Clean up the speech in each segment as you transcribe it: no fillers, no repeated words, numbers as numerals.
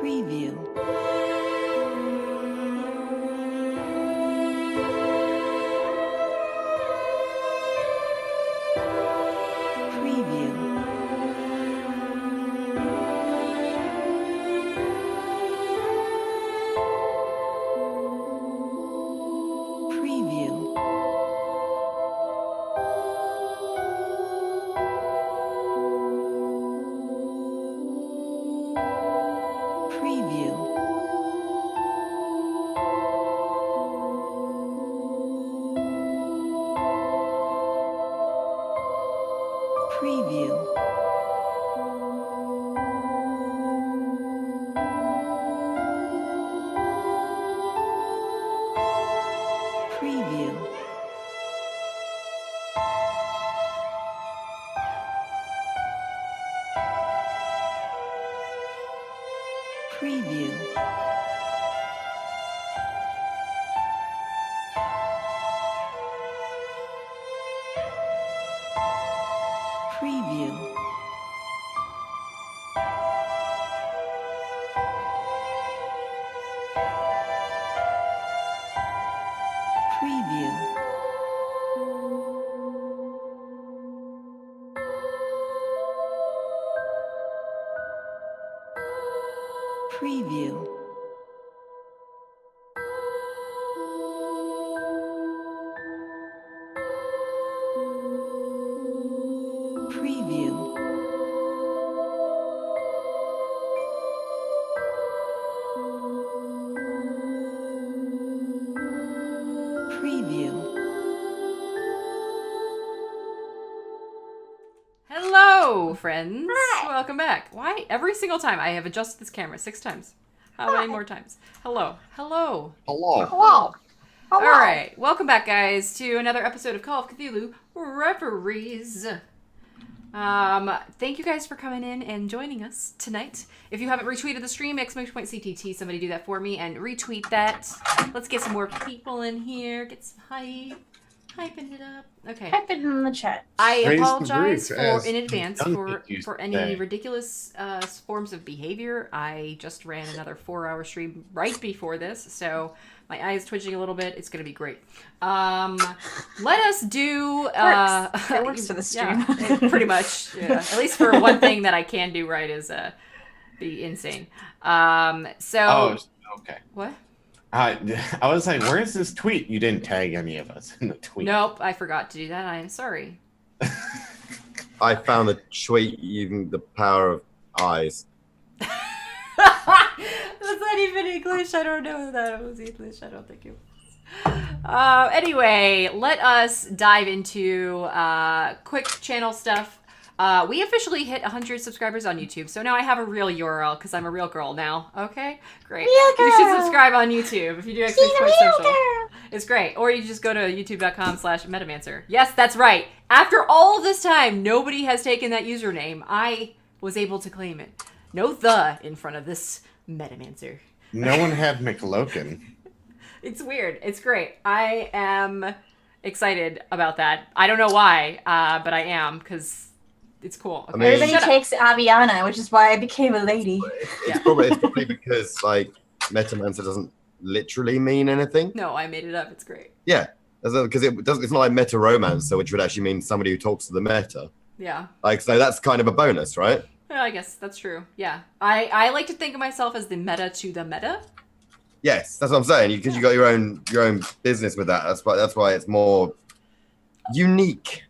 Preview. Preview. Hello, friends. Hi. Welcome back. Why? Every single time I have adjusted this camera 6 times. How many more times? Hello. Hello. Hello. Hello. All right. Welcome back, guys, to another episode of Call of Cthulhu Reveries. Thank you guys for coming in and joining us tonight. If you haven't retweeted the stream, !CTT, somebody do that for me and retweet that. Let's get some more people in here. Get some hype. Hyping it up. Okay. Type it in the chat. I apologize in advance for any ridiculous forms of behavior. I just ran another 4-hour stream right before this, so my eye is twitching a little bit. It's going to be great. Let us do... It works for the stream. Yeah, pretty much. Yeah. At least for one thing that I can do right is be insane. Oh, okay. What? I was like, where's this tweet? You didn't tag any of us in the tweet. Nope, I forgot to do that. I am sorry. I found the tweet using the power of eyes. That's not even English. I don't know if that was English. I don't think it was. Anyway, let us dive into quick channel stuff. We officially hit 100 subscribers on YouTube, so now I have a real URL because I'm a real girl now. Okay, great. Real girl. You should subscribe on YouTube if you do Social. It's great. Or you just go to youtube.com/Metamancer. Yes, that's right. After all of this time, nobody has taken that username. I was able to claim it. No "the" in front of this Metamancer. No one had McLoken. It's weird. It's great. I am excited about that. I don't know why, but I am because it's cool. Okay. Everybody takes Avianna, which is why I became a lady. It's probably because like Metamancer doesn't literally mean anything. No, I made it up. It's great. Yeah, because it's not like meta-romancer, which would actually mean somebody who talks to the meta. Yeah. Like, so that's kind of a bonus, right? Yeah, I guess that's true. Yeah. I like to think of myself as the meta to the meta. Yes, that's what I'm saying. Because you got your own business with that. That's why it's more unique.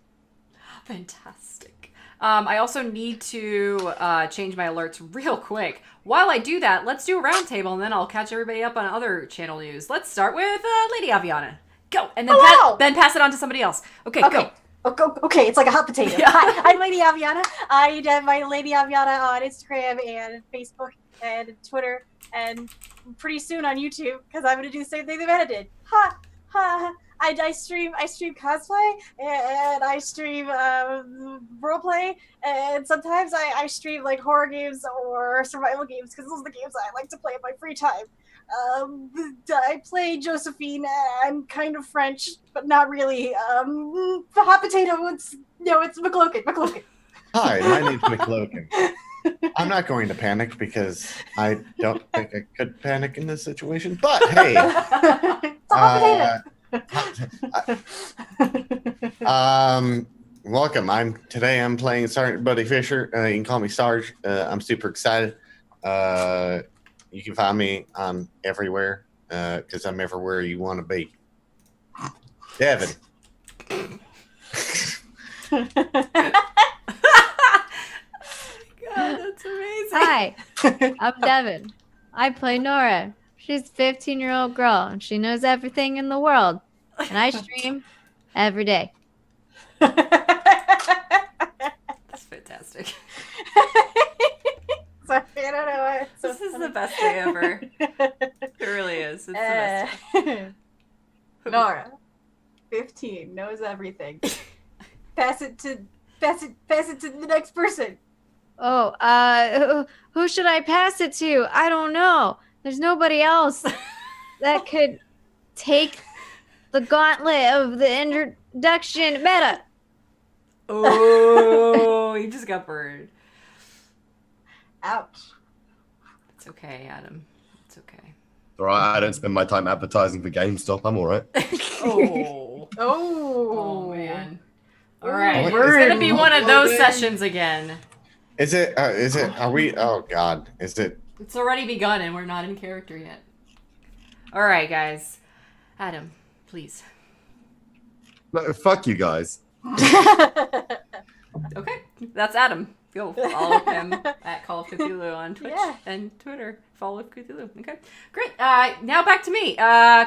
Fantastic. I also need to change my alerts real quick. While I do that, let's do a roundtable, and then I'll catch everybody up on other channel news. Let's start with LadyAvianna. Go, and then pass it on to somebody else. Okay. Go. Okay, it's like a hot potato. Yeah. Hi, I'm LadyAvianna. I have my LadyAvianna on Instagram and Facebook and Twitter, and pretty soon on YouTube because I'm gonna do the same thing that Meta did. Ha ha. I stream cosplay and I stream roleplay, and sometimes I stream like horror games or survival games because those are the games I like to play in my free time. I play Josephine. I'm kind of French, but not really. The hot potato. It's McLoken. Hi, my name's McLoken. I'm not going to panic because I don't think I could panic in this situation. But hey, It's all welcome. I'm playing Sergeant Buddy Fisher. You can call me Sarge. I'm super excited. You can find me on everywhere because I'm everywhere you want to be. Devin. God, that's amazing. Hi, I'm Devin. I play Nora. She's a 15-year-old girl, and she knows everything in the world. And I stream every day. That's fantastic. Sorry, I don't know why. It's so This is funny. the best day ever. It really is. It's the best. Nora, 15, knows everything. Pass it to the next person. Oh, who should I pass it to? I don't know. There's nobody else that could take the gauntlet of the introduction meta. Oh, you just got burned. Ouch. It's okay, Adam. It's okay. All right, I don't spend my time advertising for GameStop. I'm all right. Oh. Oh. Oh, man. All right. Word. It's going to be one of those Loading. sessions again. Is it? Are we? Oh God! Is it? It's already begun and we're not in character yet. All right, guys. Adam, please. No, fuck you guys. Okay, that's Adam. Go follow him at Call of Cthulhu on Twitch Yeah. and Twitter. Follow Cthulhu. Okay, great. Now back to me.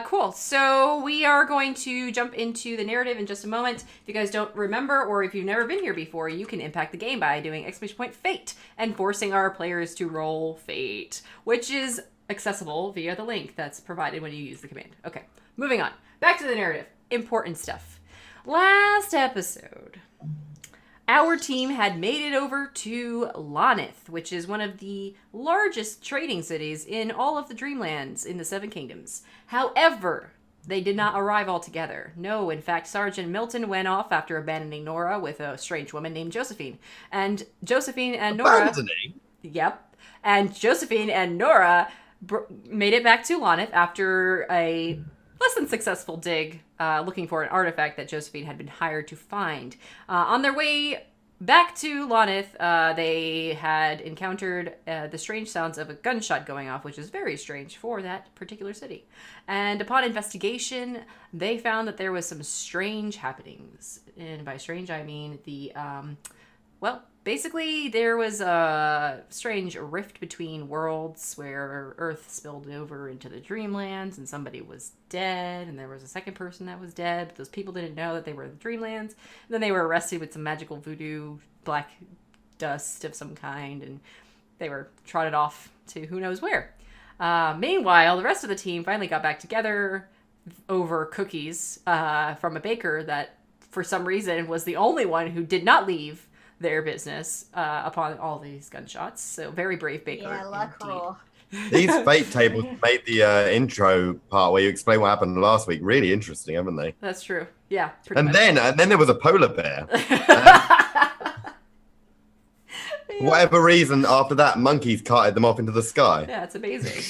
Cool. So we are going to jump into the narrative in just a moment. If you guys don't remember, or if you've never been here before, you can impact the game by doing !fate and forcing our players to roll fate, which is accessible via the link that's provided when you use the command. Okay, moving on. Back to the narrative. Important stuff. Last episode, our team had made it over to Lonith, which is one of the largest trading cities in all of the Dreamlands in the Seven Kingdoms. However, they did not arrive all together. No, in fact, Sergeant Milton went off after abandoning Nora with a strange woman named Josephine. And Josephine and Nora... Abandoning? Yep. And Josephine and Nora made it back to Lonith after a less than successful dig looking for an artifact that Josephine had been hired to find. On their way back to Lonith, they had encountered the strange sounds of a gunshot going off, which is very strange for that particular city. And upon investigation, they found that there was some strange happenings. And by strange, I mean the... basically, there was a strange rift between worlds where Earth spilled over into the Dreamlands and somebody was dead, and there was a second person that was dead, but those people didn't know that they were the Dreamlands. And then they were arrested with some magical voodoo black dust of some kind, and they were trotted off to who knows where. Meanwhile, the rest of the team finally got back together over cookies from a baker that, for some reason, was the only one who did not leave their business upon all these gunshots. So very brave baker. Yeah, luck indeed. roll. These fate tables made the intro part where you explain what happened last week really interesting, haven't they? That's true. Yeah. Pretty And much. then there was a polar bear. For whatever reason, after that, monkeys carted them off into the sky. Yeah, it's amazing.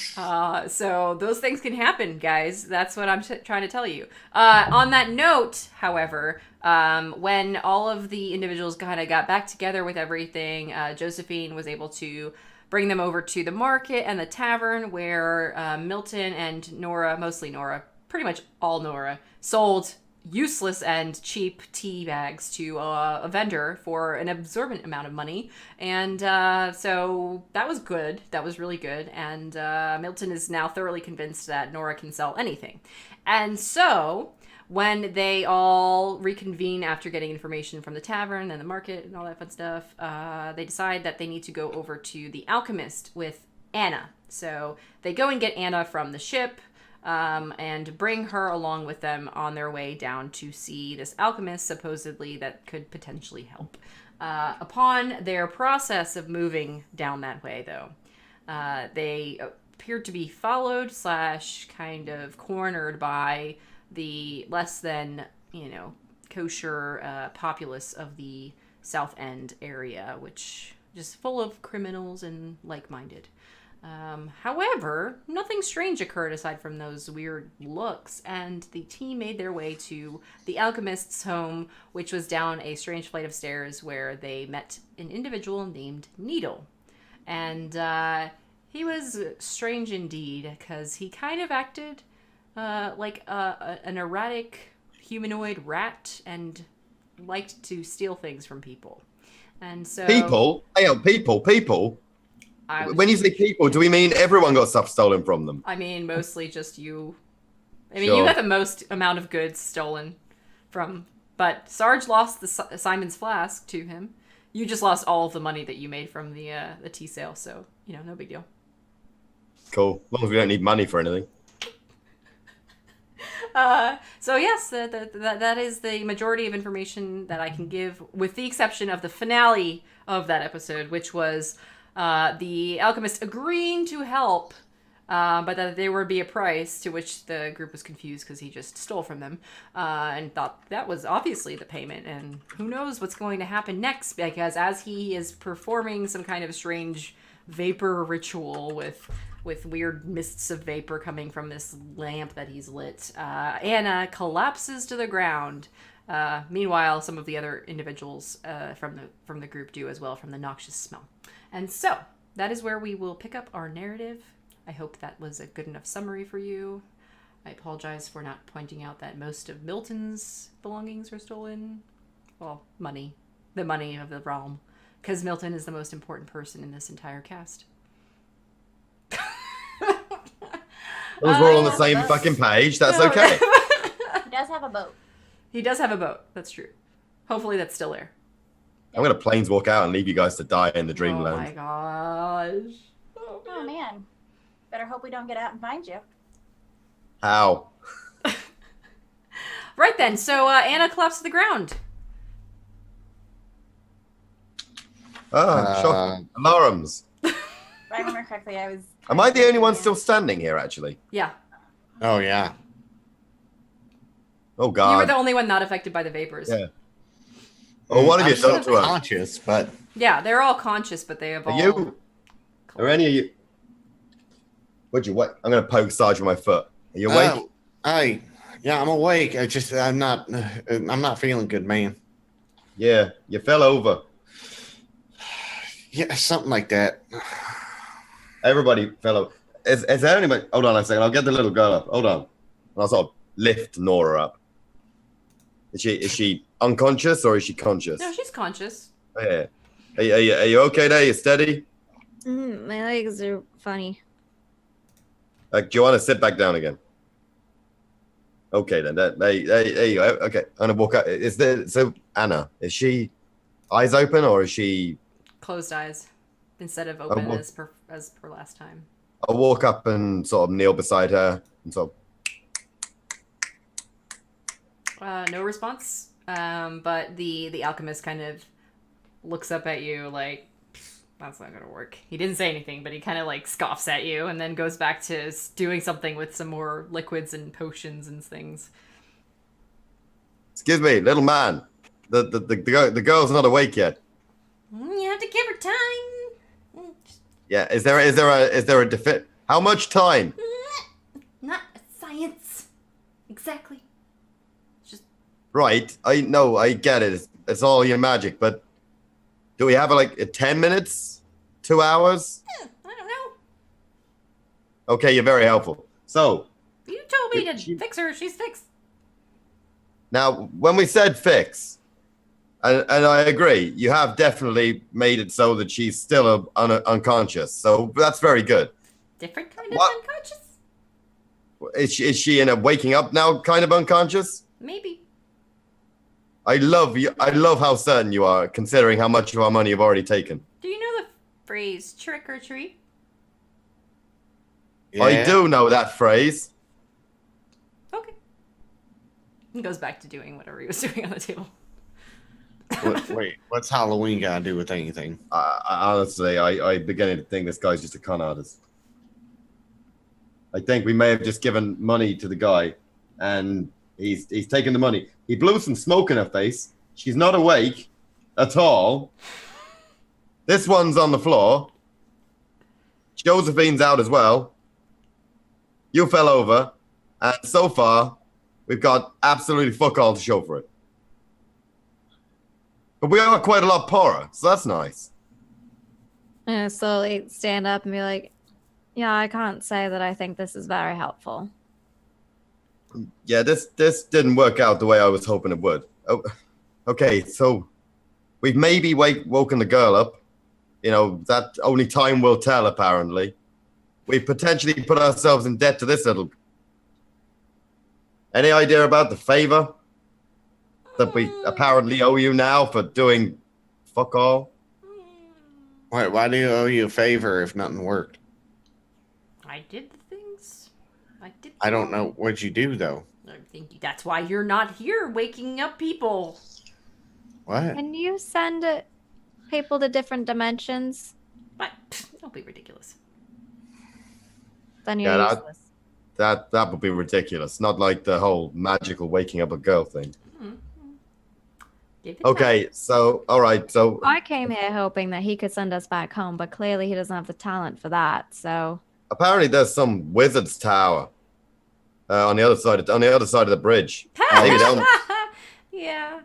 So those things can happen, guys. That's what I'm trying to tell you. On that note, however, when all of the individuals kind of got back together with everything, Josephine was able to bring them over to the market and the tavern where Milton and Nora, mostly Nora, pretty much all Nora, sold useless and cheap tea bags to a vendor for an absorbent amount of money. And so that was good. That was really good. And Milton is now thoroughly convinced that Nora can sell anything. And so when they all reconvene after getting information from the tavern and the market and all that fun stuff, they decide that they need to go over to the alchemist with Anna. So they go and get Anna from the ship, and bring her along with them on their way down to see this alchemist, supposedly that could potentially help. Upon their process of moving down that way, though, they appeared to be followed / kind of cornered by the less than, kosher populace of the South End area, which just full of criminals and like-minded. However, nothing strange occurred aside from those weird looks, and the team made their way to the alchemist's home, which was down a strange flight of stairs where they met an individual named Needle. And he was strange indeed, because he kind of acted like an erratic humanoid rat and liked to steal things from people. And so... People? Hey, people? When you say people, do we mean everyone got stuff stolen from them? I mean, mostly just you. I mean, Sure. you got the most amount of goods stolen from... But Sarge lost the Simon's Flask to him. You just lost all of the money that you made from the tea sale, so, no big deal. Cool. As long as we don't need money for anything. So yes, that is the majority of information that I can give, with the exception of the finale of that episode, which was the alchemist agreeing to help, but that there would be a price, to which the group was confused because he just stole from them, and thought that was obviously the payment, and who knows what's going to happen next, because as he is performing some kind of strange vapor ritual with weird mists of vapor coming from this lamp that he's lit, Anna collapses to the ground. Meanwhile, some of the other individuals from the group do as well, from the noxious smell. And so, that is where we will pick up our narrative. I hope that was a good enough summary for you. I apologize for not pointing out that most of Milton's belongings were stolen. Well, money. The money of the realm. Because Milton is the most important person in this entire cast. Those were all on the same fucking page. That's okay. He does have a boat. He does have a boat. That's true. Hopefully that's still there. I'm going to planeswalk out and leave you guys to die in the Oh dreamland. my gosh. Oh man. Better hope we don't get out and find you. How? Right then, so Anna collapsed to the ground. Shock alarms. If I remember correctly, I was... Am I the only one still standing here, actually? Yeah. Oh, yeah. Oh, You were God. the only one not affected by the vapors. Yeah. Oh, what have I'm you done still to her? conscious, but Yeah, they're all conscious, but they have Are all... you? Are any of you? Would you wait? I'm going to poke Sarge with my foot. Are you awake? I'm awake. I'm not feeling good, man. Yeah, you fell over. Yeah, something like that. Everybody fell over. Is there anybody? Hold on a second. I'll get the little girl up. Hold on. And I'll sort of lift Nora up. Is she unconscious or is she conscious? No, she's conscious. Oh, yeah. Are you okay there? You steady? My legs are funny. Do you want to sit back down again? Okay, then. There you go. Okay, I'm gonna walk out. So Anna, is she eyes open or is she? Closed eyes instead of open as per last time. I'll walk up and sort of kneel beside her and sort of. No response. But the alchemist kind of looks up at you like, that's not gonna work. He didn't say anything, but he kind of like scoffs at you and then goes back to doing something with some more liquids and potions and things. Excuse me, little man. The girl's not awake yet. You have to give her time. Yeah. Is there a defi? How much time? Not science. Exactly. Just Right. I know. I get it. It's all your magic, but do we have like 10 minutes? 2 hours? I don't know. Okay, you're very helpful. So You told me to She- fix her. She's fixed. now, when we said fix, and I agree, you have definitely made it so that she's still unconscious. So that's very good. Different kind of What? unconscious? Is she in a waking up now kind of unconscious? Maybe. I love you. I love how certain you are, considering how much of our money you've already taken. Do you know the phrase trick or treat? I Yeah. do know that phrase. Okay. He goes back to doing whatever he was doing on the table. Wait, what's Halloween got to do with anything? Honestly, I beginning to think this guy's just a con artist. I think we may have just given money to the guy, and he's taken the money. He blew some smoke in her face. She's not awake at all. This one's on the floor. Josephine's out as well. You fell over. And so far, we've got absolutely fuck all to show for it. But we are quite a lot poorer, so that's nice. I'm gonna slowly stand up and be like, yeah, I can't say that I think this is very helpful. Yeah, this didn't work out the way I was hoping it would. Oh, okay, so we've maybe woken the girl up. You know, that only time will tell, apparently. We've potentially put ourselves in debt to this little... Any idea about the favor that we apparently owe you now for doing fuck all? Why do you owe you a favor if nothing worked? I did the things. I don't know what you do, though. I think that's why you're not here waking up people. What? Can you send people to different dimensions? But don't be ridiculous. Then you're Yeah, useless. That would be ridiculous. Not like the whole magical waking up a girl thing. Give it Okay, so, all right, so... I came here hoping that he could send us back home, but clearly he doesn't have the talent for that, so... Apparently there's some wizard's tower on the other side of the bridge. Maybe down... Yeah.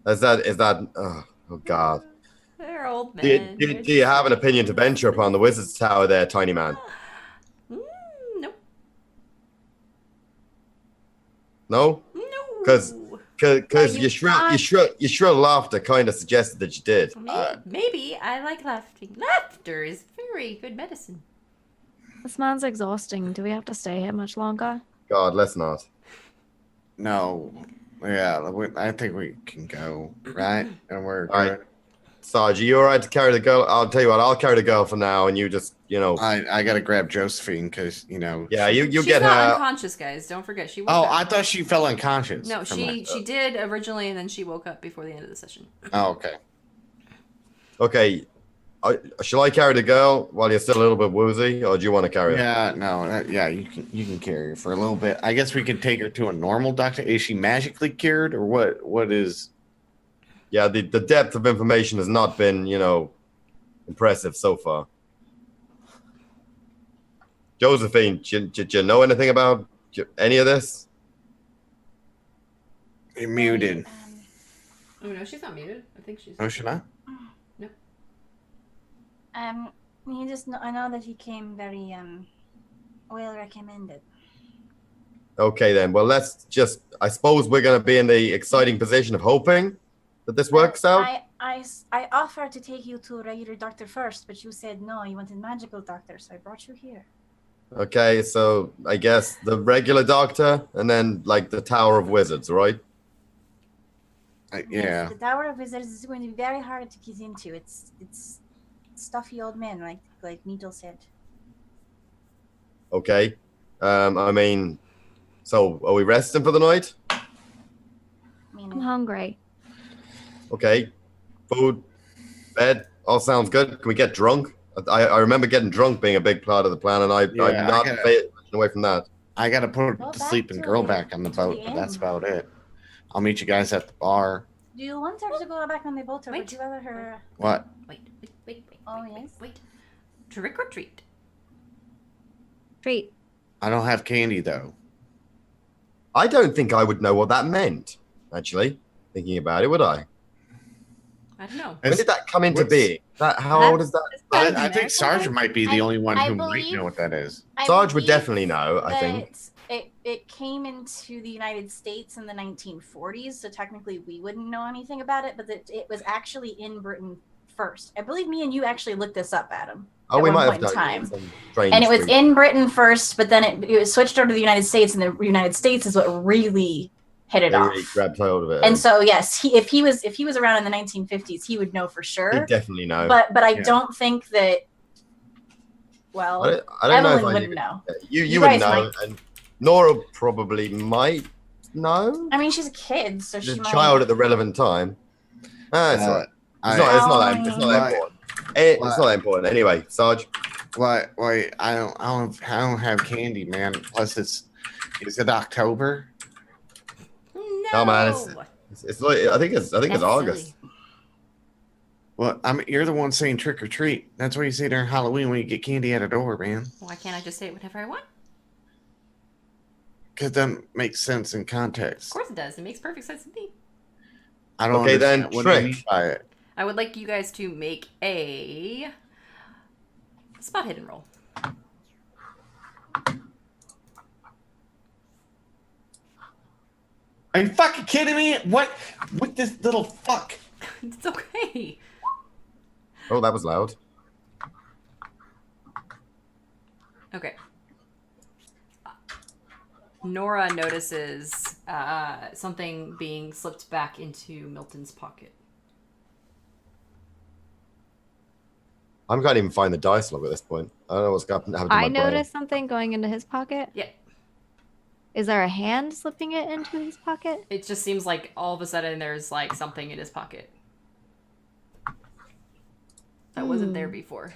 Is that... Oh God. They're old Do men. do you have an opinion to venture upon the wizard's tower there, tiny man? Nope. No? No. Because your shrill laughter kind of suggested that you did. Maybe I like laughing. Laughter is very good medicine. This man's exhausting. Do we have to stay here much longer? God, let's not. No. Yeah, I think we can go, right? And we're All good. right. Sarge, are you all right to carry the girl? I'll tell you what, I'll carry the girl for now, and you just, you know... I gotta grab Josephine, because, you know... Yeah, you She's get not her... unconscious, guys. Don't forget. She woke Oh, up. I thought she fell unconscious. No, she did originally, and then she woke up before the end of the session. Oh, okay. Okay. Shall I carry the girl while you're still a little bit woozy, or do you want to carry her? Yeah, no, yeah, you can carry her for a little bit. I guess we could take her to a normal doctor. Is she magically cured, or what? What is? Yeah, the depth of information has not been, you know, impressive so far. Josephine, do you know anything about any of this? You're muted. Oh no, she's not muted. I think she's. Oh, should I? He just I know that he came very well recommended. Okay then. Well, let's just. I suppose we're going to be in the exciting position of hoping that this works out. I offered to take you to a regular doctor first, but you said no. You wanted magical doctor, so I brought you here. Okay, so I guess the regular doctor, and then like the Tower of Wizards, right? Yeah. Yes, the Tower of Wizards is going to be very hard to get into. It's stuffy old men, like Needle said. Okay. I mean, so are we resting for the night? I'm hungry. Okay. Food, bed, all sounds good. Can we get drunk? I remember getting drunk being a big part of the plan, and I'm not away from that. I gotta put Go the back sleeping to girl the- back on the to boat, the but that's inn. about it. I'll meet you guys at the bar. Do you want her to go back on the boat, or Wait. would you rather her? What? Wait. Oh, wait, yes? wait. Trick or treat? Treat. I don't have candy though. I don't think I would know what that meant, actually, thinking about it, would I? I don't know. When did that come into what's- being? How old is that? I think Sarge might be the only one I who might believe- know what that is. I Sarge would believe definitely know, I think. that It came into the United States in the 1940s, so technically we wouldn't know anything about it, but it was actually in Britain first. I believe me and you actually looked this up, Adam. Oh, at we one might have point in done time. some strange And it was thing. in Britain first, but then it was switched over to the United States, and the United States is what really hit it They off. really grabbed hold of it. And so yes, if he was around in the 1950s, he would know for He'd sure. definitely know. But I Yeah. don't think that. Well, I don't know Evelyn if I wouldn't knew. know. You would guys know, and Nora probably might know. I mean, she's a kid, so The she might. child at the relevant time. It's all right. It's not that important. It's not that important. Anyway, Sarge. Wait, I don't have candy, man. Plus, is it October? No, No, man, it's like I think it's That's August. silly. Well, I mean, you're the one saying trick or treat. That's why you say during Halloween when you get candy at a door, man. Why can't I just say it whenever I want? Because that makes sense in Of context. course it does. It makes perfect sense to me. I don't Okay, then, understand what you trick. mean by it. I would like you guys to make a spot hidden roll. Are you fucking kidding me? What? With this little fuck? It's okay. Oh, that was loud. Okay. Nora notices something being slipped back into Milton's pocket. I can't even find the dice log at this point. I don't know what's happened to my I brain. noticed something going into his pocket. Yeah. Is there a hand slipping it into his pocket? It just seems like all of a sudden there's like something in his pocket. That wasn't there before.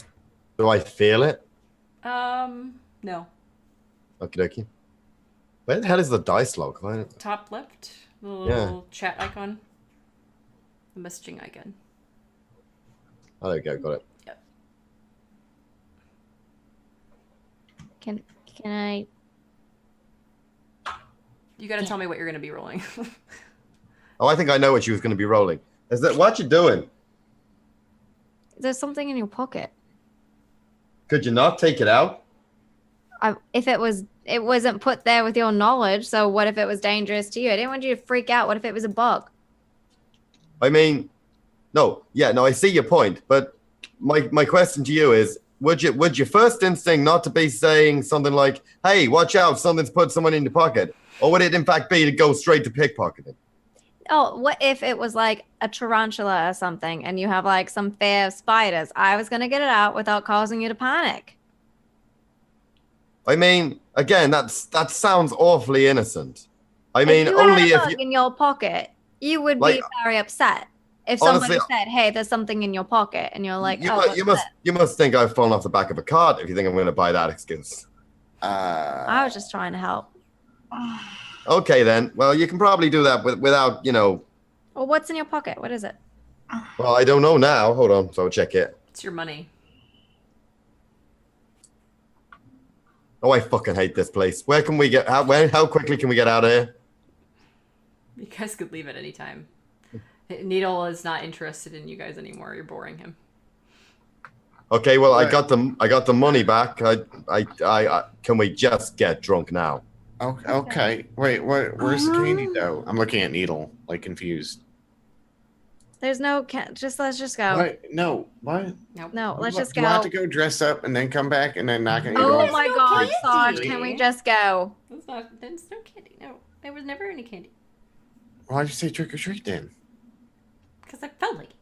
Do I feel it? No. Okie dokie. Where the hell is the dice log? Top left, the little chat icon. The messaging icon. Oh, there we go. Got it. Yep. Can I? You gotta tell me what you're gonna be rolling. Oh, I think I know what she was going to be rolling. Is that what you doing? There's something in your pocket. Could you not take it out? If it wasn't put there with your knowledge. So what if it was dangerous to you? I didn't want you to freak out. What if it was a bug? I mean, no, I see your point, but my question to you is, would your first instinct not to be saying something like, "Hey, watch out, something's put someone in your pocket," or would it in fact be to go straight to pickpocketing? Oh, what if it was like a tarantula or something, and you have like some fear of spiders? I was gonna get it out without causing you to panic. I mean, again, that sounds awfully innocent. I mean, if you only had a if bug you in your pocket, you would Like, be very upset. If honestly, somebody said, "Hey, there's something in your pocket," and you're like, you, "Oh, mu- what's you that?" must you must think I've fallen off the back of a cart if you think I'm going to buy that excuse. I was just trying to help. Okay, then. Well, you can probably do that without, Well, what's in your pocket? What is it? Well, I don't know now. Hold on, so I'll check it. It's your money. Oh, I fucking hate this place. Where can we get? How quickly can we get out of here? You guys could leave at any time. Needle is not interested in you guys anymore. You're boring him. Okay, well, Right. I got the money back. I can we just get drunk now? Okay. Wait, where's the candy though? I'm looking at Needle, like confused. There's no let's just go. What? No. What? Nope. No, let's just Do I have go. to go dress up and then come back and then knock on your Oh door? my no God, candy. Sarge, can we just go? There's no candy. No, there was never any candy. Why'd you say trick or treat then? Because I felt like it.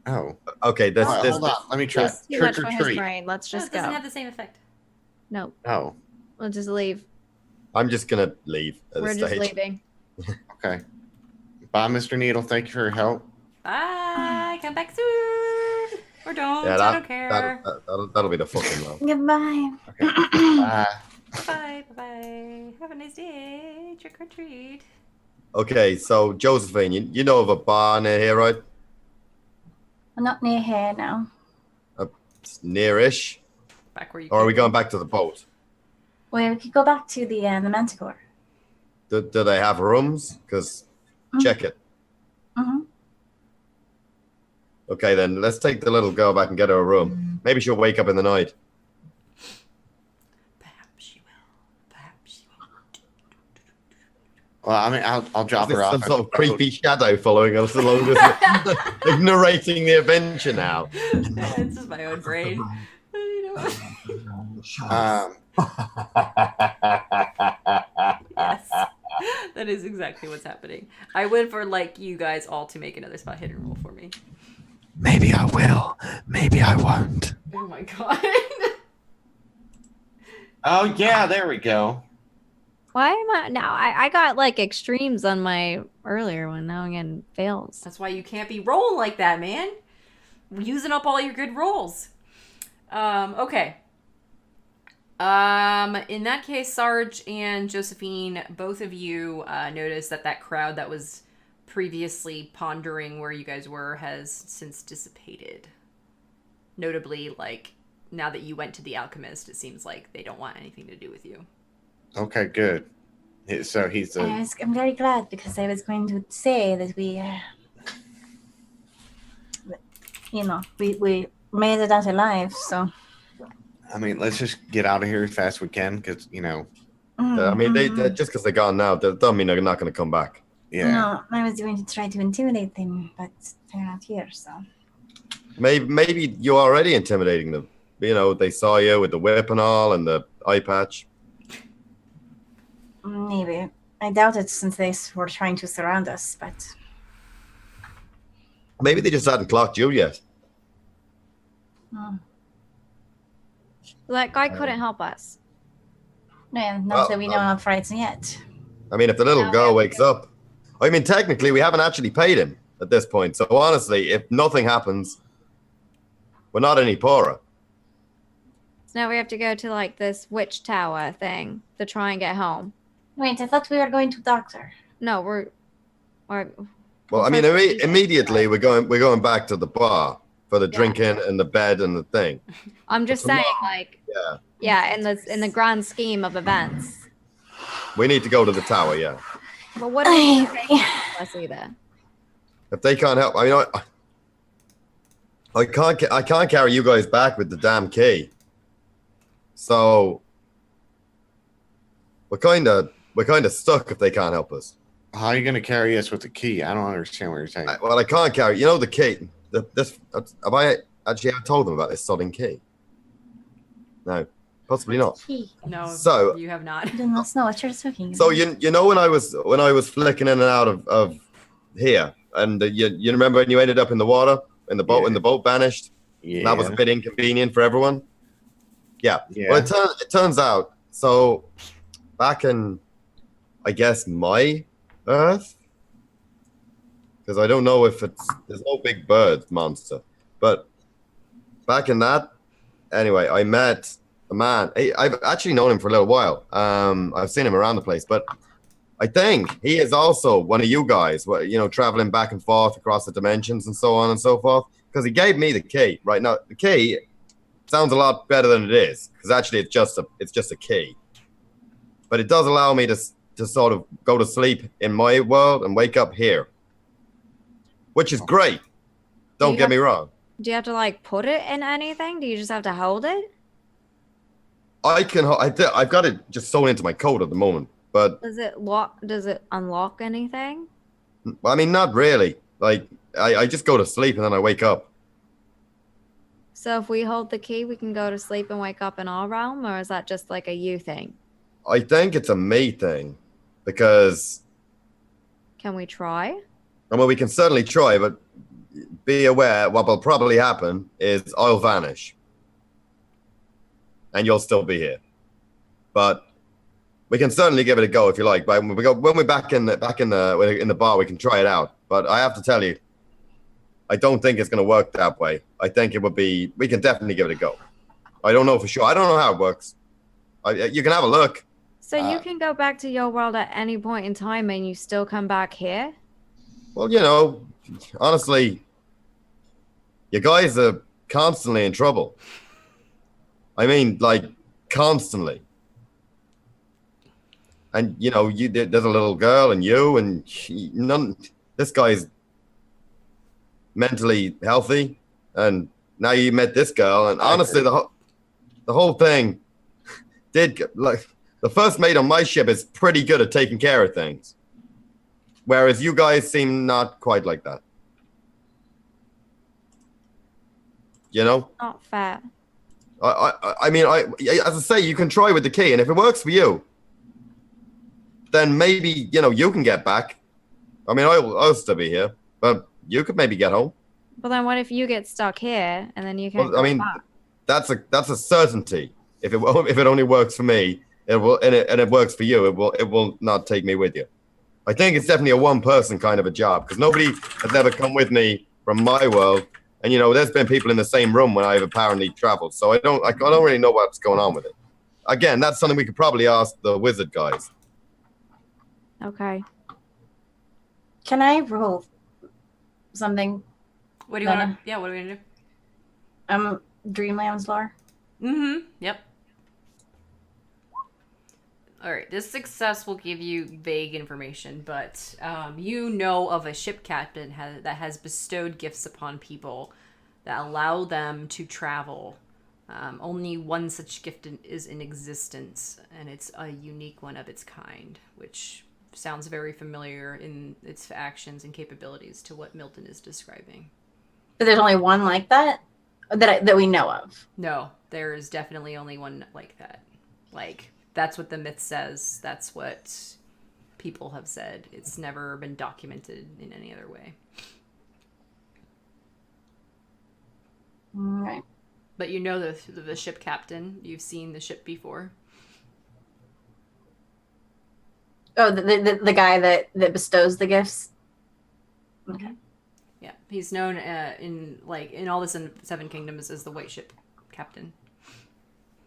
Oh. Okay, this Hold on. Let me try. It's too Trick much or for his treat. brain. Let's No, just it doesn't go. have the same effect. No, Oh. we'll just leave. I'm just gonna leave at We're this just stage. leaving. Okay. Bye, Mr. Needle. Thank you for your help. Bye. Come back soon. Or don't. Yeah, I don't care. that'll be the fucking law. Goodbye. Bye. Bye. Bye. Have a nice day. Trick or treat. Okay, so Josephine, you know of a bar near here, right? I'm not near here now. It's near-ish. Back where you. Or are we came going from. back to the boat? Well, we could go back to the Manticore. Do they have rooms? Because check it. Mm-hmm. Okay, then let's take the little girl back and get her a room. Maybe she'll wake up in the night. Perhaps she will. Perhaps she won't. Well, I mean, I'll drop There's her off. some at sort of the boat. creepy shadow following us along this, like narrating the adventure now. It's just my own brain. You know. Yes. That is exactly what's happening. I would for like you guys all to make another spot hidden roll for me. Maybe I will. Maybe I won't. Oh my god. Oh, yeah. There we go. Why am I now? I got like extremes on my earlier one. Now I'm getting fails. That's why you can't be rolling like that, man. Using up all your good rolls. Okay. In that case, Sarge and Josephine, both of you noticed that crowd that was previously pondering where you guys were has since dissipated. Notably, like, now that you went to the alchemist, it seems like they don't want anything to do with you. Okay, good. So he's a. I'm very glad because I was going to say that we made it out alive. So I mean, let's just get out of here as fast as we can, because I mean, they just because they're gone now, that doesn't mean they're not going to come back. Yeah. No, I was going to try to intimidate them, but they're not here. So Maybe you're already intimidating them. You know, they saw you with the whip and all, and the eye patch. maybe I doubt it, since they were trying to surround us. But Maybe they just hadn't clocked you yet. That guy couldn't help us. no, not that we know of right yet. I mean, if the little No, girl we wakes up, I mean, technically, we haven't actually paid him at this point. So honestly, if nothing happens, we're not any poorer. So now we have to go to like this witch tower thing to try and get home. Wait, I thought we were going to doctor. No, we're Well, I mean, immediately we're going back to the bar for the drinking and the bed and the thing. I'm just saying, like, Yeah, in the grand scheme of events. we need to go to the tower. Yeah, But what do we take us either? if they can't help, I mean, I can't carry you guys back with the damn key. So we're kind of stuck if they can't help us. How are you going to carry us with the key? I don't understand what you're saying. I can't carry. You know the key. Have I actually ever told them about this sodding key? No, possibly not. No, So- you have not. I do not know what you're talking about. So you know when I was flicking in and out of here, and you remember when you ended up in the water in the boat when the boat vanished? Yeah. That was a bit inconvenient for everyone. Yeah. Yeah. Well, it turns out, so back in, I guess, my Earth, because I don't know if there's no big bird monster, but back in that, anyway, I met a man. I've actually known him for a little while. I've seen him around the place, but I think he is also one of you guys, traveling back and forth across the dimensions and so on and so forth, because he gave me the key. Right now, the key sounds a lot better than it is, because actually it's just a key, but it does allow me to sort of go to sleep in my world and wake up here, which is great. Don't get me wrong. Do you have to like put it in anything? Do you just have to hold it? I've got it just sewn into my coat at the moment, but Does it lock? Does it unlock anything? I mean, not really. Like I just go to sleep and then I wake up. So if we hold the key, we can go to sleep and wake up in our realm, or is that just like a you thing? I think it's a me thing, because Can we try? I mean, we can certainly try, but be aware what will probably happen is I'll vanish, and you'll still be here. But we can certainly give it a go if you like. But when we're back in the bar, we can try it out. But I have to tell you, I don't think it's going to work that way. I think it would be. We can definitely give it a go. I don't know for sure. I don't know how it works. You can have a look. So you can go back to your world at any point in time, and you still come back here. Well, honestly, you guys are constantly in trouble. I mean, like, constantly. And, there's a little girl and you, and this guy's mentally healthy, and now you met this girl, and honestly, the whole thing the first mate on my ship is pretty good at taking care of things, whereas you guys seem not quite like that. Not fair. I mean, as I say, you can try with the key, and if it works for you, then maybe you can get back. I mean, I'll still be here, but you could maybe get home. But then what if you get stuck here and then you can't Well, I go mean, back? that's a certainty. If it only works for me, it will, and it works for you, it will not take me with you. I think it's definitely a one-person kind of a job, because nobody has ever come with me from my world, and there's been people in the same room when I've apparently traveled, so I don't really know what's going on with it. Again, that's something we could probably ask the wizard guys. Okay. Can I roll something? What do you want to? Yeah, what are we gonna do? Dreamland's lore. Yep. All right. This success will give you vague information, but you know of a ship captain that has bestowed gifts upon people that allow them to travel. Only one such gift is in existence, and it's a unique one of its kind, which sounds very familiar in its actions and capabilities to what Milton is describing. But there's only one like that that we know of. No, there is definitely only one like that. Like, that's what the myth says. That's what people have said. It's never been documented in any other way. Right. But you know the ship captain. You've seen the ship before. Oh, the guy that bestows the gifts. Okay. Yeah, he's known in all the Seven Kingdoms as the White Ship Captain.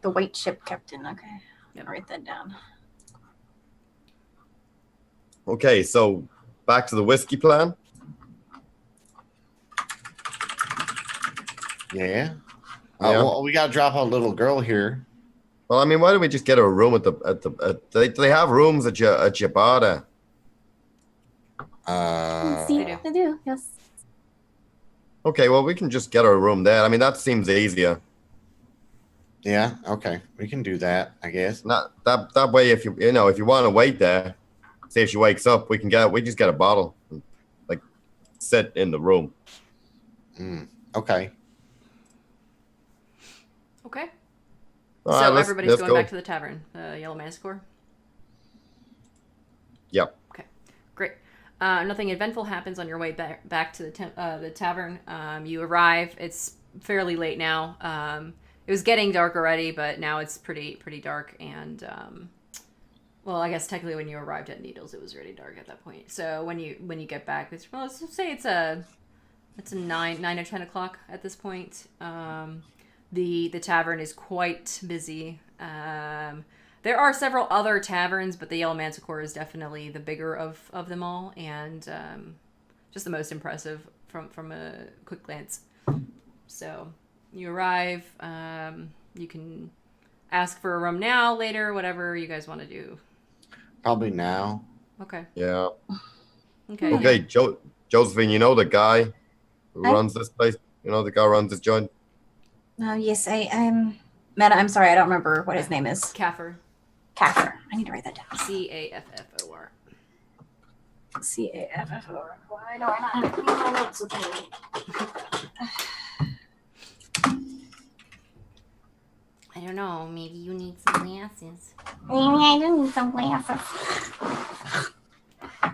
The White Ship Captain. Okay. Yep. I'll write that down. Okay, so back to the whiskey plan. Yeah. Yeah. Well, we got to drop a little girl here. Well, I mean, why don't we just get her a room at the do they have rooms at your bar there? See, do. they do. Yes. Okay, well, we can just get her a room there. I mean, that seems easier. Yeah. Okay. We can do that, I guess. Not that way. If if you want to wait there, see if she wakes up, we just get a bottle, and, like, sit in the room. Okay. Okay. All So right, everybody's let's going go. back to the tavern, the Yellow Manticore? Yep. Okay, great. Nothing eventful happens on your way back to the tavern. You arrive. It's fairly late now. It was getting dark already, but now it's pretty dark. And well, I guess technically when you arrived at Needles, it was already dark at that point. So when you get back, let's say it's a 9 or 10 o'clock at this point. The tavern is quite busy. There are several other taverns, but the Yellow Manticore is definitely the bigger of them all, and just the most impressive from a quick glance. So you arrive. You can ask for a room now, later, whatever you guys want to do. Probably now. Okay. Yeah. Okay. Okay, Josephine, you know the guy who Hi. runs this place? You know the guy who runs this joint? Oh, yes, I'm. Meta, I'm sorry, I don't remember what his name is. Caffer. Caffer. I need to write that down. Caffor. Caffor. Why do I not have any of my notes with me? I don't know. Maybe you need some glasses. Maybe I do need some glasses.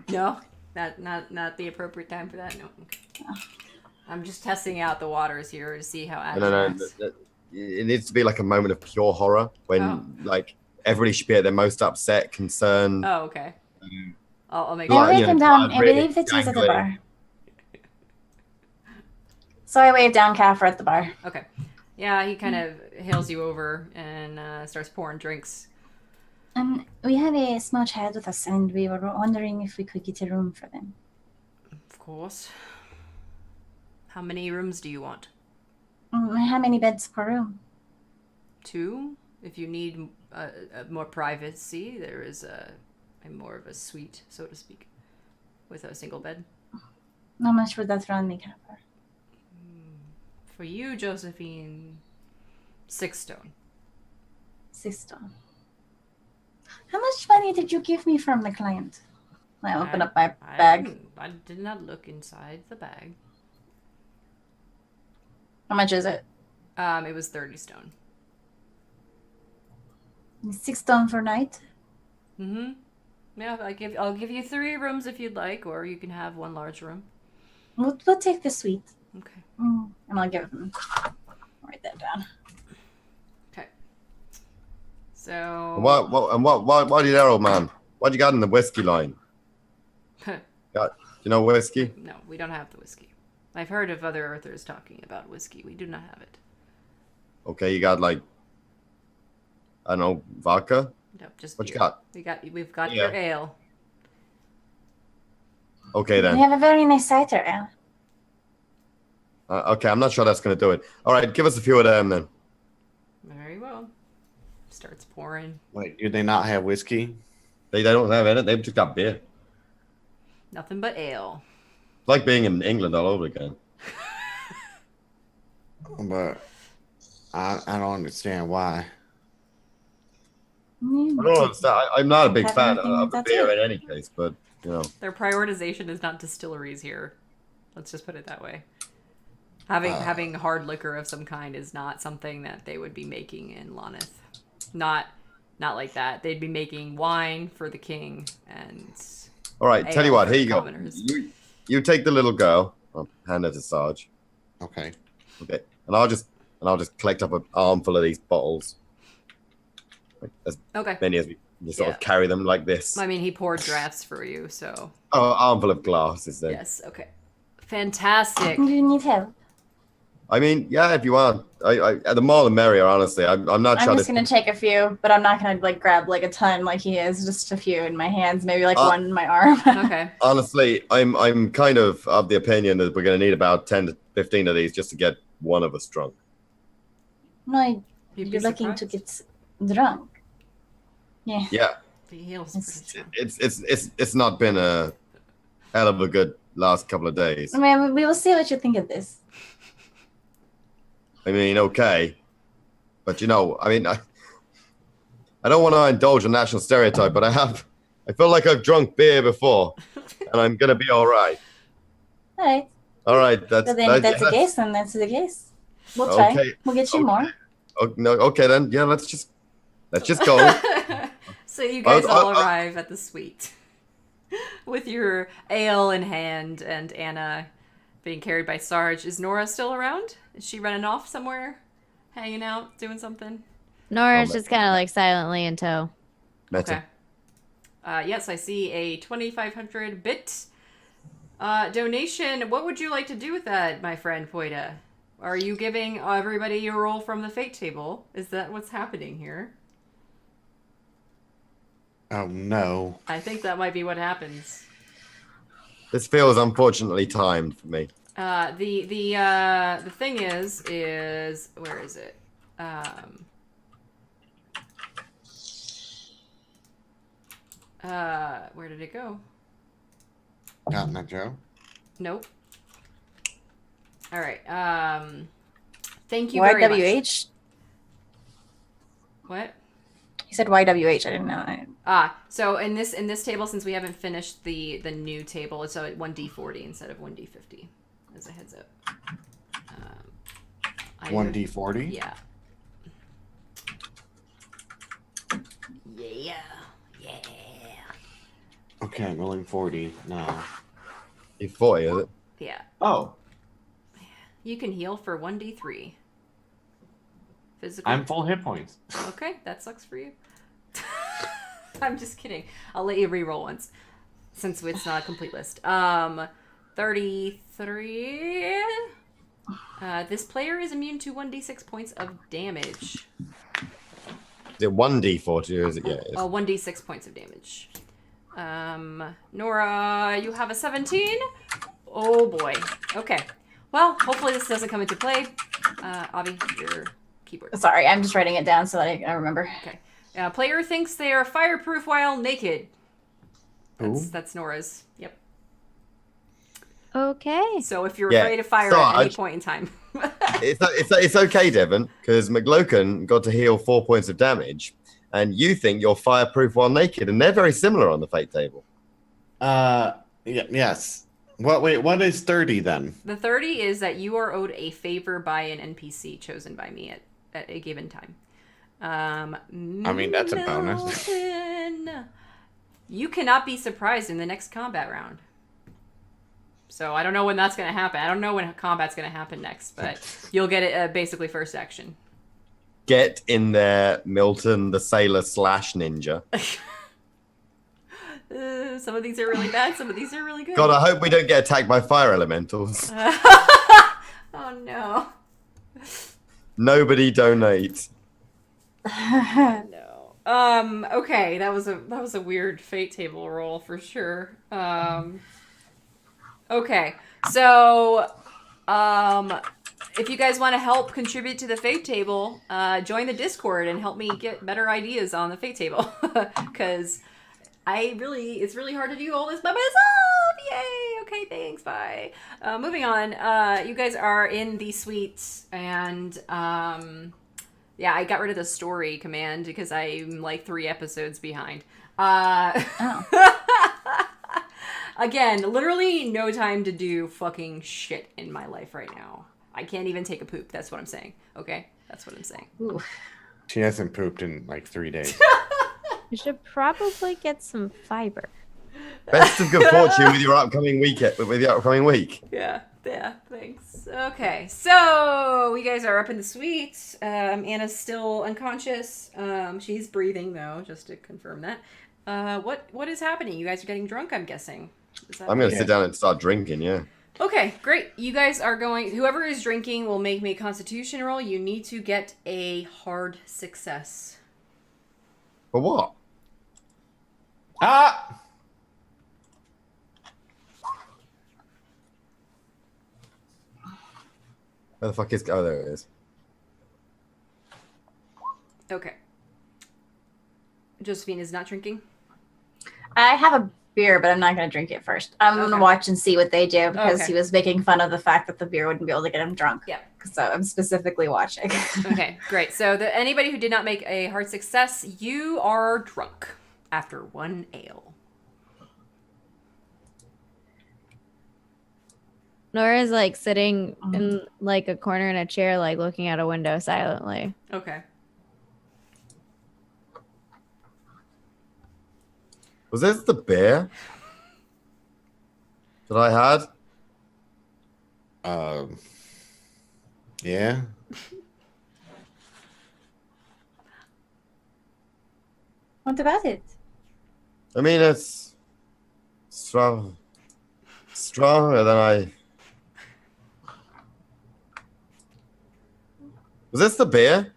No, not the appropriate time for that. No. Okay. I'm just testing out the waters here to see how accurate. No. It needs to be like a moment of pure horror when like everybody should be at their most upset, concerned. Oh, okay. I'll make I'll sure. write him down. I believe that he's at the bar. So I waved down Caffer at the bar. Okay. Yeah, he kind of hails you over and starts pouring drinks. We have a small child with us, and we were wondering if we could get a room for them. Of course. How many rooms do you want? How many beds per room? 2. If you need more privacy, there is a more of a suite, so to speak, with a single bed. How much would that run me, Caffer? For you, Josephine, 6 stone. 6 stone. How much money did you give me from the client? I open up my bag. I did not look inside the bag. How much is it? It was 30 stone. 6 stone per night? Mm-hmm. Yeah, I'll give you 3 rooms if you'd like, or you can have 1 large room. We'll take the suite. Okay. And I'll give him. Write that down. Okay. So. What you there, old man? What you got in the whiskey line? You know whiskey? No, we don't have the whiskey. I've heard of other Earthers talking about whiskey. We do not have it. Okay, you got like, I don't know, vodka? No, just What beer. you got? We've got Yeah. your ale. Okay You then. have a very nice cider, Al. Okay, I'm not sure that's going to do it. All right, give us a few of them then. Very well. Starts pouring. Wait, do they not have whiskey? They don't have any. They've just got beer. Nothing but ale. It's like being in England all over again. But I don't understand why. I don't understand. I'm not a big Have fan anything of like that beer too. in any case, but you know. Their prioritization is not distilleries here. Let's just put it that way. Having hard liquor of some kind is not something that they would be making in Lonith. Not like that. They'd be making wine for the king and All right, tell you ale what. for Here the you go. commoners. You take the little girl. I'll hand her to Sarge. Okay. Okay, and I'll just collect up an armful of these bottles. Like, as Okay. many as we just sort Yeah. of carry them like this. I mean, he poured drafts for you, so Oh, armful of glasses then. yes. Okay. Fantastic. Do you need help? I mean, yeah, if you want. The more the merrier, honestly. I'm not sure. I'm just gonna take a few, but I'm not gonna like grab like a ton like he is. Just a few in my hands, maybe like one in my arm. Okay. Honestly, I'm kind of the opinion that we're going to need about 10 to 15 of these just to get one of us drunk. No, You'd be you're looking to surprised. get drunk. Yeah. Yeah, The ale's It's- pretty strong. it's not been a hell of a good last couple of days. I mean, we will see what you think of this. I mean, okay, but you know, I mean, I don't want to indulge a national stereotype, but I feel like I've drunk beer before, and I'm gonna be all right. All right. All right, that's But then if that's the case, then that's the case. We'll try. Okay. We'll get you more. No, okay then. Yeah, let's just go. So you guys all I'll- arrive at the suite with your ale in hand and Anna being carried by Sarge. Is Nora still around? Is she running off somewhere? Hanging out? Doing something? Nora's Oh, just kind of like silently in tow. Meta. Okay. Yes, I see a 2,500 bit donation. What would you like to do with that, my friend Poida? Are you giving everybody a roll from the fate table? Is that what's happening here? Oh no. I think that might be what happens. This feels unfortunately timed for me. The thing is where is it? Where did it go? Got my Joe. Nope. All right. Thank you very much. YWH? What? He said YWH. I didn't know. So in this table, since we haven't finished the new table, it's at 1d40 instead of 1d50, as a heads up. 1d40? Yeah. Yeah. Yeah. Okay, I'm rolling 40 now. You're 40, is it? Yeah. Oh, You can heal for 1d3. Physical. I'm full hit points. Okay, that sucks for you. I'm just kidding. I'll let you re-roll once, since it's not a complete list. 33. This player is immune to 1d6 points of damage. Is it 1d40 or is it? Yeah, it is. 1d6 points of damage. Nora, you have a 17. Oh boy. Okay. Well, hopefully this doesn't come into play. Avi, your keyboard. Sorry, I'm just writing it down so that I remember. Okay. Player thinks they are fireproof while naked. That's Nora's. Yep. Okay. So if you're Yeah, afraid of fire at any Sarge. point in time. It's okay, Devon, because McLoken got to heal 4 points of damage, and you think you're fireproof while naked, and they're very similar on the fate table. Yes. What is 30 then? The 30 is that you are owed a favor by an NPC chosen by me at a given time. I mean, that's a bonus. Milton, you cannot be surprised in the next combat round. So I don't know when that's going to happen. I don't know when combat's going to happen next, but you'll get it basically first action. Get in there, Milton, the sailor / ninja. Some of these are really bad. Some of these are really good. God, I hope we don't get attacked by fire elementals. Oh no. Nobody donate. No. Okay, that was a weird fate table roll for sure. Okay, so if you guys want to help contribute to the fate table, join the Discord and help me get better ideas on the fate table, because it's really hard to do all this by myself. Yay! Okay, thanks. Bye. Moving on. You guys are in the suite, and yeah, I got rid of the story command because I'm like 3 episodes behind. Again, literally no time to do fucking shit in my life right now. I can't even take a poop. That's what I'm saying. Okay? That's what I'm saying. Ooh. She hasn't pooped in like 3 days. You should probably get some fiber. Best of good fortune with your upcoming week. Yeah, thanks. Okay, so you guys are up in the suite. Anna's still unconscious. She's breathing though, just to confirm that. What is happening? You guys are getting drunk, I'm guessing. I'm going to sit down and start drinking, yeah. Okay, great. You guys are going... Whoever is drinking will make me a constitution roll. You need to get a hard success. For what? Ah! Where the fuck is... Oh, there it is. Okay. Josephine is not drinking? I have a beer, but I'm not going to drink it first. I'm going to watch and see what they do because he was making fun of the fact that the beer wouldn't be able to get him drunk. Yeah. So I'm specifically watching. Okay, great. So anybody who did not make a hard success, you are drunk after 1 ale. Nora's like sitting in like a corner in a chair, like looking out a window silently. Okay. Was this the bear that I had? Yeah. What about it? I mean, it's stronger than I... Was this the bear?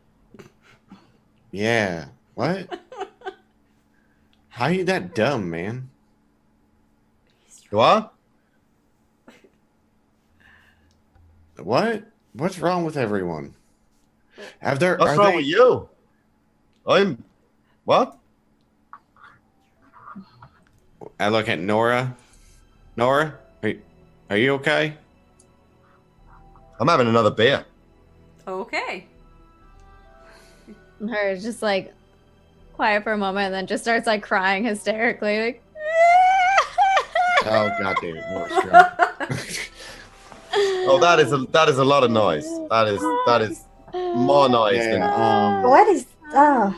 Yeah. What? How are you that dumb, man? What? What? What's wrong with everyone? What's wrong with you? I'm... What? I look at Nora. Nora, are you okay? I'm having another beer. Okay. Nora's just like quiet for a moment and then just starts like crying hysterically, like. Oh god damn it, Nora's drunk. Oh, that is a lot of noise. That is more noise than... What is... Oh.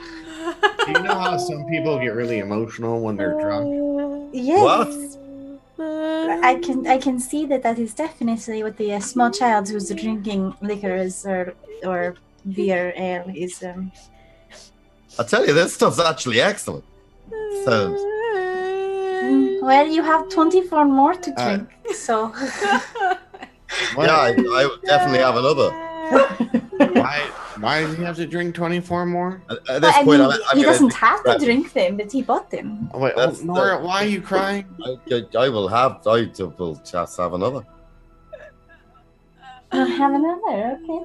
Do you know how some people get really emotional when they're drunk? Yes. I can see that is definitely what the small child who's drinking liquors or beer ale is. I tell you, this stuff's actually excellent. So, Well, you have 24 more to drink, so. What? yeah, I would definitely have another. Why does he have to drink 24 more? At this point, I'm he gonna doesn't have to grab- drink them, but he bought them. Oh, wait, That's Nora, the- why are you crying? I will just have another. I'll have another, okay.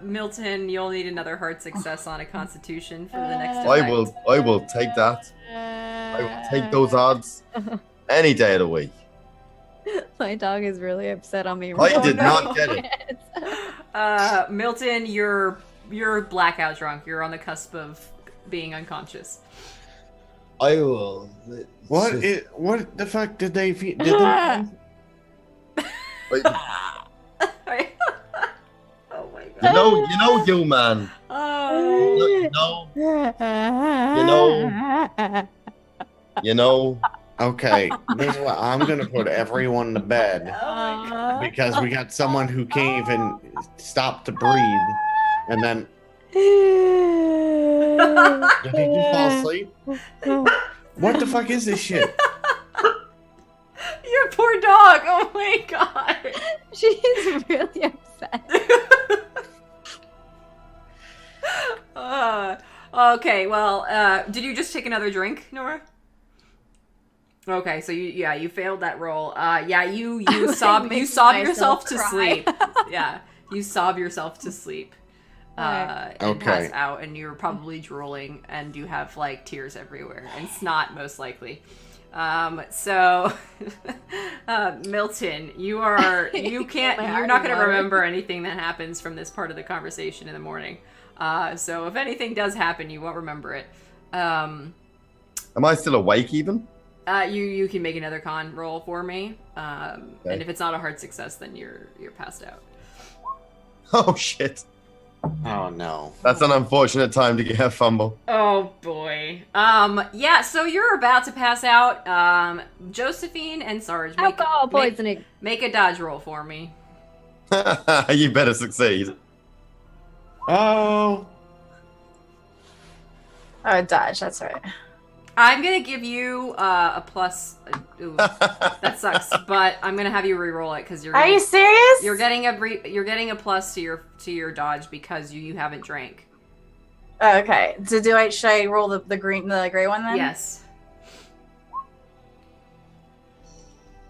Milton, you'll need another hard success on a constitution for the next I effect. will take that. I will take those odds any day of the week. My dog is really upset on me. I did not get it. Milton, you're blackout drunk. You're on the cusp of being unconscious. I will. What the fuck did they feed? Did they... Wait, Oh my god. you man. Oh. You know. Okay, this is what I'm gonna put everyone to bed because we got someone who can't even stop to breathe, and then did he just fall asleep? What the fuck is this shit? Your poor dog. Oh my god. She's really upset. Okay, well, did you just take another drink, Nora? Okay, so you failed that roll. You sob making yourself myself to cry. sleep. Yeah, you sob yourself to sleep. And Okay. pass out, and you're probably drooling, and you have like tears everywhere, and snot most likely. So Milton, you're not going to remember anything that happens from this part of the conversation in the morning. So if anything does happen, you won't remember it. Am I still awake even? You can make another con roll for me, and if it's not a hard success, then you're passed out. Oh shit. Oh no. That's an unfortunate time to get a fumble. Oh boy. So you're about to pass out. Josephine and Sarge, Alcohol poisoning. make a dodge roll for me. You better succeed. Oh. Oh, dodge. That's right. I'm gonna give you a plus. Ooh, that sucks. But I'm gonna have you re-roll it because Are you serious? You're getting a plus to your dodge because you haven't drank. Oh, okay. So should I roll the gray one then? Yes.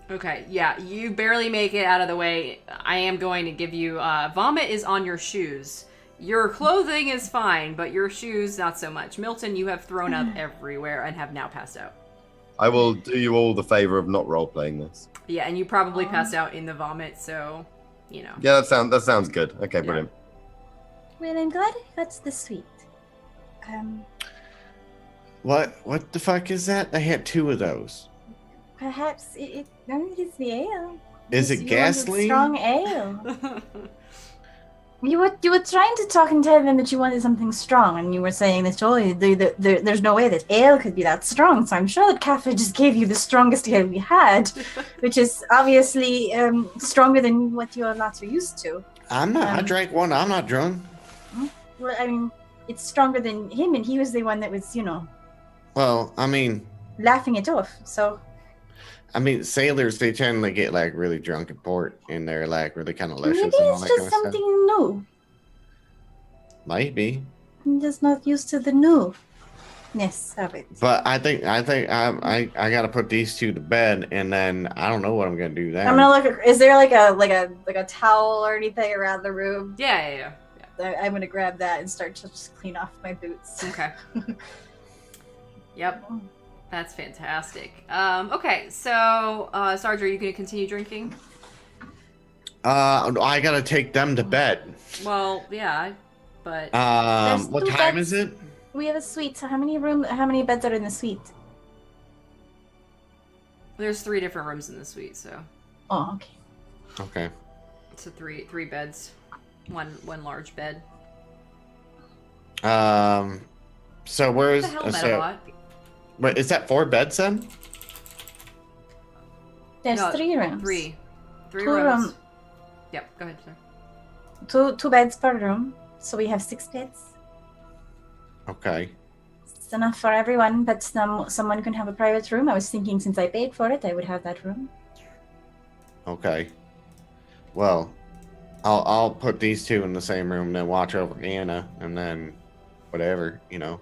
Okay. Yeah, you barely make it out of the way. I am going to give you vomit is on your shoes. Your clothing is fine, but your shoes not so much. Milton, you have thrown up everywhere and have now passed out. I will do you all the favor of not role-playing this. Yeah, and you probably passed out in the vomit, so, you know. Yeah, that sounds good. Okay, brilliant. Well, I'm glad that's the sweet. What the fuck is that? I had 2 of those. Perhaps it is the ale. Is it You wanted gasoline? strong ale. You were trying to talk and tell them that you wanted something strong, and you were saying that there's no way that ale could be that strong. So I'm sure that Cafe just gave you the strongest ale we had, which is obviously stronger than what your lots are used to. I'm not. I drank one. I'm not drunk. Well, I mean, it's stronger than him, and he was the one that was, Well, I mean, laughing it off. So. Sailors, they tend to get like really drunk in port, and they're like really kind of luscious. Maybe and all it's that just kind of something stuff. new. Maybe. I'm just not used to the newness of it. But I think I got to put these 2 to bed, and then I don't know what I'm gonna do then. I'm gonna look. Is there like a towel or anything around the room? Yeah. I'm gonna grab that and start to just clean off my boots. Okay. Yep. That's fantastic. Okay, so, Sarge, are you going to continue drinking? I gotta take them to bed. Well, yeah, but... what 2 time beds. is it? We have a suite. So how many beds are in the suite? There's 3 different rooms in the suite, so... Oh, okay. Okay. So 3 beds. One large bed. So where's... What the hell, Metabot? Wait, is that 4 beds then? There's No, 3 rooms. 3 2 rooms. room. Yep, go ahead, sir. 2 beds per room. So we have 6 beds. Okay. It's enough for everyone, but someone can have a private room. I was thinking since I paid for it, I would have that room. Okay. Well, I'll put these 2 in the same room, then watch over Anna, and then whatever, Yeah.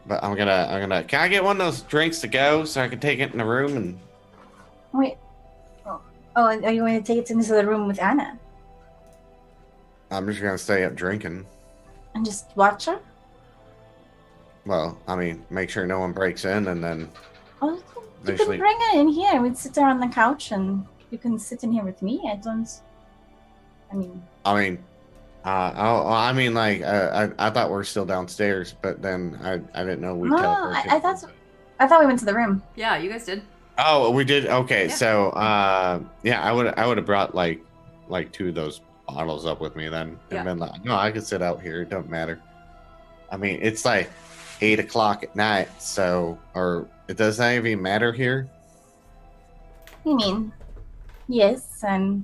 But I'm gonna. Can I get one of those drinks to go so I can take it in the room and? Wait. Oh, are you going to take it into the room with Anna I'm just gonna stay up drinking. and just watch her? Well, make sure no one breaks in, and then Oh, you eventually. can bring her in here. We'd sit there on the couch, and you can sit in here with me. I thought we're still downstairs, but then I didn't know we No, teleported. I thought we went to the room. Yeah, you guys did. Oh, we did. Okay, Yeah. so I would have brought like 2 of those bottles up with me then, and Yeah. been like, no, I can sit out here. It doesn't matter. It's like 8:00 at night, so it doesn't even matter here. You mean? Yes, and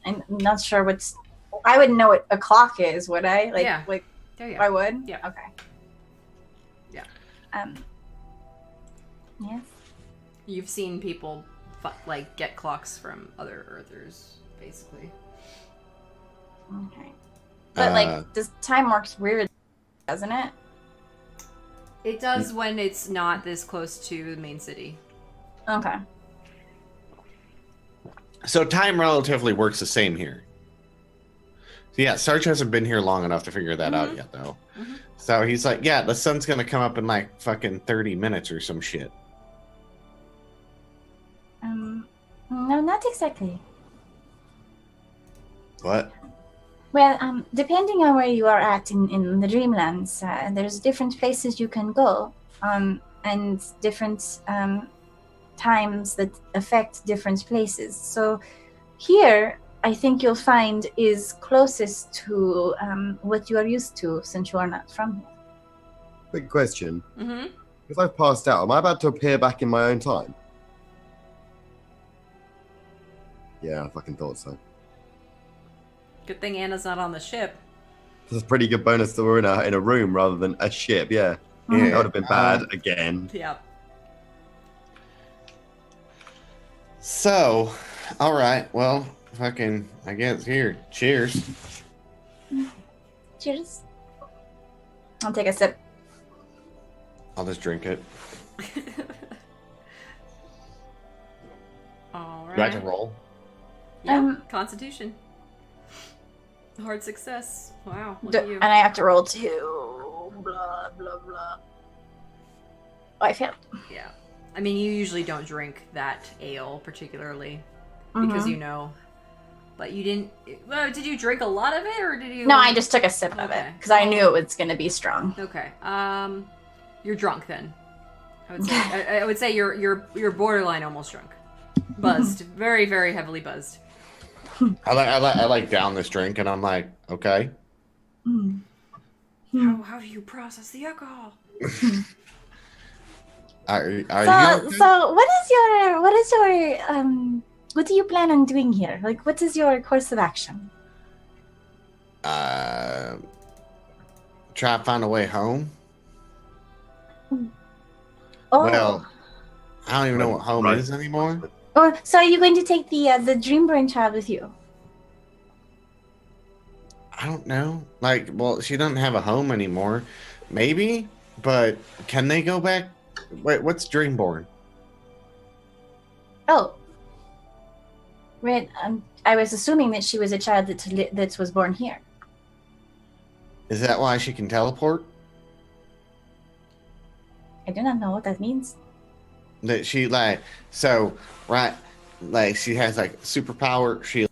I'm not sure what's. I wouldn't know what a clock is, would I? Yeah. There you go. I would. Yeah. Okay. Yeah. Yes. You've seen people get clocks from other Earthers, basically. Okay. But this time works weird, doesn't it? It does when it's not this close to the main city. Okay. So time relatively works the same here. So yeah, Sarge hasn't been here long enough to figure that out yet, though. Mhm. So he's like, yeah, the sun's gonna come up in like fucking 30 minutes or some shit. No, not exactly. What? Well, depending on where you are at in the Dreamlands, there's different places you can go, and different times that affect different places. So here, I think you'll find is closest to what you are used to since you are not from here. Quick question. Mm-hmm. If I've passed out, am I about to appear back in my own time? Yeah, I fucking thought so. Good thing Anna's not on the ship. That's a pretty good bonus that we're in a room rather than a ship, yeah. Yeah. That would have been bad again. Yeah. So, all right, well, fucking, I guess here. Cheers. Cheers. I'll take a sip. I'll just drink it. All right. Do I have to roll? Yeah. Constitution. Hard success. Wow. Look at you. And I have to roll 2. Blah, blah, blah. Oh, I failed. Yeah. I mean, you usually don't drink that ale particularly because you know. But you didn't. Well, did you drink a lot of it, or did you? No, I just took a sip of it Okay. because I knew it was going to be strong. Okay. You're drunk then. I would say. I would say you're borderline almost drunk. Buzzed. Very, very heavily buzzed. I like down this drink, and I'm like, okay. How do you process the alcohol? Are you So, okay? so what do you plan on doing here? Like, what is your course of action? Try to find a way home. Oh, Well, I don't even know what home Right. is anymore. oh, so are you going to take the Dreamborn child with you? I don't know. Like, well, she doesn't have a home anymore. Maybe, but can they go back? Wait, what's Dreamborn? Oh, right. I was assuming that she was a child that was born here. Is that why she can teleport? I do not know what that means. That she like so right? Like she has like superpower. She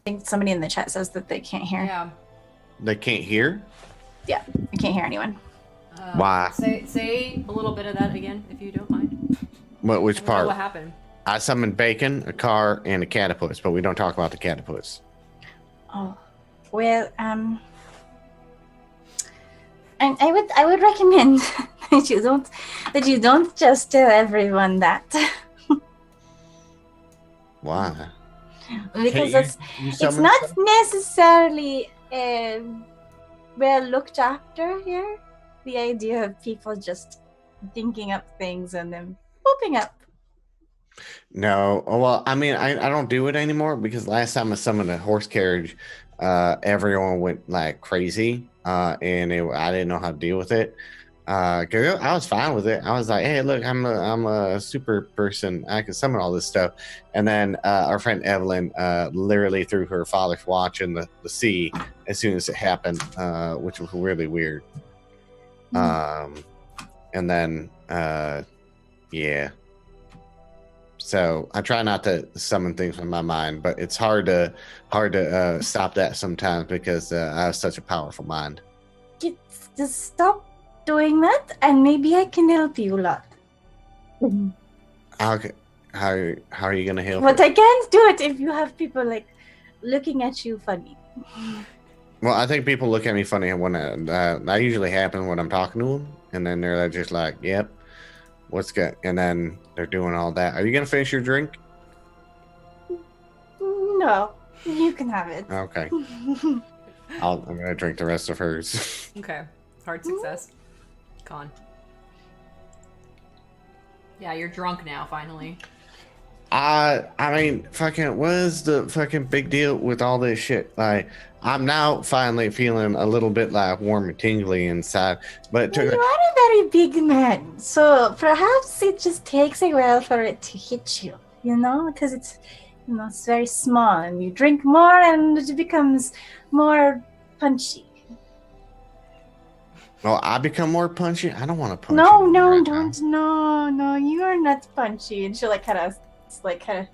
I think somebody in the chat says that they can't hear. Yeah. they can't hear. I can't hear anyone. Why? Say a little bit of that again, if you don't mind. Which I don't know part? what happened? I summoned bacon, a car, and a catapult, but we don't talk about the catapults. Oh, well, and I would recommend that you don't just tell everyone that Why? because Can't you it's summon not stuff? necessarily well looked after here. The idea of people just thinking up things and then pooping up. No. Well, I mean, I don't do it anymore because last time I summoned a horse carriage, everyone went like crazy, and I didn't know how to deal with it. Cause I was fine with it. I was like, hey, look, I'm a super person. I can summon all this stuff. And then our friend Evelyn literally threw her father's watch in the sea as soon as it happened, which was really weird. And then yeah. So I try not to summon things from my mind, but it's hard to stop that sometimes because I have such a powerful mind. Just stop doing that, and maybe I can help you a lot. Okay. How are you gonna help But her? I can't do it if you have people like looking at you funny. Well, I think people look at me funny when that usually happens when I'm talking to them, and then they're just like, "Yep, what's good?" And then they're doing all that. Are you gonna finish your drink? No, you can have it. Okay, I'm gonna drink the rest of hers. Okay. Hard success. Con. Yeah, you're drunk now, finally. I mean, fucking, what is the fucking big deal with all this shit? Like, I'm now finally feeling a little bit like warm and tingly inside, but it Well, took. you are a very big man, so perhaps it just takes a while for it to hit you, because it's, it's very small, and you drink more, and it becomes more punchy. Well, I become more punchy. I don't want to punch. No, anyone right don't, no, you are not punchy. And she kind of slaps her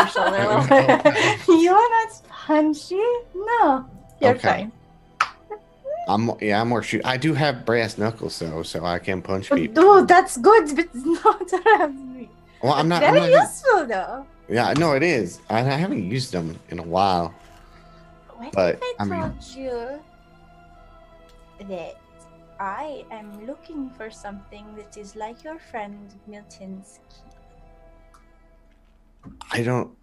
shoulder a little bit. You are not punchy. No, you're Okay. fine. I'm more shoot. I do have brass knuckles though, so I can punch people. Oh, that's good, but not around me. Well, I'm not. Very I'm not useful, though. yeah, no, it is. I haven't used them in a while. What But, if I I mean- told you that I am looking for something that is like your friend Milton's key? I don't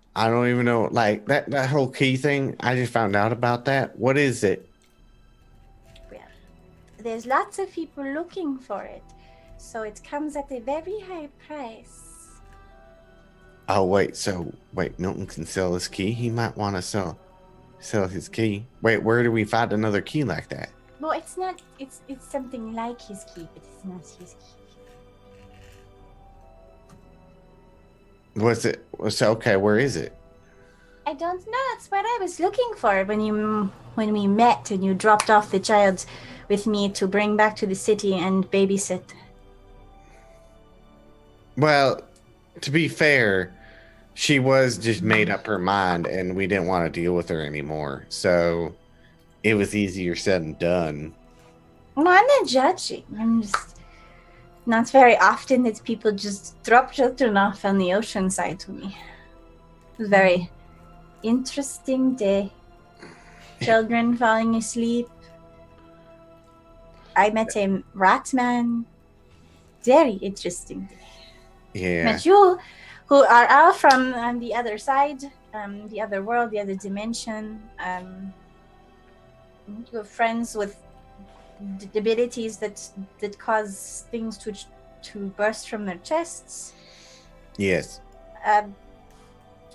even know. Like that whole key thing. I just found out about that. What is it? Well, there's lots of people looking for it, so it comes at a very high price. Oh wait, Milton can sell his key. He might want to sell his key. Wait, where do we find another key like that? Well, it's not. It's something like his key, but it's not his key. Was it? Okay, where is it? I don't know. That's what I was looking for when we met and you dropped off the child with me to bring back to the city and babysit. Well, to be fair, she was just made up her mind, and we didn't want to deal with her anymore. So it was easier said than done. No, I'm not judging. I'm just not very often that people just drop children off on the ocean side to me. It was a very interesting day. Children falling asleep. I met a rat man. Very interesting day. Yeah. Met you, who are all from the other side, the other world, the other dimension. You're friends with abilities that cause things to burst from their chests. Yes.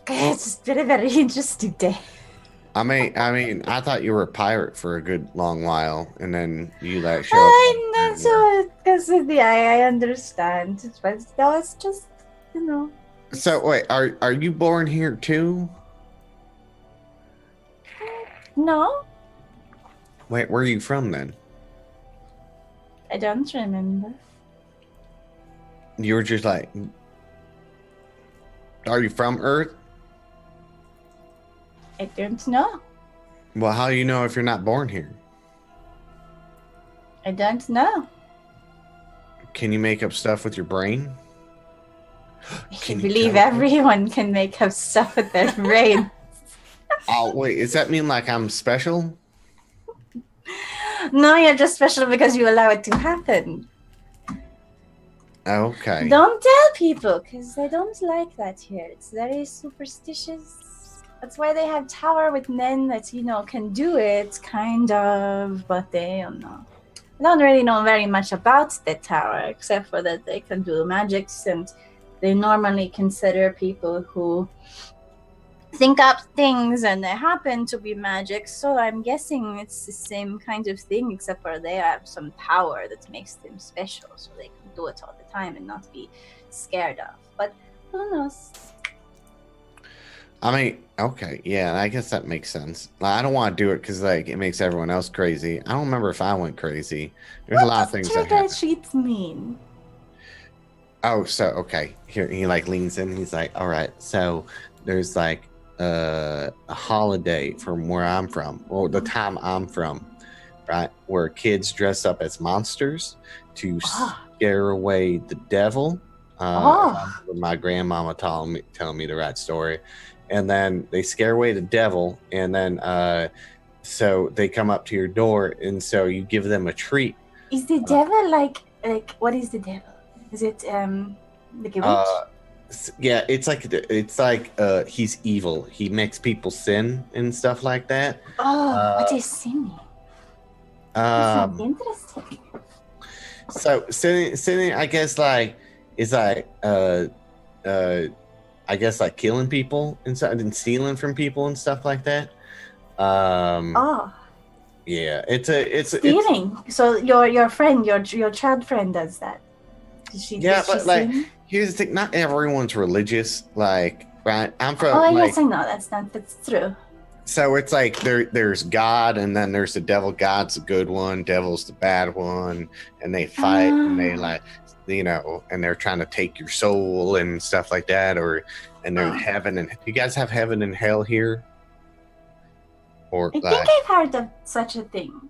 It's been a very interesting day. I mean, I thought you were a pirate for a good long while, and then you show up. I'm not so because I understand, but no, it's just So wait, are you born here too? No, Wait, where are you from then? I don't remember. You were just like, are you from Earth? I don't know. Well, how do you know if you're not born here? I don't know. Can you make up stuff with your brain? I Can you believe teleport? everyone can make up stuff with their brain. Oh wait, does that mean like I'm special? No, you're just special because you allow it to happen. Okay. Don't tell people, because they don't like that here. It's very superstitious. That's why they have tower with men that, can do it, kind of, but they don't know. I don't really know very much about the tower, except for that they can do magics, and they normally consider people who think up things and they happen to be magic, so I'm guessing it's the same kind of thing, except for they have some power that makes them special, so they can do it all the time and not be scared of. But who knows? I mean, okay, yeah, I guess that makes sense. I don't want to do it because it makes everyone else crazy. I don't remember if I went crazy. There's a lot of things that What does happen. treat mean? Oh, so okay. Here he leans in. He's like, all right. So there's a holiday from where I'm from, or the time I'm from, right? Where kids dress up as monsters to scare away the devil, I remember my grandmama telling me the right story. And then they scare away the devil, and then so they come up to your door, and so you give them a treat. Is the devil like what is the devil? Is it like a witch? Yeah, it's like he's evil. He makes people sin and stuff like that. What is sinning? Sounds interesting. So sinning, I guess, is I guess like killing people and stealing from people and stuff like that. Yeah, it's stealing. So your friend, your child friend does that. Here's the thing: not everyone's religious. Like, right? I'm from. Yes, I know that's true. So it's like there's God, and then there's the devil. God's the good one, devil's the bad one, and they fight, and they and they're trying to take your soul and stuff like that, and there's heaven. And you guys have heaven and hell here? Or I think I've heard of such a thing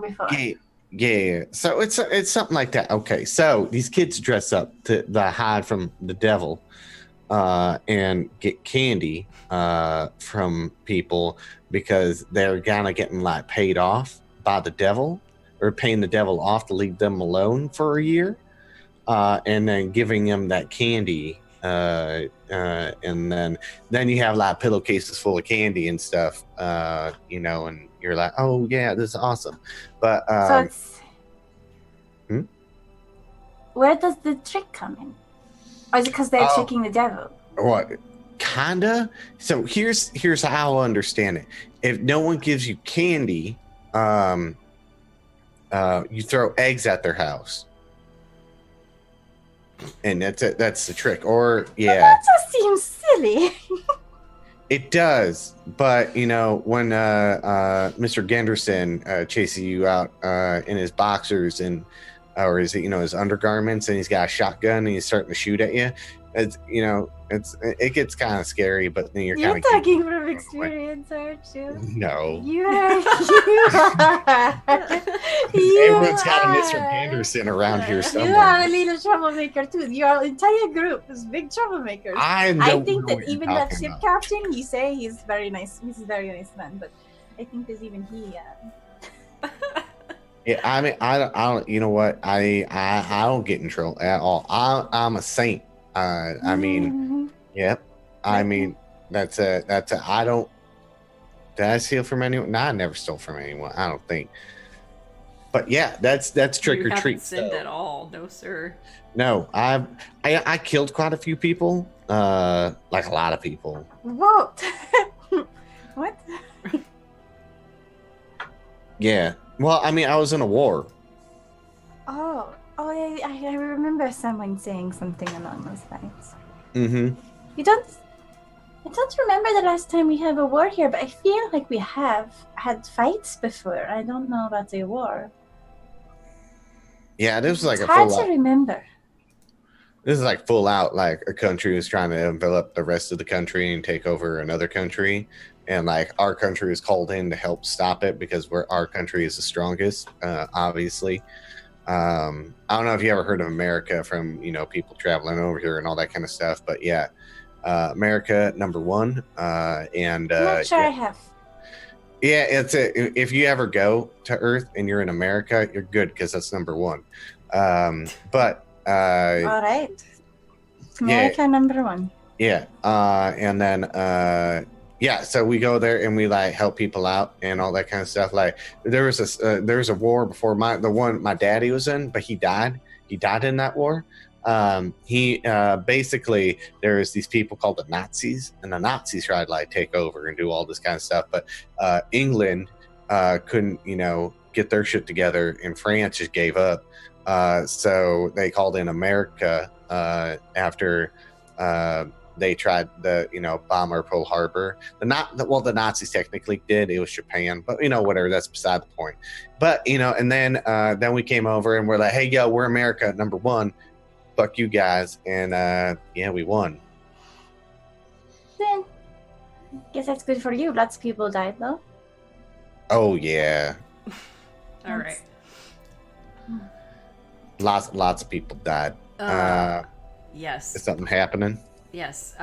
before. Yeah. So it's something like that. Okay, so these kids dress up to hide from the devil, and get candy from people because they're kind of getting like paid off by the devil, or paying the devil off to leave them alone for a year, and then giving them that candy. And then you have like pillowcases full of candy and stuff, and you're like, oh yeah, this is awesome. But so it's where does the trick come in? Or is it because they're tricking the devil? What? Kinda. So here's how I understand it. If no one gives you candy, you throw eggs at their house. And that's it. That's the trick. Or yeah, that just seems silly. It does, but when Mr. Genderson chases you out in his boxers or his undergarments, and he's got a shotgun and he's starting to shoot at you, it gets kind of scary. But then you're kind of talking from experience, aren't you? No, you are. Everyone's got a Mr. Genderson around here somewhere. You are a little troublemaker too. Your entire group is big troublemakers. I think that even that ship captain, you say he's very nice. He's a very nice man, but I think there's even he. Yeah, I mean, I don't. You know what? I don't get in trouble at all. I'm a saint. I mean, yep. I mean, that's a. I don't. Did I steal from anyone? No, I never stole from anyone. I don't think. But yeah, that's trick or treat. Sinned at all? No, sir. No, I killed quite a few people. Like a lot of people. What? What? Yeah. Well, I mean, I was in a war. I remember someone saying something along those lines. Mm-hmm. I don't remember the last time we had a war here, but I feel like we have had fights before. I don't know about the war. Yeah, this was like it's hard to remember. This is like full out, like a country was trying to envelop the rest of the country and take over another country. And like our country was called in to help stop it because our country is the strongest, obviously. I don't know if you ever heard of America from, people traveling over here and all that kind of stuff. But yeah, America, number one. And I'm not sure I have. Yeah, if you ever go to Earth and you're in America, you're good because that's number one. But all right. America, number one. Yeah. And then yeah, so we go there and we like help people out and all that kind of stuff. Like there was a war before the one my daddy was in, but he died. He died in that war. He basically there's these people called the Nazis, and the Nazis tried to like take over and do all this kind of stuff. But England couldn't, get their shit together, and France just gave up. So they called in America after. They tried to, bomb our Pearl Harbor. The Nazis technically did. It was Japan, but whatever. That's beside the point. But and then we came over and we're like, hey, yo, we're America, number one. Fuck you guys, and yeah, we won. Then, guess that's good for you. Lots of people died, though. Oh yeah. All right. Lots of people died. Yes. Is something happening? Yes.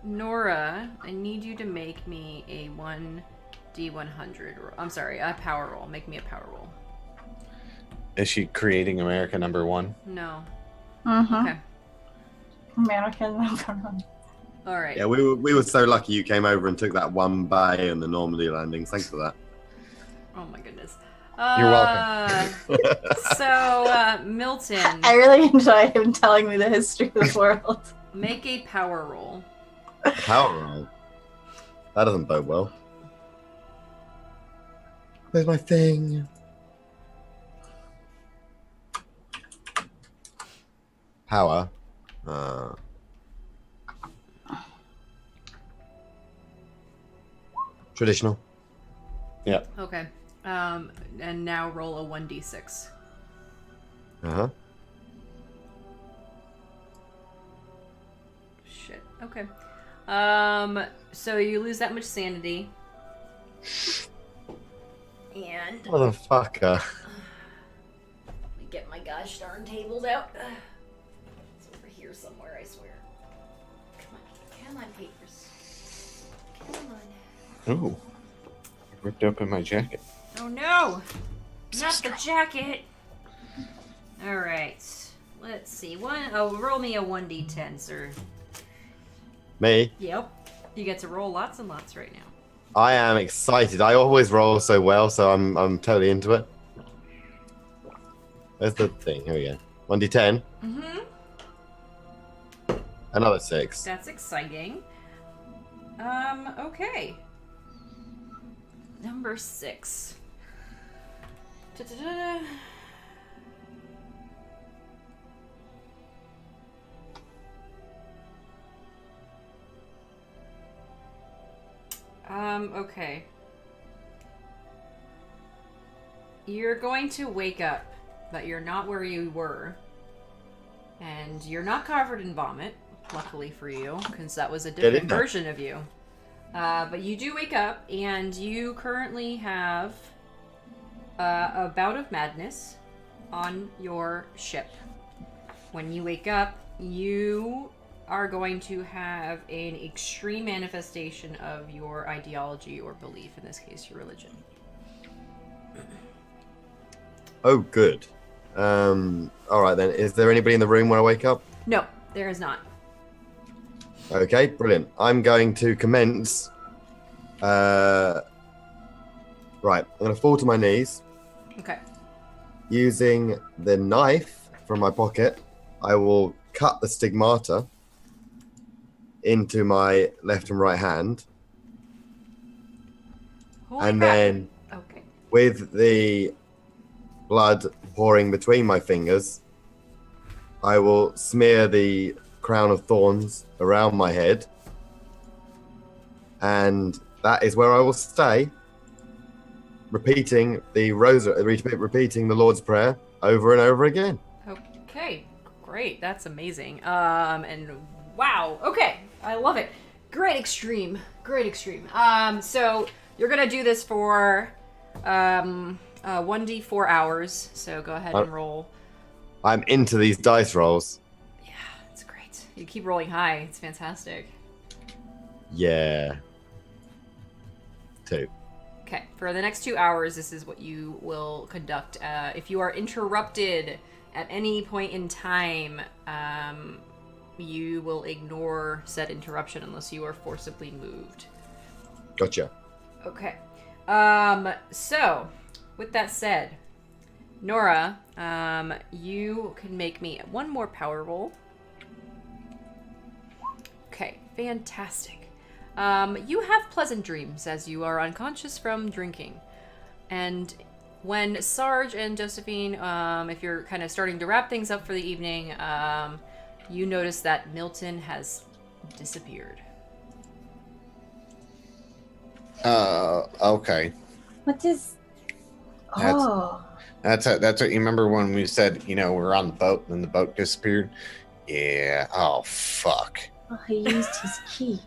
Nora, I need you to make me a 1d100. I'm sorry, a power roll. Make me a power roll. Is she creating America #1? No. Mm-hmm. Okay. American number one. All right. Yeah, we were so lucky you came over and took that one bay and the Normandy landings. Thanks for that. Oh my goodness. You're welcome. So, Milton, I really enjoy him telling me the history of the world. make a power roll. Power roll. That doesn't bode well. Where's my thing? Power. Traditional. Yeah. Okay. And now roll a 1d6. Uh-huh. Shit. Okay. So you lose that much sanity. And Motherfucker. let me get my gosh darn tables out. It's over here somewhere, I swear. Come on, papers. Come on. Ooh. Ripped open my jacket. Oh no! Not the jacket! Alright. Let's see. Roll me a 1d10, sir. Me? Yep. You get to roll lots and lots right now. I am excited. I always roll so well, so I'm totally into it. Where's the thing? Here we go. 1d10. Mm-hmm. Another 6. That's exciting. Okay. Number 6. Da-da-da. Okay. You're going to wake up, but you're not where you were. And you're not covered in vomit, luckily for you, because that was a different version of you. But you do wake up, and you currently have a bout of madness on your ship. When you wake up, you are going to have an extreme manifestation of your ideology or belief, in this case, your religion. Oh, good. All right then. Is there anybody in the room when I wake up? No, there is not. Okay, brilliant. I'm going to commence. Right, I'm going to fall to my knees. Okay. Using the knife from my pocket, I will cut the stigmata into my left and right hand. Holy And crap. then Okay. with the blood pouring between my fingers, I will smear the crown of thorns around my head. And that is where I will stay, repeating the repeating the Lord's Prayer over and over again. Okay, great. That's amazing. And wow. Okay, I love it. Great extreme. Great extreme. So you're gonna do this for 1d4 hours. So go ahead and roll. I'm into these dice rolls. Yeah, it's great. You keep rolling high. It's fantastic. Yeah. 2. Okay, for the next 2 hours, this is what you will conduct. If you are interrupted at any point in time, you will ignore said interruption unless you are forcibly moved. Gotcha. Okay. So, with that said, Nora, you can make me one more power roll. Okay, fantastic. You have pleasant dreams as you are unconscious from drinking. And when Sarge and Josephine, if you're kind of starting to wrap things up for the evening, you notice that Milton has disappeared. Okay. What is? That's- Oh, That's what you remember when we said, we were on the boat and the boat disappeared? Yeah. Oh, fuck. oh, he used his key.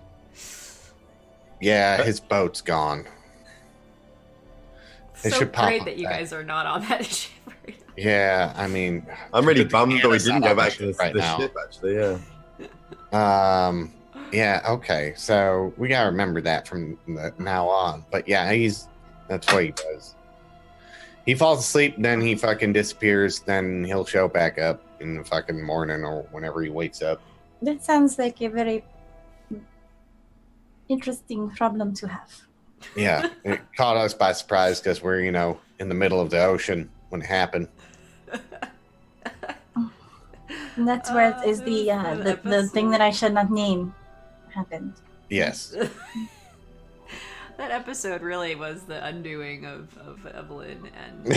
Yeah, his boat's gone. They So should pop great up that you that. guys are not on that ship right now. Yeah, I mean, I'm really good bummed thing that we Anna's didn't not go on the back to ship right the now. ship, actually, yeah. Yeah, okay. So we gotta remember that from now on. But yeah, that's what he does. He falls asleep, then he fucking disappears, then he'll show back up in the fucking morning or whenever he wakes up. That sounds like a very interesting problem to have. Yeah, it caught us by surprise because we're, in the middle of the ocean when it happened. And that's where it is That the was thing that I should not name happened. Yes. That episode really was the undoing of Evelyn and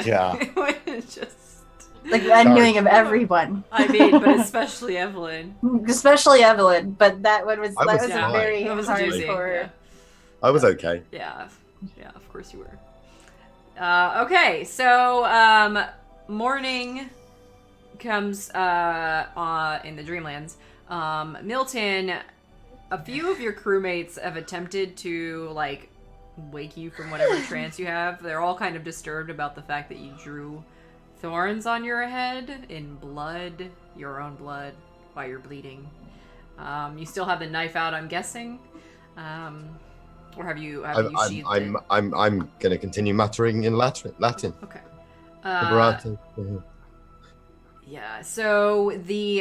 Yeah. it was just Like the undoing of everyone. I mean, but especially Evelyn. Especially Evelyn, but that one was I that was was fine. a very That was a doozy, hardcore. I was okay. Yeah, of course you were. Okay, so morning comes in the Dreamlands. Milton, a few of your crewmates have attempted to wake you from whatever trance you have. They're all kind of disturbed about the fact that you drew thorns on your head in blood, your own blood, while you're bleeding. You still have the knife out, I'm guessing. Or have you sheathed it? I'm gonna continue muttering in Latin. Okay. Liberate. Yeah. So the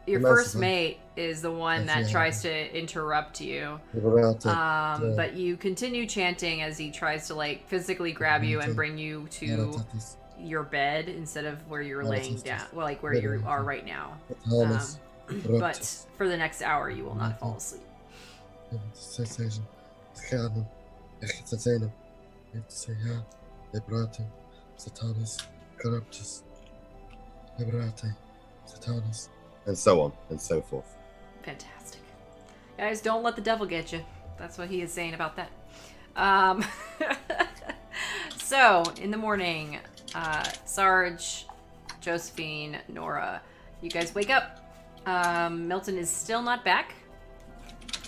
your Liberate. first mate is the one that tries to interrupt you. Liberate. But you continue chanting as he tries to physically grab you and bring you to your bed instead of where you're laying down. Well, where you are right now. But for the next hour, you will not fall asleep. And so on and so forth. Fantastic. Guys, don't let the devil get you. That's what he is saying about that. So, in the morning, Sarge, Josephine, Nora, you guys wake up. Milton is still not back,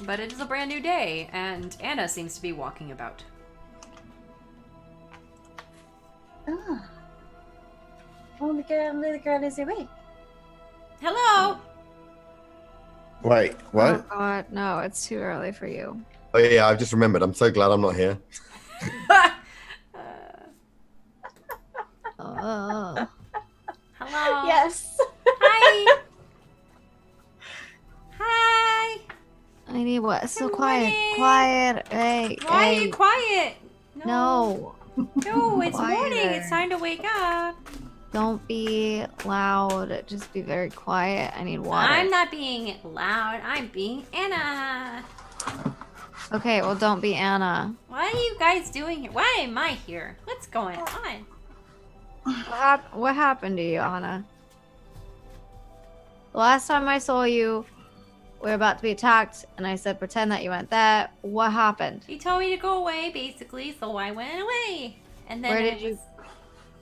but it is a brand new day, and Anna seems to be walking about. Ah. Oh, the girl is awake. Hello! Wait, what? Oh God, no, it's too early for you. Oh yeah, I've just remembered. I'm so glad I'm not here. Oh. Hello. Yes. Hi. Hi. I need what? So Good quiet. morning. Quiet. Hey. Why are hey. you quiet? No. No, it's morning. Quieter. It's time to wake up. Don't be loud. Just be very quiet. I need water. I'm not being loud. I'm being Anna. Okay, well, don't be Anna. What are you guys doing here? Why am I here? What's going on? What happened to you, Anna? The last time I saw you, we were about to be attacked, and I said, pretend that you went there. What happened? You told me to go away, basically, so I went away. And then Where did you...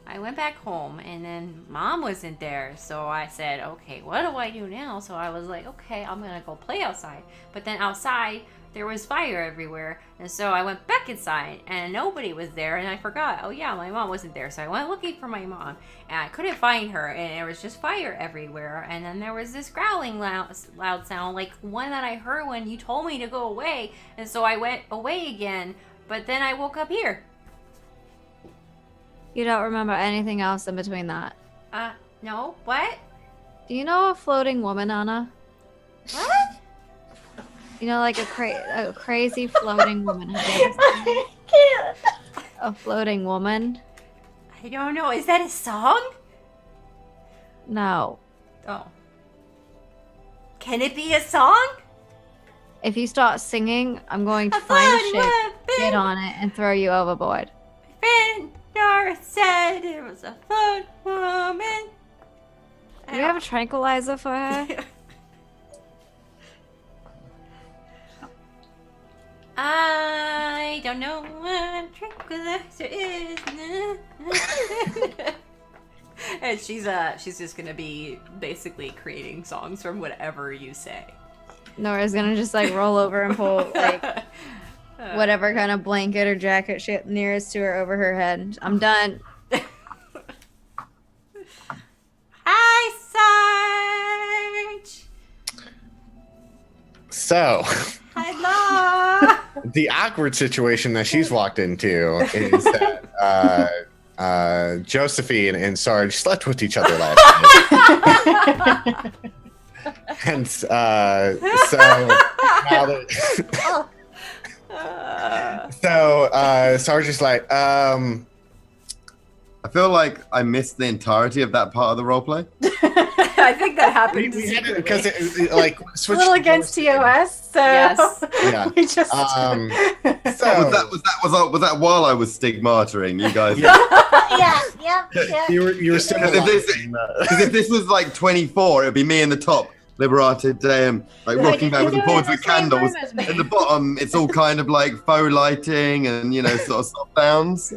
I went back home, and then Mom wasn't there, so I said, okay, what do I do now? So I was like, okay, I'm gonna go play outside. But then outside, there was fire everywhere, and so I went back inside, and nobody was there, and I forgot, oh yeah, my mom wasn't there, so I went looking for my mom, and I couldn't find her, and there was just fire everywhere, and then there was this growling loud sound, like one that I heard when you told me to go away, and so I went away again, but then I woke up here. You don't remember anything else in between that? No, what? Do you know a floating woman, Anna? What? You know, like a crazy floating woman. Have you ever seen I can't. a floating woman? I don't know, is that a song? No. Oh. Can it be a song? If you start singing, I'm going to find a ship, get on it, and throw you overboard. Friend Nora said it was a fun woman. Do you have a tranquilizer for her? I don't know what a tranquilizer is. And she's just gonna be basically creating songs from whatever you say. Nora's gonna just roll over and pull whatever kind of blanket or jacket shit nearest to her over her head. I'm done. So, Hello. the awkward situation that she's walked into is that Josephine and Sarge slept with each other last night. And so now that Sarge is like, I feel like I missed the entirety of that part of the roleplay. I think that happened. we had it because it like A switched little against TOS, so Yes. Yeah. we just. So Was that while I was stigmatering you guys? Yeah. you were still Because if this was like 24, it'd be me in the top, liberated damn, like rocking backwards and forwards with candles. At the bottom, it's all kind of like faux lighting and sort of soft downs.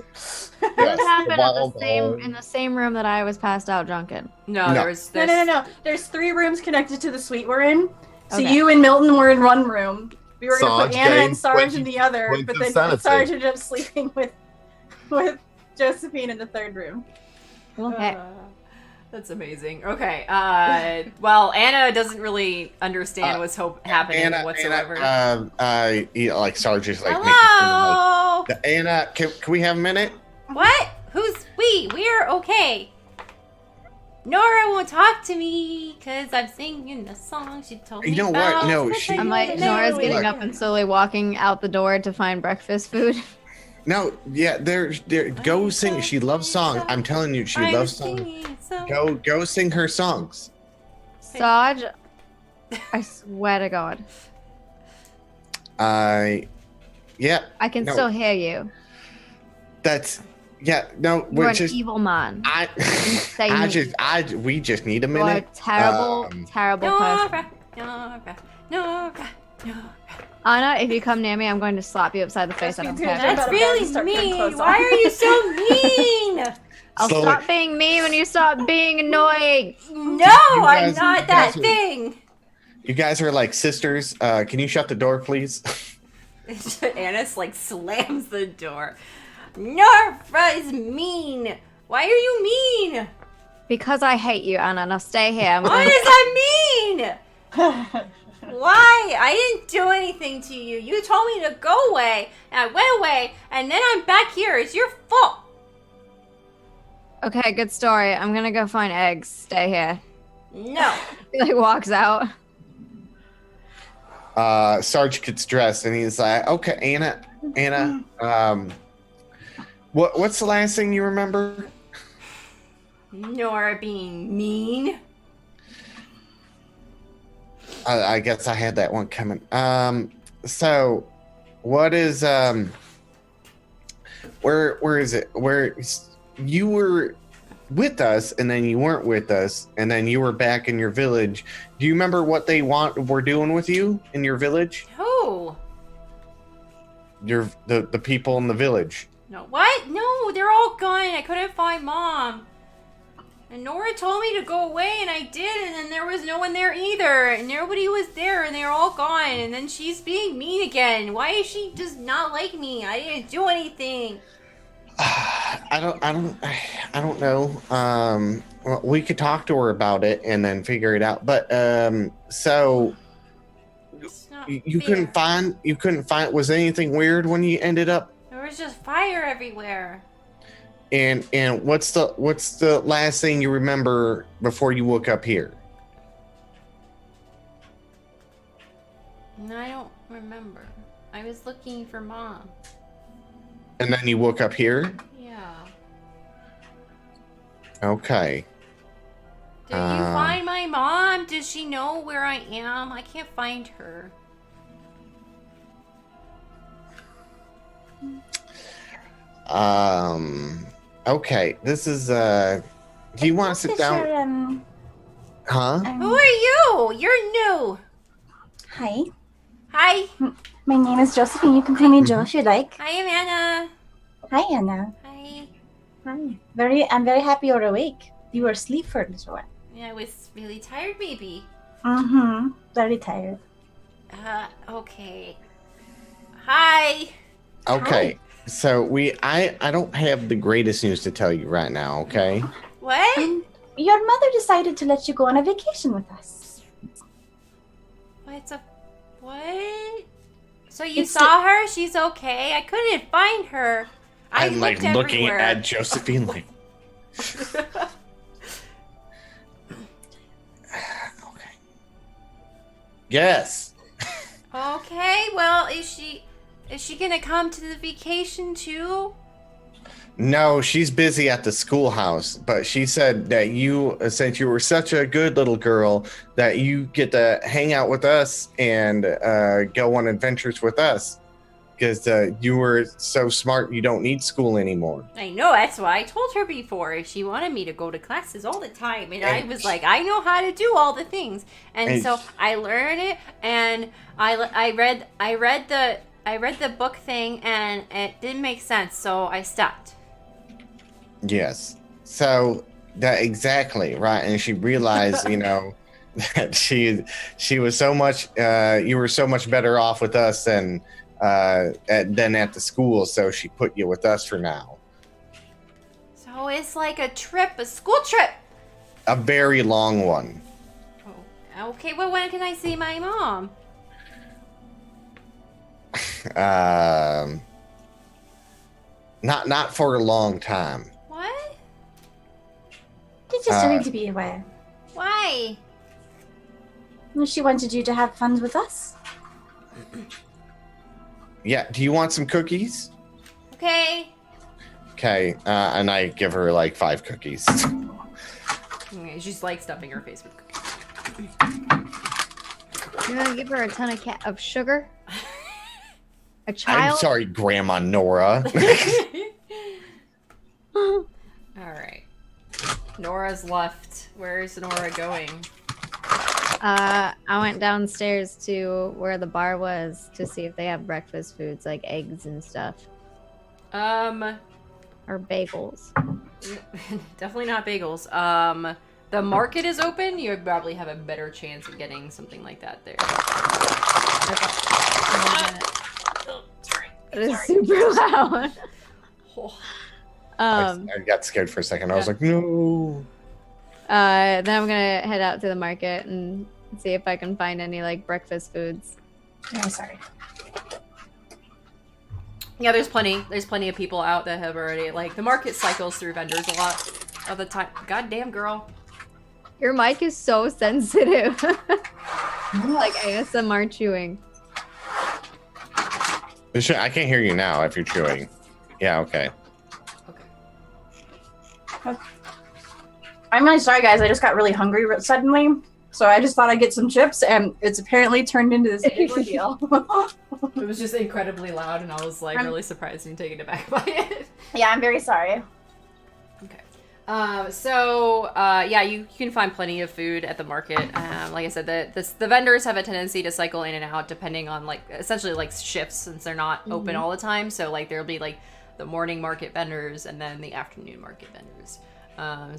This happened in the same room that I was passed out drunk in. No, there's No. There's 3 rooms connected to the suite we're in. So Okay. you and Milton were in one room. We were going to put Sarge Anna and gained Sarge 20 in the other, points but of then sanity. Sarge ended up sleeping with Josephine in the 3rd room. Okay. That's amazing. Okay. Well, Anna doesn't really understand what's happening whatsoever. Like Sarge is like, Hello. Anna, can we have a minute? What? Who's we? We're okay. Nora won't talk to me because I'm singing the song she told me You know about. what? No, she- I'm like, Nora's getting up and slowly walking out the door to find breakfast food. No, yeah, there. Go sing. She loves songs. I'm telling you, she loves songs. Go sing her songs. Sarge, I swear to God, Yeah. I can still hear you. No, You're we're an just. evil man. We just need a You're a minute. terrible, terrible person. Nora. Anna, if you come near me, I'm going to slap you upside the face. I don't care. That's Start really putting mean. clothes Why on. are you so mean? I'll Slowly. stop being mean when you stop being annoying. No, guys- I'm not you that guys are- thing. You guys are like sisters. Can you shut the door, please? Anna like slams the door. Nora is mean. Why are you mean? Because I hate you, Anna. Now stay here. I'm What going does that mean? Why? I didn't do anything to you. You told me to go away, and I went away, and then I'm back here. It's your fault. Okay, good story. I'm gonna go find eggs. Stay here. No. He like walks out. Sarge gets dressed and he's like, "Okay, Anna, what's the last thing you remember?" Nora being mean. I guess I had that one coming. So what is where is it? Where you were with us and then you weren't with us and then you were back in your village. Do you remember what they were doing with you in your village? Who? The people in the village. No. What? No, they're all gone. I couldn't find Mom. And Nora told me to go away, and I did, and then there was no one there either. And nobody was there, and they were all gone. And then she's being mean again. Why is she just not like me? I didn't do anything. I don't know. Well, we could talk to her about it and then figure it out. But so It's not you fair. couldn't find. Was anything weird when you ended up? There was just fire everywhere. And what's the last thing you remember before you woke up here? And I don't remember. I was looking for Mom. And then you woke up here? Yeah. Okay. Did you find my mom? Does she know where I am? I can't find her. Okay. This is do you want to sit down? Huh? Who are you? You're new. Hi, Hi. my name is Josephine. You can call me Jo if you like. I am Anna. Hi, Anna. Hi. Hi. I'm very happy you're awake. You were asleep for a little while. Yeah, I was really tired, maybe. Mm-hmm. Very tired. Okay. Hi. Okay. So I don't have the greatest news to tell you right now, okay? What? Your mother decided to let you go on a vacation with us. What's a What? So you It's saw her? She's okay? I couldn't find her. I I'm like looked looking everywhere. at Josephine like. Okay. Yes. Okay, well, is she gonna come to the vacation too? No, she's busy at the schoolhouse, but she said that since you were such a good little girl, that you get to hang out with us and go on adventures with us. Because you were so smart, you don't need school anymore. I know, that's why I told her before. She wanted me to go to classes all the time, and I was like, I know how to do all the things. And so I learned it, and I read the book thing, and it didn't make sense, so I stopped. Yes. So that exactly right, and she realized, that she was so much. You were so much better off with us than at the school, so she put you with us for now. So it's like a school trip. A very long one. Oh, okay. Well, when can I see my mom? Not for a long time. What? You just need to be aware. Why? Well, she wanted you to have fun with us. Yeah. Do you want some cookies? Okay. Okay. And I give her like 5 cookies. Okay, she's like stuffing her face with cookies. You're gonna give her a ton of sugar? A child? I'm sorry, Grandma Nora. All right. Nora's left. Where's Nora going? I went downstairs to where the bar was to see if they have breakfast foods like eggs and stuff. Or bagels. Definitely not bagels. The market is open. You would probably have a better chance of getting something like that there. It is super loud. I got scared for a second. I was like, no. Then I'm gonna head out to the market and see if I can find any like breakfast foods. Oh, sorry. Yeah, there's plenty of people out that have already, like, the market cycles through vendors a lot of the time. Goddamn, girl. Your mic is so sensitive. Like ASMR chewing. I can't hear you now if you're chewing. Yeah, okay. I'm really sorry, guys. I just got really hungry suddenly, so I just thought I'd get some chips, and it's apparently turned into this big ordeal. It was just incredibly loud, and I was, like, really surprised and taken aback by it. Yeah, I'm very sorry. Okay. Yeah, you can find plenty of food at the market. Like I said, the vendors have a tendency to cycle in and out depending on, like, essentially, like, shifts since they're not open all the time. So, like, there'll be, like, the morning market vendors and then the afternoon market vendors.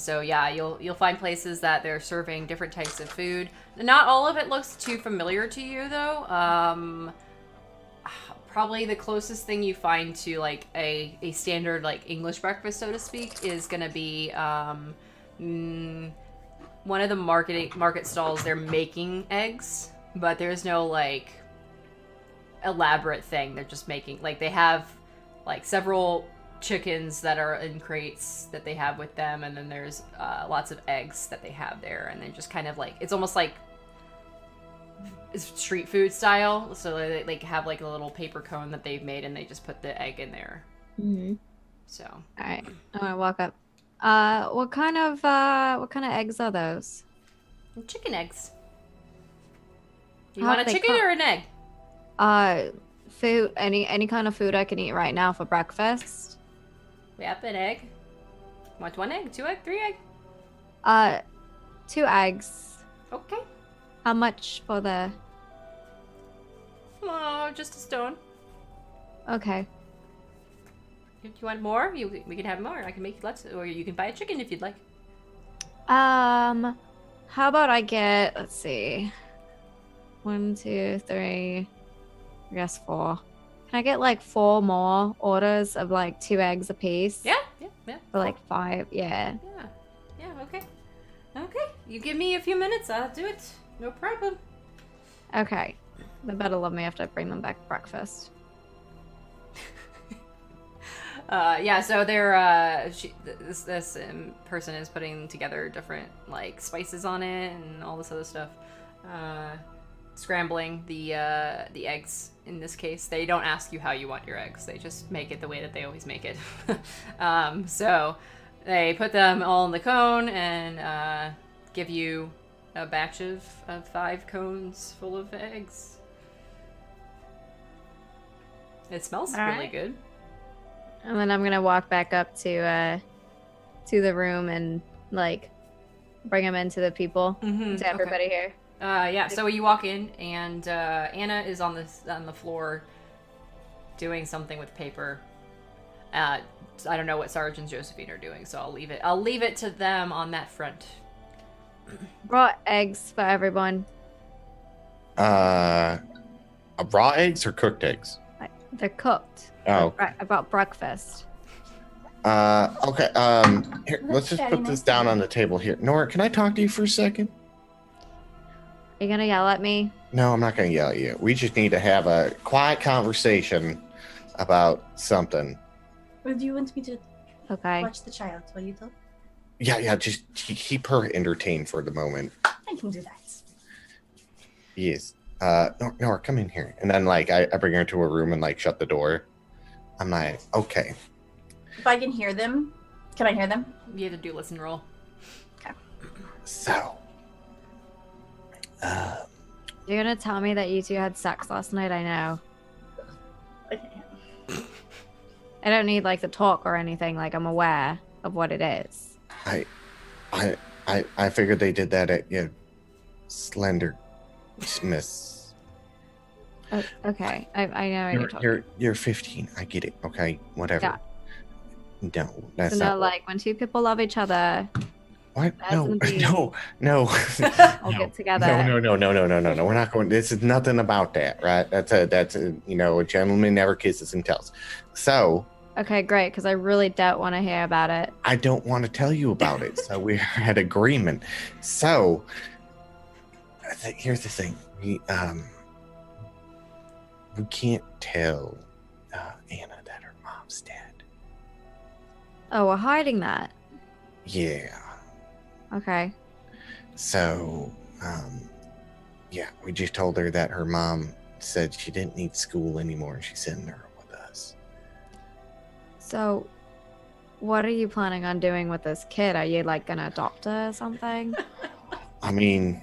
So yeah, you'll find places that they're serving different types of food. Not all of it looks too familiar to you, though. Probably the closest thing you find to like a standard like English breakfast, so to speak, is gonna be one of the market stalls. They're making eggs, but there's no like elaborate thing. They're just making, like, they have like several chickens that are in crates that they have with them, and then there's lots of eggs that they have there, and then just kind of like, it's almost like street food style, so they like have like a little paper cone that they've made and they just put the egg in there. So All right, I'm gonna walk up. What kind of eggs are those? chicken eggs. You How want a do they chicken cook? or an egg? Food, any kind of food I can eat right now for breakfast. Yep, an egg. Want 1 egg, 2 egg, 3 egg? 2 eggs. Okay. How much for the? Oh, just a stone. Okay. If you want more, we can have more. I can make lots, or you can buy a chicken if you'd like. How about I get? Let's see. 1, 2, 3. I guess 4. Can I get like 4 more orders of like 2 eggs a piece? Yeah. For like 5, yeah. Yeah, okay. Okay, you give me a few minutes, I'll do it. No problem. Okay. They better love me after I bring them back breakfast. Yeah, so they're this person is putting together different like spices on it and all this other stuff. Scrambling the eggs. In this case, they don't ask you how you want your eggs. They just make it the way that they always make it. So they put them all in the cone and give you a batch of 5 cones full of eggs. It smells All really right. good. And then I'm gonna walk back up to the room and like bring them into the people, Mm-hmm. to everybody here. Yeah, so you walk in, and Anna is on the floor doing something with paper. I don't know what Sarge and Josephine are doing, so I'll leave it to them on that front. Brought eggs for everyone. Raw eggs or cooked eggs? They're cooked. Oh. I brought breakfast. Okay. Here, let's just put this down on the table here. Nora, can I talk to you for a second? Are you gonna yell at me? No, I'm not going to yell at you. We just need to have a quiet conversation about something. Would you want me to Okay. watch the child while you talk? Yeah, just keep her entertained for the moment. I can do that. Yes. Nora, come in here. And then, like, I bring her to a room and, like, shut the door. I'm like, okay. If I can hear them, can I hear them? You have to do listen roll. So. You're gonna tell me that you two had sex last night? I know. Okay. I don't need like the talk or anything. Like I'm aware of what it is. I figured they did that at Slender Smith's. Oh, okay, I know what you're talking. You're 15. I get it. Okay, whatever. Yeah. No, that's So not no, like when two people love each other, what. that's No, gonna be- no. all get together. No. We're not going. This is nothing about that, right? That's a a gentleman never kisses and tells. So Okay, great, because I really don't want to hear about it. I don't want to tell you about it. So we're at agreement. So here's the thing. We can't tell Anna that her mom's dead. Oh, we're hiding that. Yeah. Okay. So, yeah, we just told her that her mom said she didn't need school anymore. She's sending her with us. So, what are you planning on doing with this kid? Are you like gonna adopt her or something? I mean,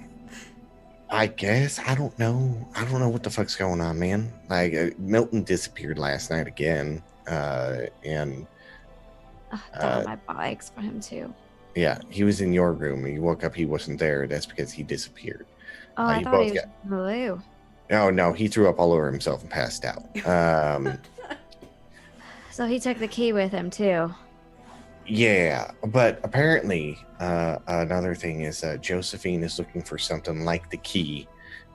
I guess. I don't know. I don't know what the fuck's going on, man. Like, Milton disappeared last night again. And Damn, I bought eggs for him too. yeah, he was in your room. And you woke up, he wasn't there. That's because he disappeared. Oh, I you thought both he was in the loo. Oh, no, he threw up all over himself and passed out. So he took the key with him too. Yeah, but apparently another thing is Josephine is looking for something like the key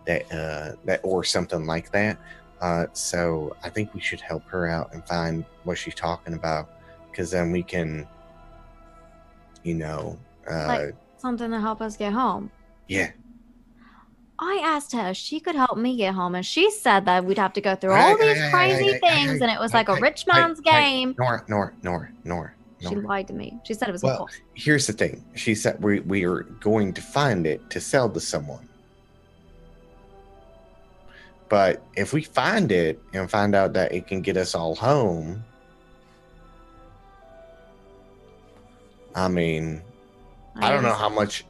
that or something like that. So I think we should help her out and find what she's talking about, because then we can, Like something to help us get home. yeah. I asked her if she could help me get home, and she said that we'd have to go through all these crazy things, and it was like a rich man's game. Nora. She lied to me. She said it was Well, cool. here's the thing. She said we are going to find it to sell to someone. But if we find it and find out that it can get us all home, I mean, I don't know how much,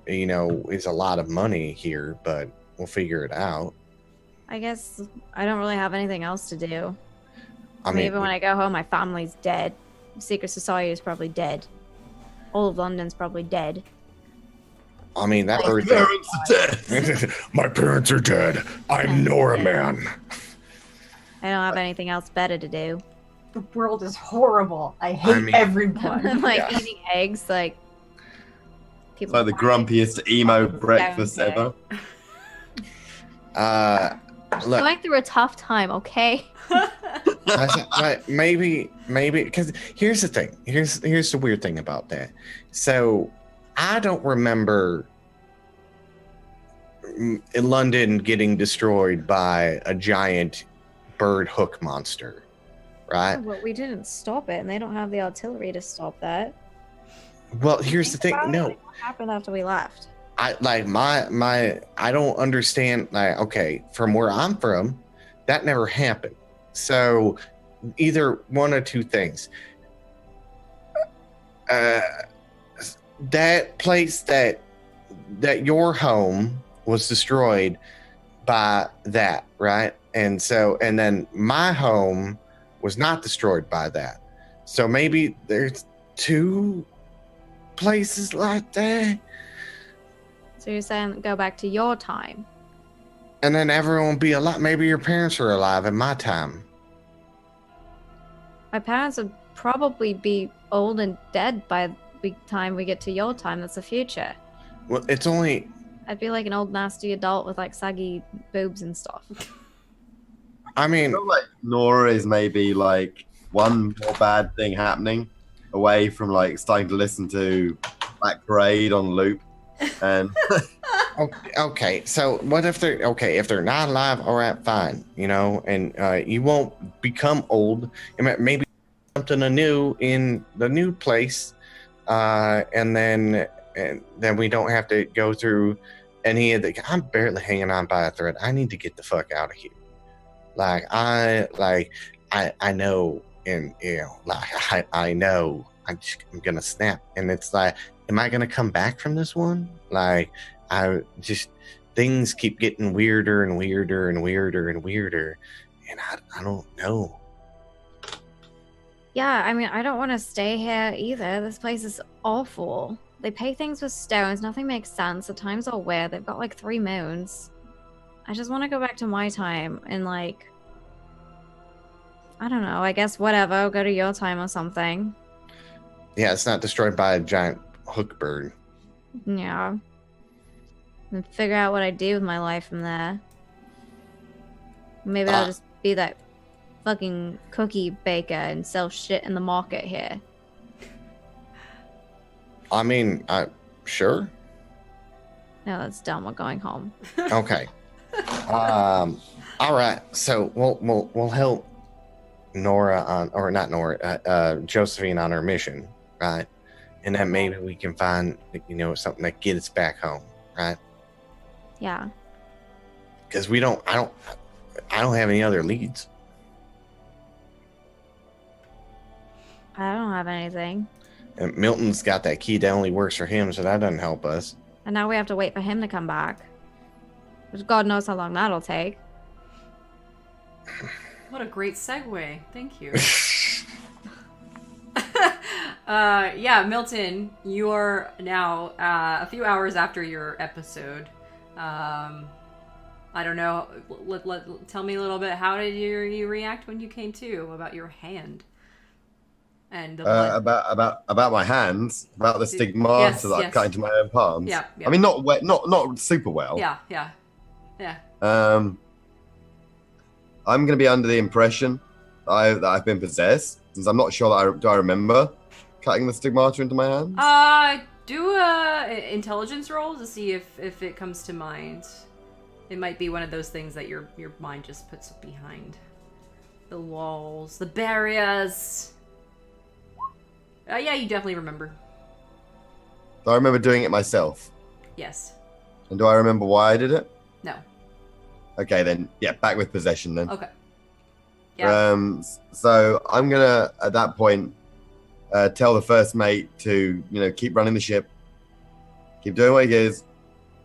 is a lot of money here, but we'll figure it out. I guess I don't really have anything else to do. I mean, Even when I go home, my family's dead. Secret Society is probably dead. All of London's probably dead. I mean, that My birthday. parents are dead. My parents are dead. I'm Nora Man. I don't have anything else better to do. The world is horrible. I hate mean- everyone. I'm like Yeah. eating eggs, like It's people. like the grumpiest emo breakfast there. ever. Look, Going through a tough time, okay? maybe because here's the thing. Here's the weird thing about that. So I don't remember in London getting destroyed by a giant bird hook monster, right? But we didn't stop it, and they don't have the artillery to stop that. Well, here's the thing. About it, No, what happened after we left? I don't understand. Like, okay, from where I'm from, that never happened. So either one or two things. That place that your home was destroyed by that, right? And then my home was not destroyed by that. So maybe there's two places like that. So you're saying go back to your time? And then everyone will be alive. Maybe your parents are alive in my time. My parents would probably be old and dead by the time we get to your time. That's the future. Well, it's only... I'd be like an old nasty adult with like saggy boobs and stuff. I I mean, feel like Nora is maybe like one more bad thing happening away from like starting to listen to Black Parade on loop. And okay, so what if they're not alive? All right, fine, and you won't become old. Maybe something anew in the new place, and then we don't have to go through any of the... I'm barely hanging on by a thread. I need to get the fuck out of here. I know, and I know I'm gonna snap, and it's like, am I gonna come back from this one? Things keep getting weirder and weirder and weirder and weirder, and I don't know. Yeah, I mean, I don't want to stay here either. This place is awful. They pay things with stones. Nothing makes sense. The times are weird. They've got like 3 moons. I just want to go back to my time and like, I don't know, I guess whatever, go to your time or something. Yeah, it's not destroyed by a giant hook bird. Yeah. And figure out what I do with my life from there. Maybe I'll just be that fucking cookie baker and sell shit in the market here. I mean, sure. No, that's dumb. We're going home. Okay. All right. So we'll help Nora Josephine on her mission, right? And then maybe we can find, something that gets us back home, right? Yeah. Because I don't have any other leads. I don't have anything. And Milton's got that key that only works for him, so that doesn't help us. And now we have to wait for him to come back. Which God knows how long that'll take. What a great segue. Thank you. Yeah, Milton, you are now a few hours after your episode. I don't know. Tell me a little bit. How did you react when you came to about your hand? And the blood? about my hands, about the stigmata that I've cut into my own palms. Yeah. I mean, not super well. Yeah. I'm going to be under the impression that I've been possessed, since I'm not sure that I remember cutting the stigmata into my hands. Do a intelligence roll to see if it comes to mind. It might be one of those things that your mind just puts behind the walls, the barriers. Yeah, you definitely remember. Do I remember doing it myself? Yes. And do I remember why I did it? No. Okay, then, yeah, back with possession then. Okay. Yeah. So I'm gonna, at that point, tell the first mate to, keep running the ship, keep doing what he is.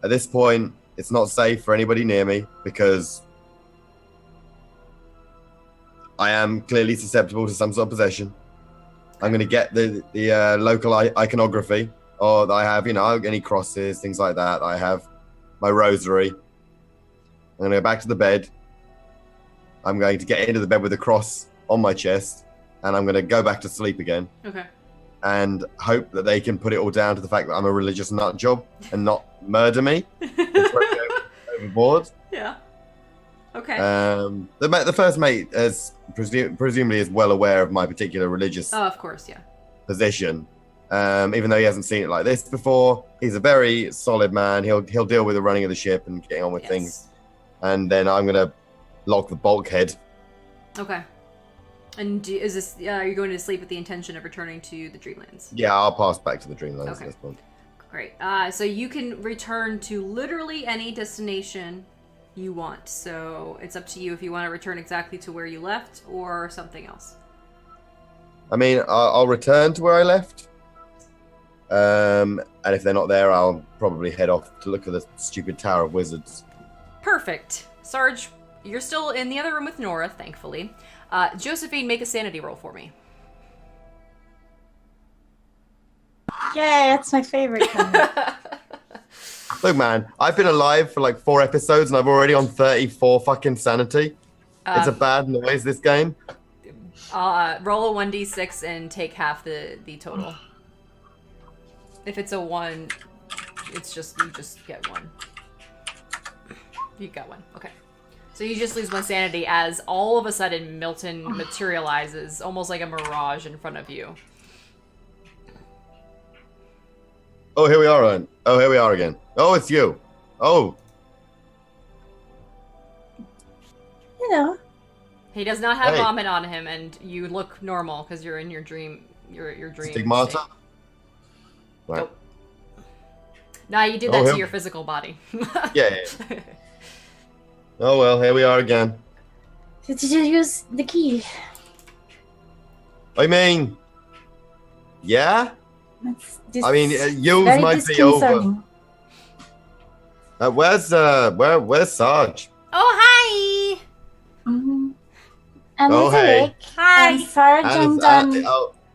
At this point, it's not safe for anybody near me because I am clearly susceptible to some sort of possession. I'm going to get the local iconography, or that I have, any crosses, things like that. I have my rosary. I'm going to go back to the bed. I'm going to get into the bed with the cross on my chest, and I'm going to go back to sleep again. Okay. And hope that they can put it all down to the fact that I'm a religious nut job and not murder me. Overboard. Yeah. Okay. The first mate presumably is well aware of my particular religious of course, yeah. position. Even though he hasn't seen it like this before. He's a very solid man. He'll deal with the running of the ship and getting on with things. And then I'm gonna lock the bulkhead. Okay. And is this? Are you going to sleep with the intention of returning to the Dreamlands? Yeah, I'll pass back to the Dreamlands Okay. at this point. Great. So you can return to literally any destination you want. So it's up to you if you want to return exactly to where you left or something else. I mean, I'll return to where I left. And if they're not there, I'll probably head off to look for the stupid Tower of Wizards. Perfect. Sarge, you're still in the other room with Nora, thankfully. Josephine, make a sanity roll for me. Yeah, that's my favorite kind. Look, man, I've been alive for like 4 episodes and I'm already on 34 fucking sanity. It's a bad noise, this game. Roll a 1d6 and take half the total. If it's a 1, it's just, you just get 1. You got 1, okay. So you just lose 1 sanity as all of a sudden Milton materializes, almost like a mirage in front of you. Oh, here we are, Ryan. Oh, here we are again. Oh, it's you. Oh. You know. He does not have Hey. vomit on him, and you look normal because you're in your dream. Your dream. Stigmata? state. Right. Nope. Nah, you did that to your physical body. Yeah. Oh, well, here we are again. Did you use the key? I mean, yeah? I mean, yours very might be over. disconcerting. Where's Sarge? Oh, hi! Mm-hmm. Oh, hey. Hi! And Sarge and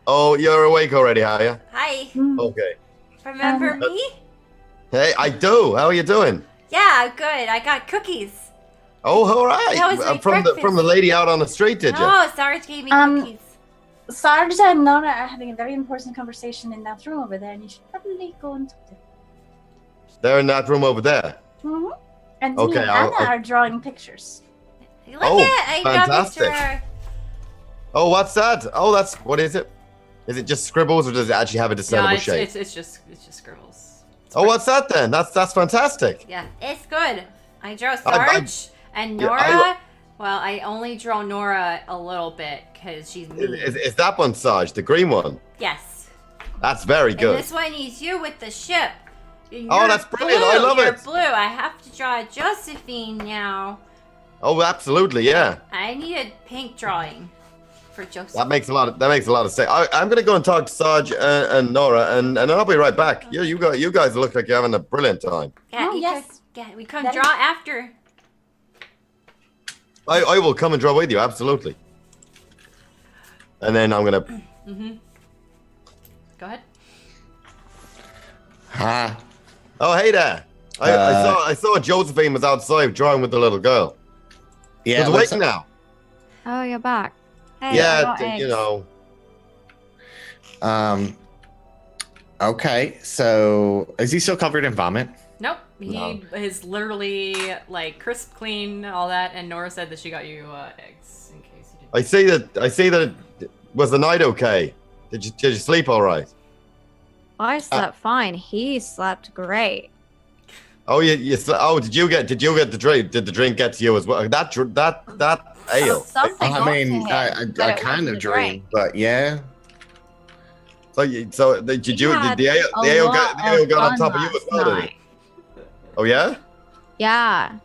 Oh, you're awake already, are you? Hi! Okay. Remember me? Hey, I do. How are you doing? Yeah, good. I got cookies. Oh, all right. That was my from the lady out on the street, did you? Oh, Sarge gave me cookies. Sarge and Nora are having a very important conversation in that room over there, and you should probably go and talk to them. They're in that room over there. Mm-hmm. And Okay, me and I'll- Anna are drawing pictures. Look Oh, at I got a fantastic. picture. Oh, what's that? Oh, what is it? Is it just scribbles or does it actually have a No, discernible shape? it's just scribbles. Oh, what's that then? That's fantastic. Yeah, it's good. I drew I- Sarge and yeah, Nora. Well, I only draw Nora a little bit because she's mean. Is that one Sarge, the green one? Yes. That's very And good. this one is you with the ship. Oh, that's brilliant. I love You're it. blue. I have to draw Josephine now. Oh, absolutely, yeah. I need a pink drawing for Josephine. That makes a lot of sense. I'm gonna go and talk to Sarge and Nora, and I'll be right back. You guys look like you're having a brilliant time. Yeah, Oh, yes. we come That draw after. I will come and draw with you, absolutely. And then I'm gonna. Go ahead. Hi. Oh, hey there. I saw Josephine was outside drawing with the little girl. Yeah, She's awake now. Oh, you're back. Hey, I Yeah, got eggs. you know. Okay, so is he still covered in vomit? Nope. He is literally like crisp clean, all that, and Nora said that she got you eggs in case you didn't. I see that. Was the night okay? Did you sleep all right? I slept fine. He slept great. Oh, did you get the drink? Did the drink get to you as well? That ale. Something I got mean, to him, I but it kind wasn't of a dream, drink. but yeah. Did the had ale a lot of got on fun top of you as last well? Did it? night. Oh yeah. Yeah.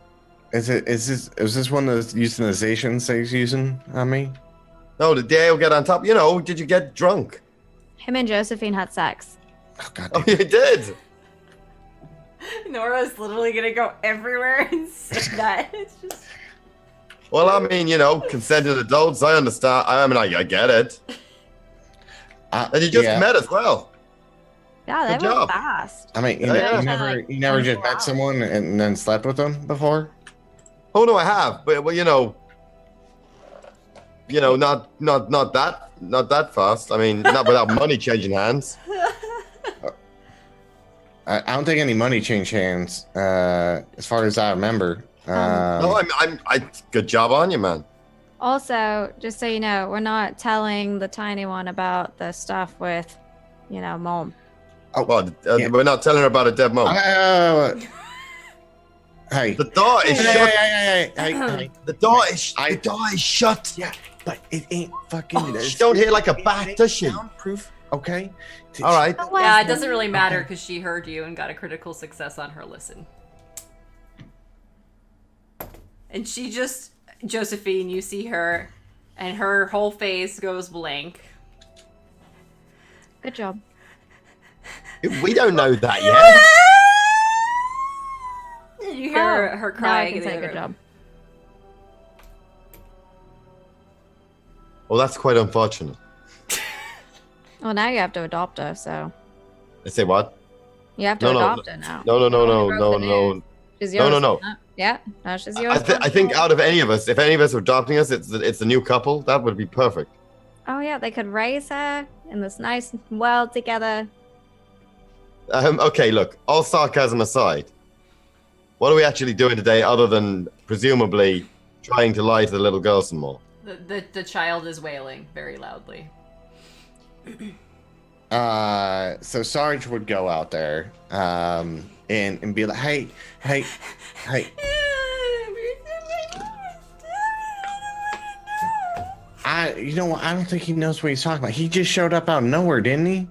Is this one of those euthanizations that he's using on me? No, did the ale get on top? You know, did you get drunk? Him and Josephine had sex. Oh god. Oh, you did. Nora's literally gonna go everywhere and say that. It's just. Well, I mean, you know, consented adults. I understand. I mean, I get it. And you just met as well. Yeah, that Good was job. fast. I mean, Yeah. you never just met someone and then slept with them before? Oh no, I have, but well, you know, not that fast. I mean, not without money changing hands. I don't think any money changed hands, as far as I remember. No, I good job on you, man. Also, just so you know, we're not telling the tiny one about the stuff with mom. Oh, Well, yeah. we're not telling her about a dead mom. Hey. The door is shut. Hey. The door is shut. Yeah, but it ain't fucking. Oh, she don't hear like a bat, does she? Soundproof. Okay. All right. Yeah, it doesn't really matter because she heard you and got a critical success on her listen. And she just, Josephine, you see her, and her whole face goes blank. Good job. We don't know that yet. You hear her Now I crying can in the say other good room. job. Well, that's quite unfortunate. Well, now you have to adopt her, so I say what? you have to adopt her now. No. She's No, yours. no. Yeah, no, she's yours. I think out of any of us, if any of us are adopting us, it's the new couple. That would be perfect. Oh yeah, they could raise her in this nice world together. Okay, look. All sarcasm aside, what are we actually doing today, other than presumably trying to lie to the little girl some more? The child is wailing very loudly. So Sarge would go out there, and be like, hey. You know what? I don't think he knows what he's talking about. He just showed up out of nowhere, didn't he? No.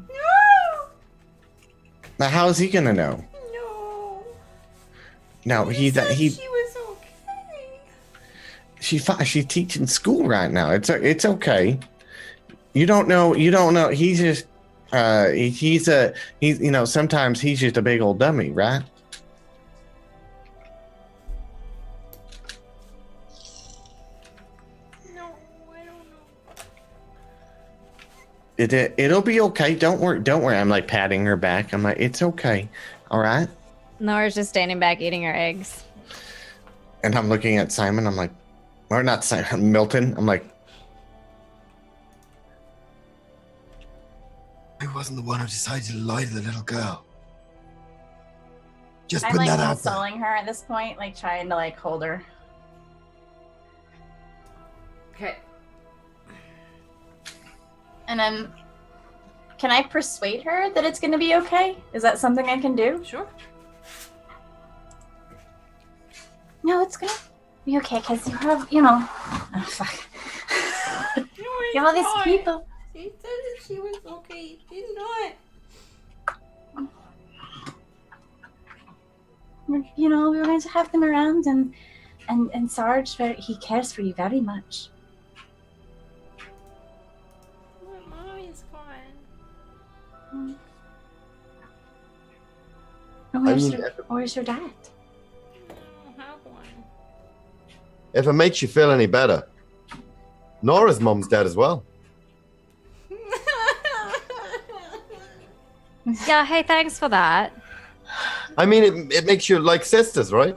Now, how is he gonna know? No. No, he She was okay. she's teaching school right now. It's okay. You don't know. He's just he's sometimes he's just a big old dummy, right? No, I don't know. It'll be okay. Don't worry. I'm like patting her back. I'm like, it's okay. All right. Nora's just standing back eating her eggs. And I'm looking at Simon. I'm like, or not Simon, Milton. I'm like, I wasn't the one who decided to lie to the little girl. Just I'm putting like that out there. consoling her at this point, like trying to like hold her. Okay. And then, can I persuade her that it's going to be okay? Is that something I can do? Sure. No, it's going to be okay because you have, oh, fuck. You have all these people. She said that she was okay. She's not. We're going to have them around, and Sarge, he cares for you very much. My mommy's gone. Where's your dad? I don't have one. If it makes you feel any better, Nora's mom's dead as well. Yeah, hey, thanks for that. I mean, it makes you like sisters, right?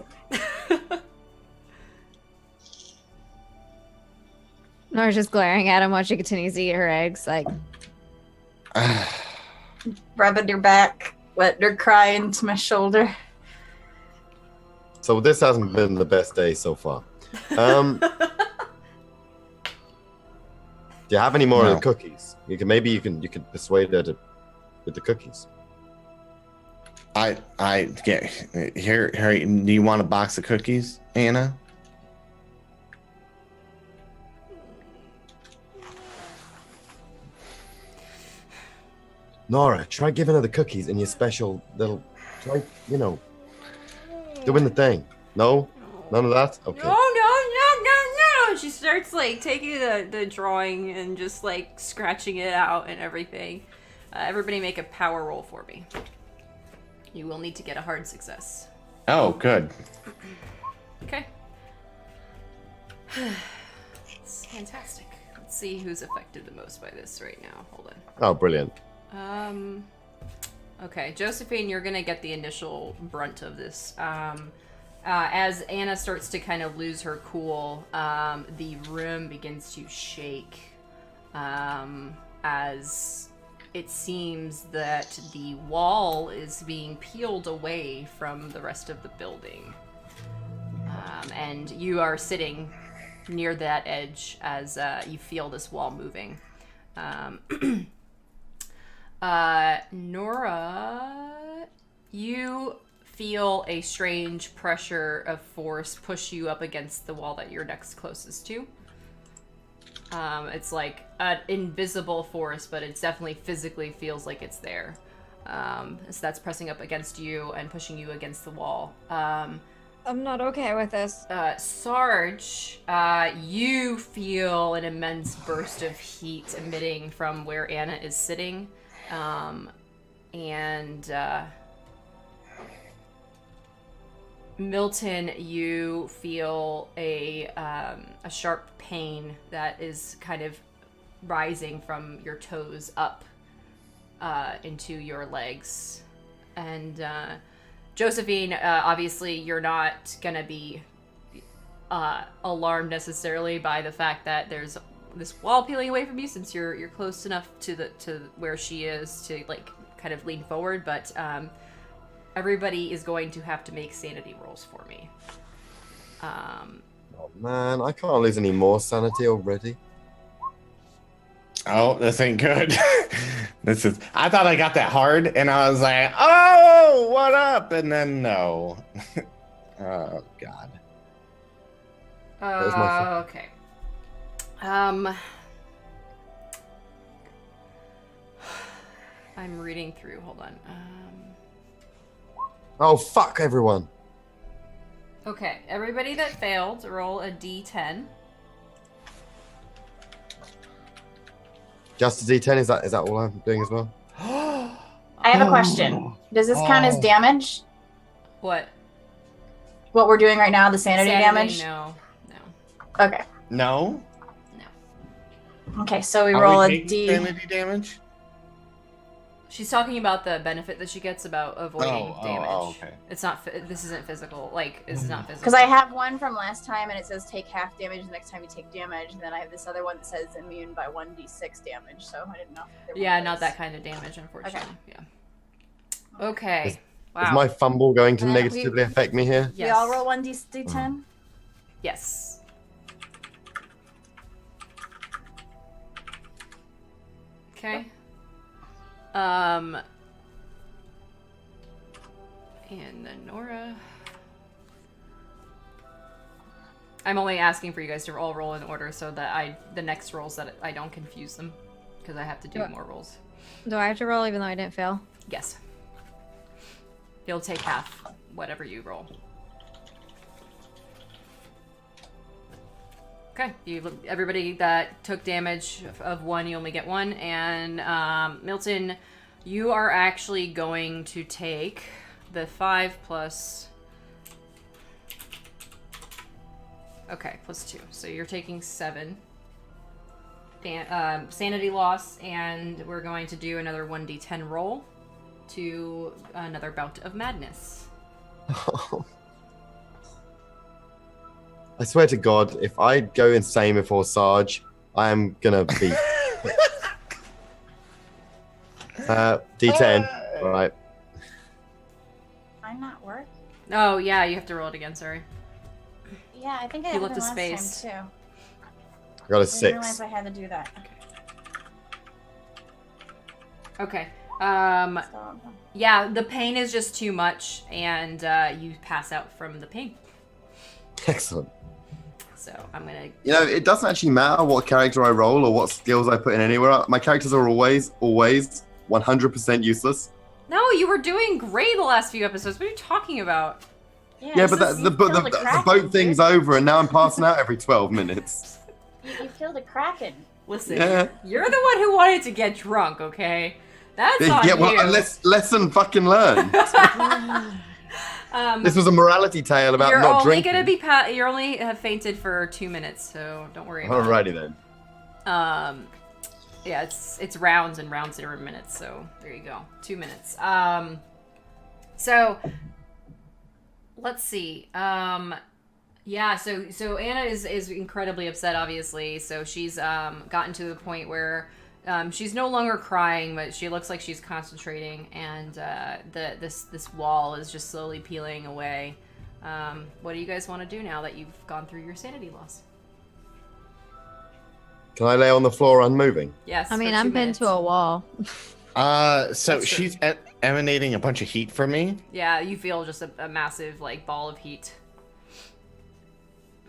Nora's just glaring at him while she continues to eat her eggs, like... Rubbing your back, letting her cry into my shoulder. So this hasn't been the best day so far. Do you have any more of the cookies? You can persuade her with the cookies. I get here. Do you want a box of cookies, Anna? Nora, try giving her the cookies in your special little. Try, doing the thing. No, none of that. Okay. No. She starts like taking the drawing and just like scratching it out and everything. Everybody make a power roll for me. You will need to get a hard success. Oh, good. Okay. It's fantastic. Let's see who's affected the most by this right now. Hold on. Oh, brilliant. Okay, Josephine, you're gonna get the initial brunt of this. As Anna starts to kind of lose her cool, the room begins to shake, as it seems that the wall is being peeled away from the rest of the building. And you are sitting near that edge as you feel this wall moving. Nora, you feel a strange pressure of force push you up against the wall that you're next closest to. It's like an invisible force, but it definitely physically feels like it's there. So that's pressing up against you and pushing you against the wall. I'm not okay with this. Sarge, you feel an immense burst of heat emitting from where Anna is sitting. Milton, you feel a sharp pain that is kind of rising from your toes up into your legs. And Josephine, obviously you're not gonna be alarmed necessarily by the fact that there's this wall peeling away from you, since you're close enough to where she is to like kind of lean forward, but everybody is going to have to make sanity rolls for me. Oh man, I can't lose any more sanity already. Oh, this ain't good. I thought I got that hard, and I was like, oh, what up? And then no. Oh, God. Okay. I'm reading through. Hold on. Oh, fuck everyone. Okay, everybody that failed, roll a d10. Just a d10, is that all I'm doing as well? I have a question. Does this count as damage? What? What we're doing right now, the sanity damage? No. Okay. No? Okay, so we Are roll we a taking D. sanity damage? She's talking about the benefit that she gets about avoiding damage. Oh, okay. It's not. This isn't physical. Like, this is not physical. Because I have one from last time, and it says take half damage the next time you take damage. And then I have this other one that says immune by 1d6 damage. So I didn't know. If Yeah, not that kind of damage, unfortunately. Okay. Yeah. Okay. Wow. Is my fumble going to negatively affect me here? Yes. We all roll 1d10? Yes. Okay. And then Nora. I'm only asking for you guys to all roll in order so that the next rolls that I don't confuse them, because I have to do more rolls. Do I have to roll even though I didn't fail? Yes. You'll take half, whatever you roll. Okay, everybody that took damage of 1, you only get 1, and Milton, you are actually going to take the 5 plus... Okay, plus 2. So you're taking 7 sanity loss, and we're going to do another 1d10 roll to another bout of madness. I swear to God, if I go insane before Sarge, I am gonna be. D10, right? I'm not work. Oh yeah, you have to roll it again. Sorry. Yeah, I think I You had left it a last space. time too. I got a I didn't 6. realize I had to do that. Okay. So, Yeah, the pain is just too much, and you pass out from the pain. Excellent. So I'm gonna. You know, it doesn't actually matter what character I roll or what skills I put in anywhere. My characters are always 100% useless. No, you were doing great the last few episodes. What are you talking about? Yeah, but the boat thing's over, and now I'm passing out every 12 minutes. You killed a kraken. Listen, Yeah. you're the one who wanted to get drunk, okay? That's on Yeah, well, you. lesson fucking learned. This was a morality tale about you're not only drinking. gonna be you only have fainted for 2 minutes, so don't worry about Alrighty then. it. Yeah, it's rounds and rounds that are minutes, so there you go. 2 minutes. So let's see. Yeah, so Anna is incredibly upset, obviously. So she's gotten to the point where she's no longer crying, but she looks like she's concentrating, and this wall is just slowly peeling away. What do you guys want to do now that you've gone through your sanity loss? Can I lay on the floor unmoving? Yes. I mean, for 2 I'm pinned minutes. to a wall. So That's true. she's emanating a bunch of heat from me. Yeah, you feel just a massive like ball of heat.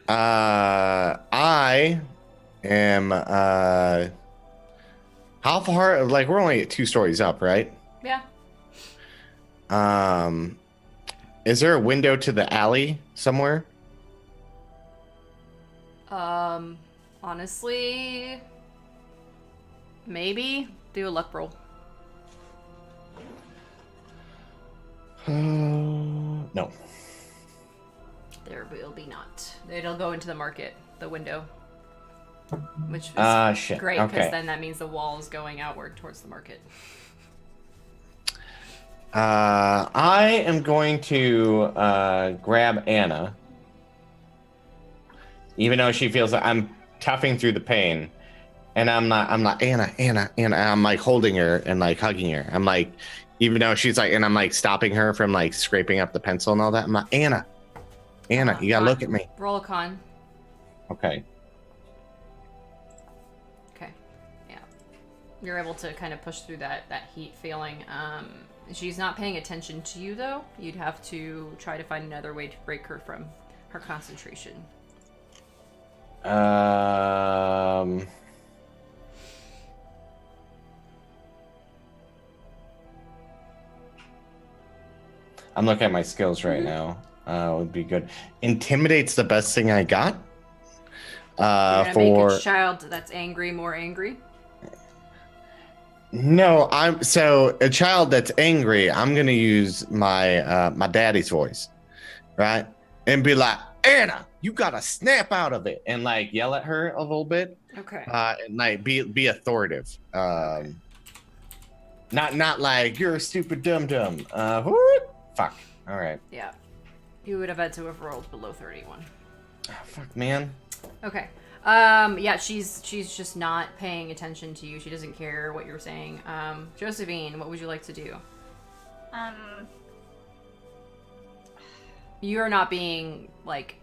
I am how far? Like we're only 2 stories up, right? Yeah. Is there a window to the alley somewhere? Honestly, maybe do a luck roll. No. There will be not. It'll go into the market, the window. Which is Shit. great, because Okay. then that means the wall is going outward towards the market. I am going to grab Anna, even though she feels like I'm toughing through the pain, and I'm not Anna. I'm like holding her and like hugging her. I'm like, even though she's like, and I'm like stopping her from like scraping up the pencil and all that. I'm like, Anna, you gotta look at me. Roll a con. Okay. Okay. Yeah. You're able to kind of push through that heat feeling. She's not paying attention to you, though. You'd have to try to find another way to break her from her concentration. I'm looking at my skills right now. Would be good. Intimidate's the best thing I got. You're gonna make a child that's angry more angry. No, so a child that's angry. I'm gonna use my my daddy's voice, right, and be like, Anna, you gotta snap out of it, and like yell at her a little bit. Okay. And like be authoritative. Okay. Not like you're a stupid dum dum. What? Fuck. All right. Yeah. You would have had to have rolled below 31. Oh, fuck, man. Okay. Yeah, she's just not paying attention to you. She doesn't care what you're saying. Josephine, what would you like to do? You're not being like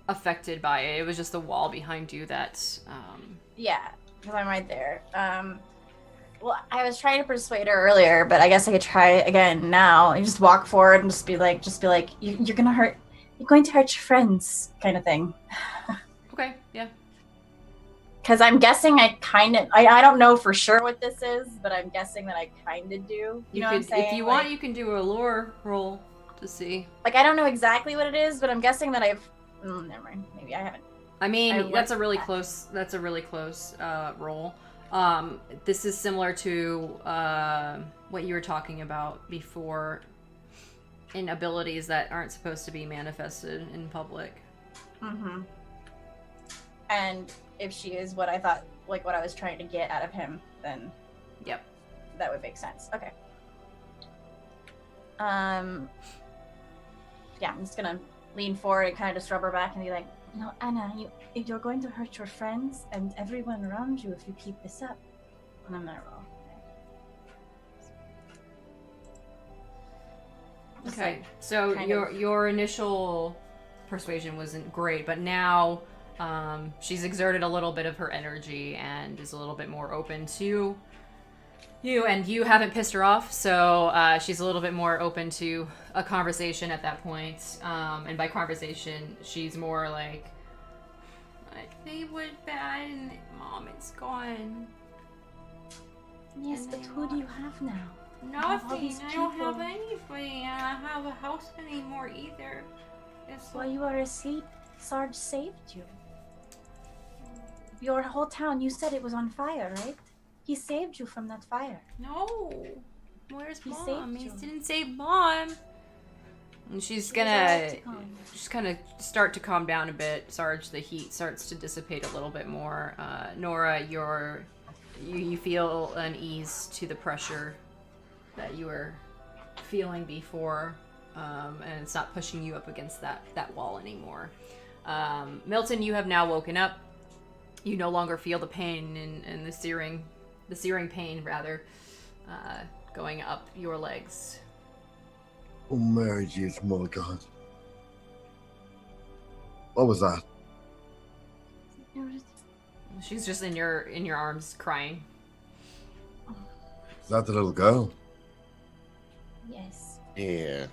affected by it. It was just the wall behind you that Yeah, because I'm right there. Well, I was trying to persuade her earlier, but I guess I could try again now. And just walk forward and just be like, you're going to hurt your friends, kind of thing. Okay, yeah. Because I'm guessing I don't know for sure what this is, but I'm guessing that I kind of do. You know what I'm saying? If you want, you can do a lore roll to see. Like, I don't know exactly what it is, but I'm guessing that never mind. Maybe I haven't. I mean, that's a really close roll. This is similar to what you were talking about before in abilities that aren't supposed to be manifested in public. Mm-hmm. And if she is what I thought, like what I was trying to get out of him, then yep, that would make sense. Okay. Yeah, I'm just gonna lean forward and kind of just rub her back and be like, no, Anna, you're going to hurt your friends and everyone around you if you keep this up. And I'm gonna roll. Okay, so your initial persuasion wasn't great, but now she's exerted a little bit of her energy and is a little bit more open to you, and you haven't pissed her off, so she's a little bit more open to a conversation at that point. And by conversation, she's more like, they were bad and Mom is gone. Yes, but who do you have now? Nothing. I don't have anybody. I don't have a house anymore either. While you were asleep, Sarge saved you. Your whole town, you said it was on fire, right? He saved you from that fire. No. Where's He Mom? saved He you. didn't save Mom. And she's gonna just kind of start to calm down a bit. Sarge, the heat starts to dissipate a little bit more. Nora, you feel an ease to the pressure that you were feeling before, and it's not pushing you up against that wall anymore. Milton, you have now woken up. You no longer feel the pain and the searing pain rather, going up your legs. Oh, Mary, Jesus, my God. What was that? She's just in your arms crying. Is that the little girl? Yes. Yeah.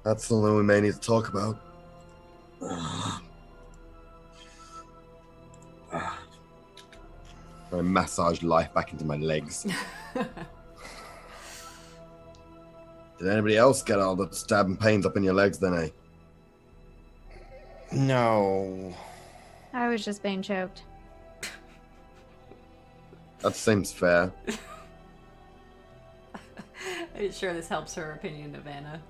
That's something we may need to talk about. I massaged life back into my legs. Did anybody else get all the stabbing pains up in your legs then, eh? No. I was just being choked. That seems fair. I'm sure this helps her opinion of Anna.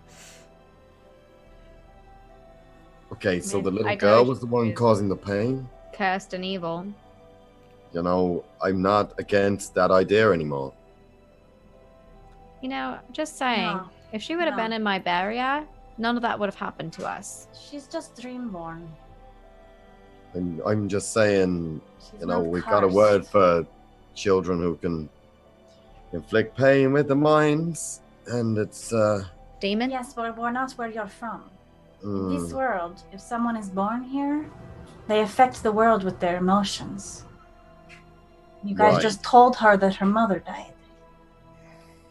Okay, so the I little told girl you was the one she was- causing the pain? Cursed and evil. You know, I'm not against that idea anymore. You know, just saying, No. if she would have No. been in my barrier, none of that would have happened to us. She's just dreamborn. I'm just saying, She's you know, not we've got a cursed. word for children who can inflict pain with the minds, and it's, Demon? Yes, but we're not where you're from. In this mm, world, if someone is born here, they affect the world with their emotions. You guys Right. just told her that her mother died.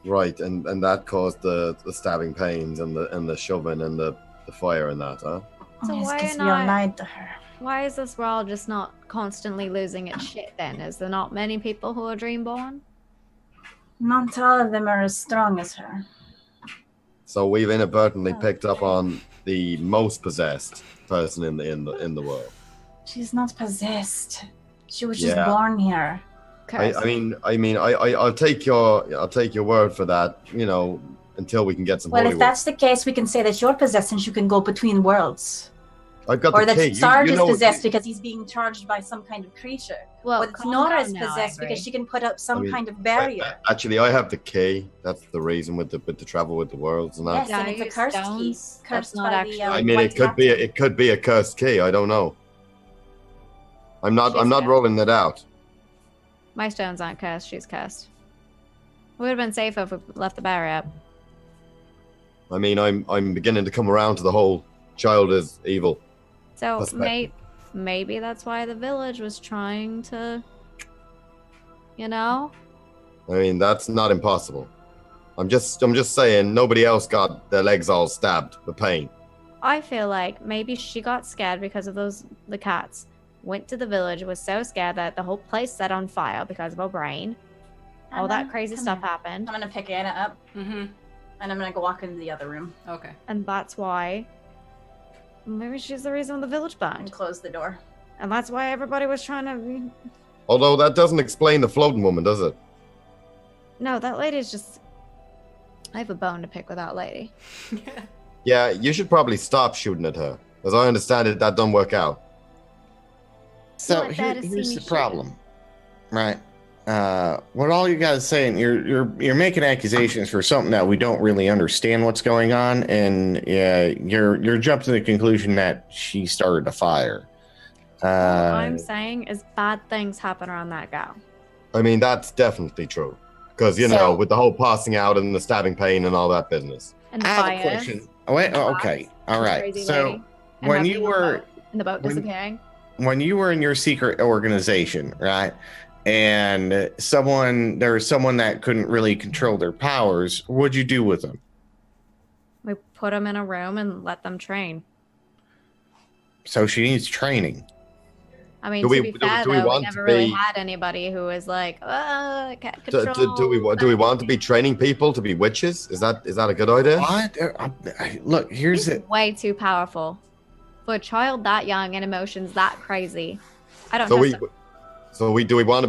right, and that caused the stabbing pains and the shoving and the fire and that, huh? So Yes, why 'cause we not- all lied to her. Why is this world just not constantly losing its shit then? Is there not many people who are dreamborn? Not all of them are as strong as her. So we've inadvertently Oh, picked up okay. on the most possessed person in the world. She's not possessed. She was just Yeah. born here. I Cursed. mean, I'll take your word for that. You know, until we can get some Well, holy if that's the case, we can say that you're possessed and you can go between worlds. water. I've got Or the that key. Sarge you is know, possessed because he's being charged by some kind of creature. well, But calm Nora down is now, possessed Ivory. because she can put up some I mean, kind of barrier. Actually, I have the key. That's the reason with the travel with the worlds and that. Yes, and it's a Use cursed key. stones. That's Cursed not by actually- the I mean, White Captain. it could be a cursed key. I don't know. I'm not She's cursed. rolling that out. My stones aren't cursed, she's cursed. We would have been safer if we left the barrier up. I mean, I'm beginning to come around to the whole child is evil. So Perspective. maybe that's why the village was trying to, you know? I mean, that's not impossible. I'm just saying nobody else got their legs all stabbed with pain. I feel like maybe she got scared because of the cats. Went to the village, was so scared that the whole place set on fire because of her brain. All that Anna, crazy come stuff here. happened. I'm gonna pick Anna up Mm-hmm. and I'm gonna go walk into the other room Okay. And that's why maybe she's the reason the village and burned. close the door. And that's why everybody was trying to. Although that doesn't explain the floating woman, does it? No, that lady's just. I have a bone to pick with that lady. Yeah, you should probably stop shooting at her. As I understand it, that don't work out. So want that to see here's me the shoot. problem, right? What all you guys saying, you're making accusations for something that we don't really understand what's going on, and you're jumping to the conclusion that she started a fire. All I'm saying is bad things happen around that gal. I mean, that's definitely true. Because, you know, So- with the whole passing out and the stabbing pain and all that business. And the I have a fires. question. Oh, wait, okay, all right. Crazy So lady. And when her you being on were boat, and the boat when- disappearing. when you were in your secret organization, right? And there was someone that couldn't really control their powers. What'd you do with them? We put them in a room and let them train. So she needs training. I mean, Do to we- be do- fair, do we though, we want never to really be- had anybody who was like, can't Do, control. do we want to be training people to be witches? Is that a good idea? What? Look, here's She's it. way too powerful for a child that young and emotions that crazy. I don't So know. do we want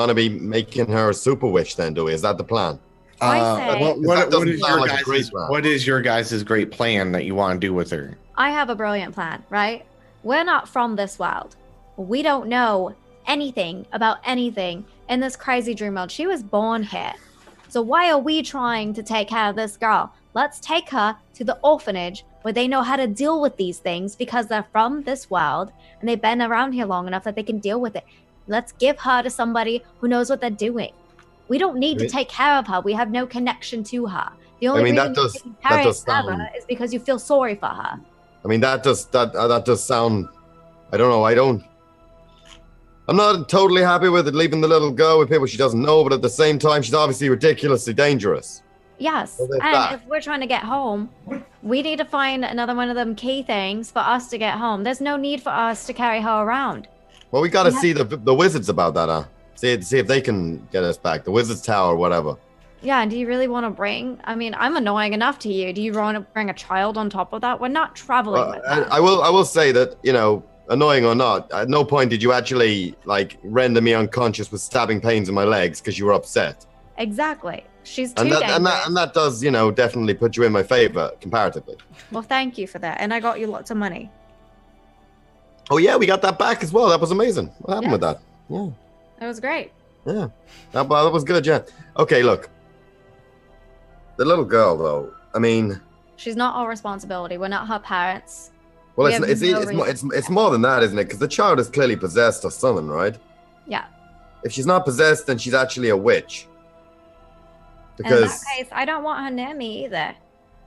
to be making her a super witch then? Do we? Is that the plan? I say- What doesn't is sound your like a guys' great plan. what is your guys' great plan that you want to do with her? I have a brilliant plan, right? We're not from this world. We don't know anything about anything in this crazy dream world. She was born here. So why are we trying to take care of this girl? Let's take her to the orphanage where they know how to deal with these things because they're from this world and they've been around here long enough that they can deal with it. Let's give her to somebody who knows what they're doing. We don't need to take care of her. We have no connection to her. The only mean, reason that does- you're taking that care does of her sound- is because you feel sorry for her. I mean, that does sound. I don't know. I'm not totally happy with it leaving the little girl with people she doesn't know, but at the same time, she's obviously ridiculously dangerous. Yes, Well, there's and that. if we're trying to get home, we need to find another one of them key things for us to get home. There's no need for us to carry her around. Well, we got to Yeah. see the wizards about that, huh? See if they can get us back. The wizard's tower, whatever. Yeah, and do you really want to bring? I mean, I'm annoying enough to you. Do you want to bring a child on top of that? We're not traveling with that. I will say that, you know, annoying or not, at no point did you actually like render me unconscious with stabbing pains in my legs because you were upset. Exactly. She's too And that, dangerous. and that does, you know, definitely put you in my favor comparatively. Well, thank you for that. And I got you lots of money. Oh yeah, we got that back as well. That was amazing. What happened with that? Yeah, It was great. yeah. That was good. Yeah. Okay, look. The little girl, though. I mean, She's not our responsibility. We're not her parents. well, We have no it's more than that, isn't it? Because the child is clearly possessed or something, right? Yeah. If she's not possessed, then she's actually a witch. And in that Because case, I don't want her near me either. I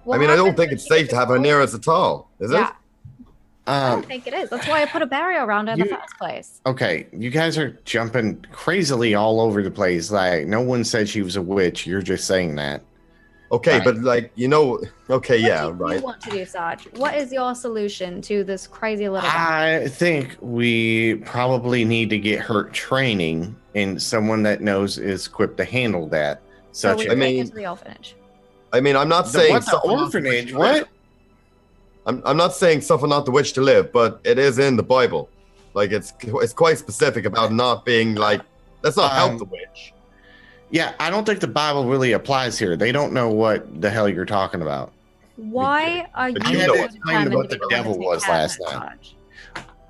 What mean, I don't happens think when it's she safe gets to have her old? near us at all, is Yeah, it? I don't think it is. That's why I put a barrier around her in the You- first place. Okay, you guys are jumping crazily all over the place. Like, no one said she was a witch. You're just saying that. Okay, Right. but like, you know, okay, yeah, What do right. you want to do, Sarge? What is your solution to this crazy little guy? I think we probably need to get her training and someone that knows is equipped to handle that. So Such we as take mean, her to the orphanage. I mean, I'm not the, saying what, the suffer not the orphanage. witch to live. What? I'm not saying suffer not the witch to live, but it is in the Bible. Like it's quite specific about not being like, let's not help the witch. Yeah, I don't think the Bible really applies here. They don't know what the hell you're talking about. Why are you But I you had know to what- explain determined what to the be devil able to was take care of last her, night.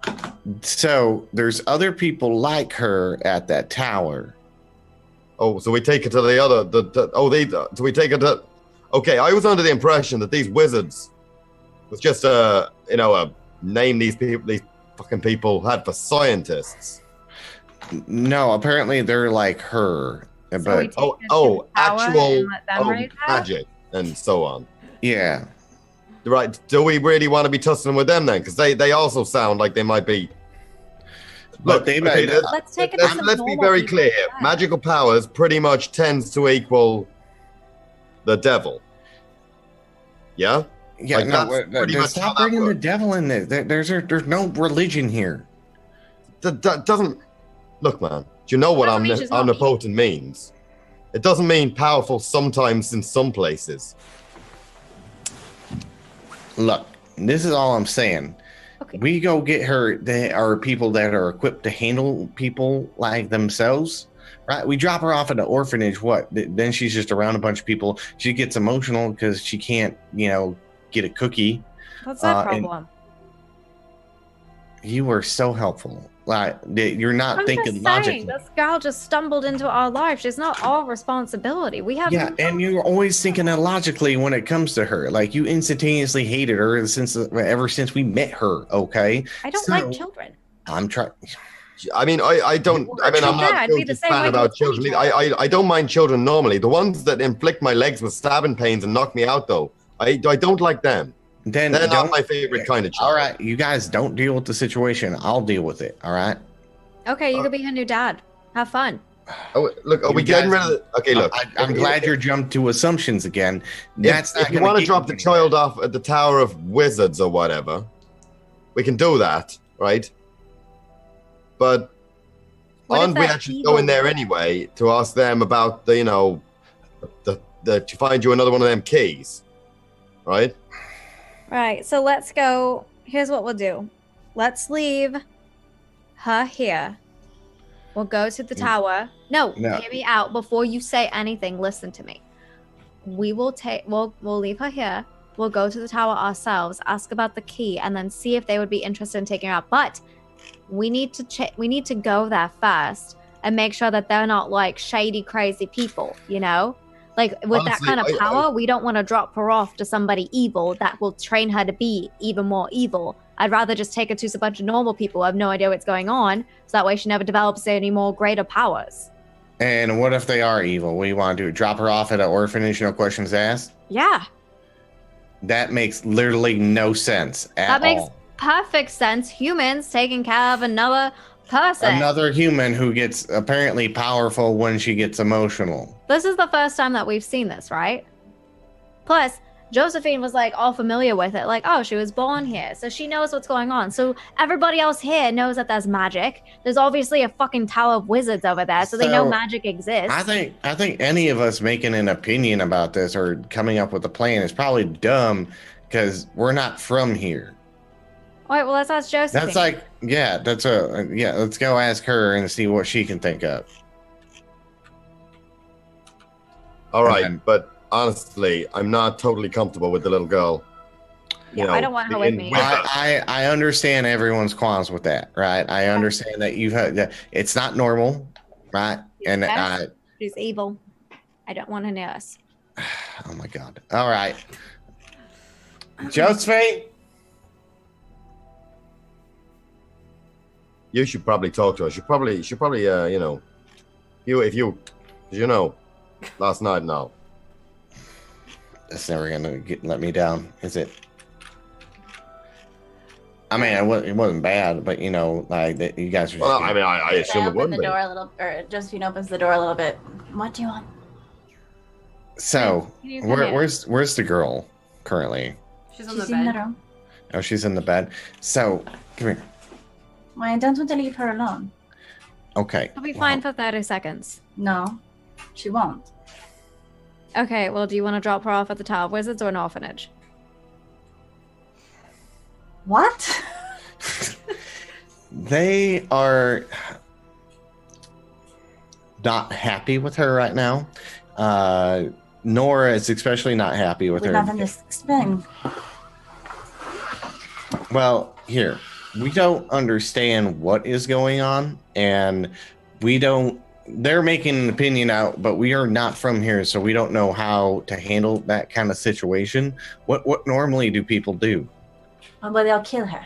Sarge? So there's other people like her at that tower. Oh, so we take it to the other. So we take it to. Okay, I was under the impression that these wizards was just a name these fucking people had for scientists. No, apparently they're like her. So we But take her to the tower actual and let them raise her? magic and so on. yeah, Right? Do we really want to be tussling with them then? Because they also sound like they might be. But they might- Let's take it to some let's be normal very people clear. instead. Magical powers pretty much tends to equal the devil. Yeah. yeah. Like, No, that's pretty much how stop that bringing the works. devil in there. There's no religion here. That doesn't look, man. Do you know what Doesn't mean she's not omnipotent means? It doesn't mean powerful sometimes in some places. Look, this is all I'm saying. Okay. We go get her. They are people that are equipped to handle people like themselves, right? We drop her off at an orphanage. What? Then she's just around a bunch of people. She gets emotional because she can't, get a cookie. What's that and- problem? You were so helpful. Like you're not I'm thinking just logically. saying, this girl just stumbled into our lives. It's not our responsibility. We have Yeah, no- and you're always thinking illogically when it comes to her. Like you instantaneously hated her ever since we met her. Okay, I don't So- like children. I'm trying. I mean, I don't. I mean, I'm Yeah, not I'd a be the same fan way about with children. children. I don't mind children normally. The ones that inflict my legs with stabbing pains and knock me out, though, I don't like them. Then They're not don't. my favorite kind of child. All right, you guys don't deal with the situation. I'll deal with it. All right. Okay, you could be her new dad. Have fun. Oh, look, are You we getting rid guys- of the? Okay, look. I'm glad you're jumped to assumptions again. That's not If you gonna want to get drop the anywhere. child off at the Tower of Wizards or whatever, we can do that, right? But What if aren't we that actually evil- going there anyway to ask them about the to find you another one of them keys, right? Right, so let's go. Here's what we'll do. Let's leave her here. We'll go to the tower. No, No. hear me out. Before you say anything, listen to me. We will take. We'll leave her here. We'll go to the tower ourselves, ask about the key, and then see if they would be interested in taking her out. But we need to we need to go there first and make sure that they're not like shady, crazy people. Like with Honestly, that kind of I- power, we don't want to drop her off to somebody evil that will train her to be even more evil. I'd rather just take her to a bunch of normal people who have no idea what's going on, so that way she never develops any more greater powers. And what if they are evil? What do you want to do? Drop her off at an orphanage, no questions asked? Yeah, That makes literally no sense at that makes all. perfect sense. Humans taking care of another person. Another human who gets apparently powerful when she gets emotional. This is the first time that we've seen this, right? Plus, Josephine was like all familiar with it. Like, oh, she was born here, so she knows what's going on. So everybody else here knows that there's magic. There's obviously a fucking tower of wizards over there, so they know magic exists. I think any of us making an opinion about this or coming up with a plan is probably dumb because we're not from here. All right, well, let's ask Josephine. That's like, let's go ask her and see what she can think of. All right, but honestly, I'm not totally comfortable with the little girl. Yeah, I don't want her with me. I understand everyone's qualms with that, right? I understand that you've had that. It's not normal, right? And she's evil. I don't want to nurse. Oh my God. All right. Josephine? You should probably talk to her. She probably, last night now. That's never gonna let me down, is it? I mean, it wasn't bad, but you guys were. Well, I mean, I assume it wouldn't be. Josephine opens the door a little bit. What do you want? So, where's the girl currently? She's on the in the bed. room. Oh, she's in the bed. So, come here. Well, I don't want to leave her alone. Okay. She'll be fine for 30 seconds. No, she won't. Okay, well, do you want to drop her off at the Tower of Wizards or an orphanage? What? They are not happy with her right now. Nora is especially not happy with her. We don't understand. Well, here, we don't understand what is going on, and they're making an opinion out, but we are not from here, so we don't know how to handle that kind of situation. What normally do people do? Oh, but they'll kill her.